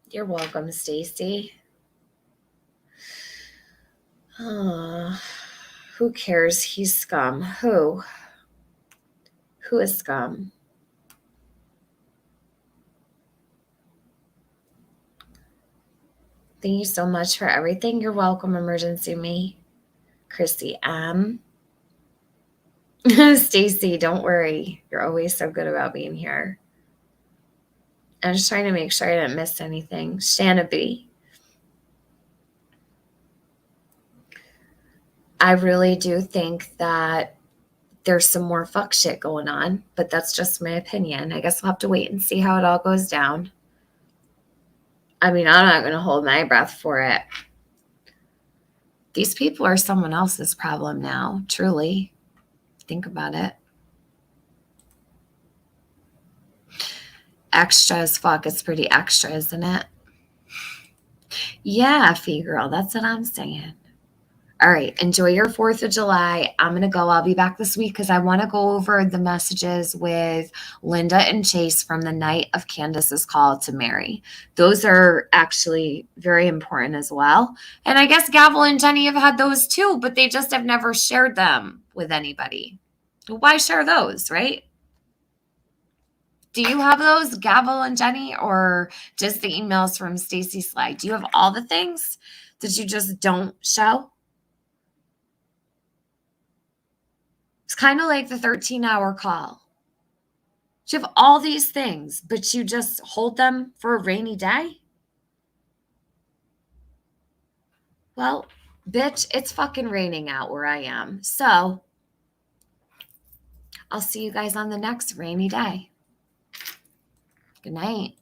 You're welcome, Stacey. Who cares? He's scum. Who? Who is scum? Thank you so much for everything. You're welcome, Emergency Me. Chrissy M. Stacey, don't worry. You're always so good about being here. I'm just trying to make sure I didn't miss anything. Shanna B. I really do think that there's some more fuck shit going on, but that's just my opinion. I guess we'll have to wait and see how it all goes down. I mean, I'm not going to hold my breath for it. These people are someone else's problem now, truly. Think about it. Extra as fuck. It's pretty extra, isn't it? Yeah, Fee Girl, that's what I'm saying. All right, enjoy your 4th of July. I'm going to go. I'll be back this week because I want to go over the messages with Linda and Chase from the night of Candace's call to Mary. Those are actually very important as well. And I guess Gavel and Jenny have had those too, but they just have never shared them with anybody. Why share those, right? Do you have those, Gavel and Jenny, or just the emails from Stacey Slide? Do you have all the things that you just don't show? It's kind of like the 13-hour call. You have all these things, but you just hold them for a rainy day? Well, bitch, it's fucking raining out where I am. So I'll see you guys on the next rainy day. Good night.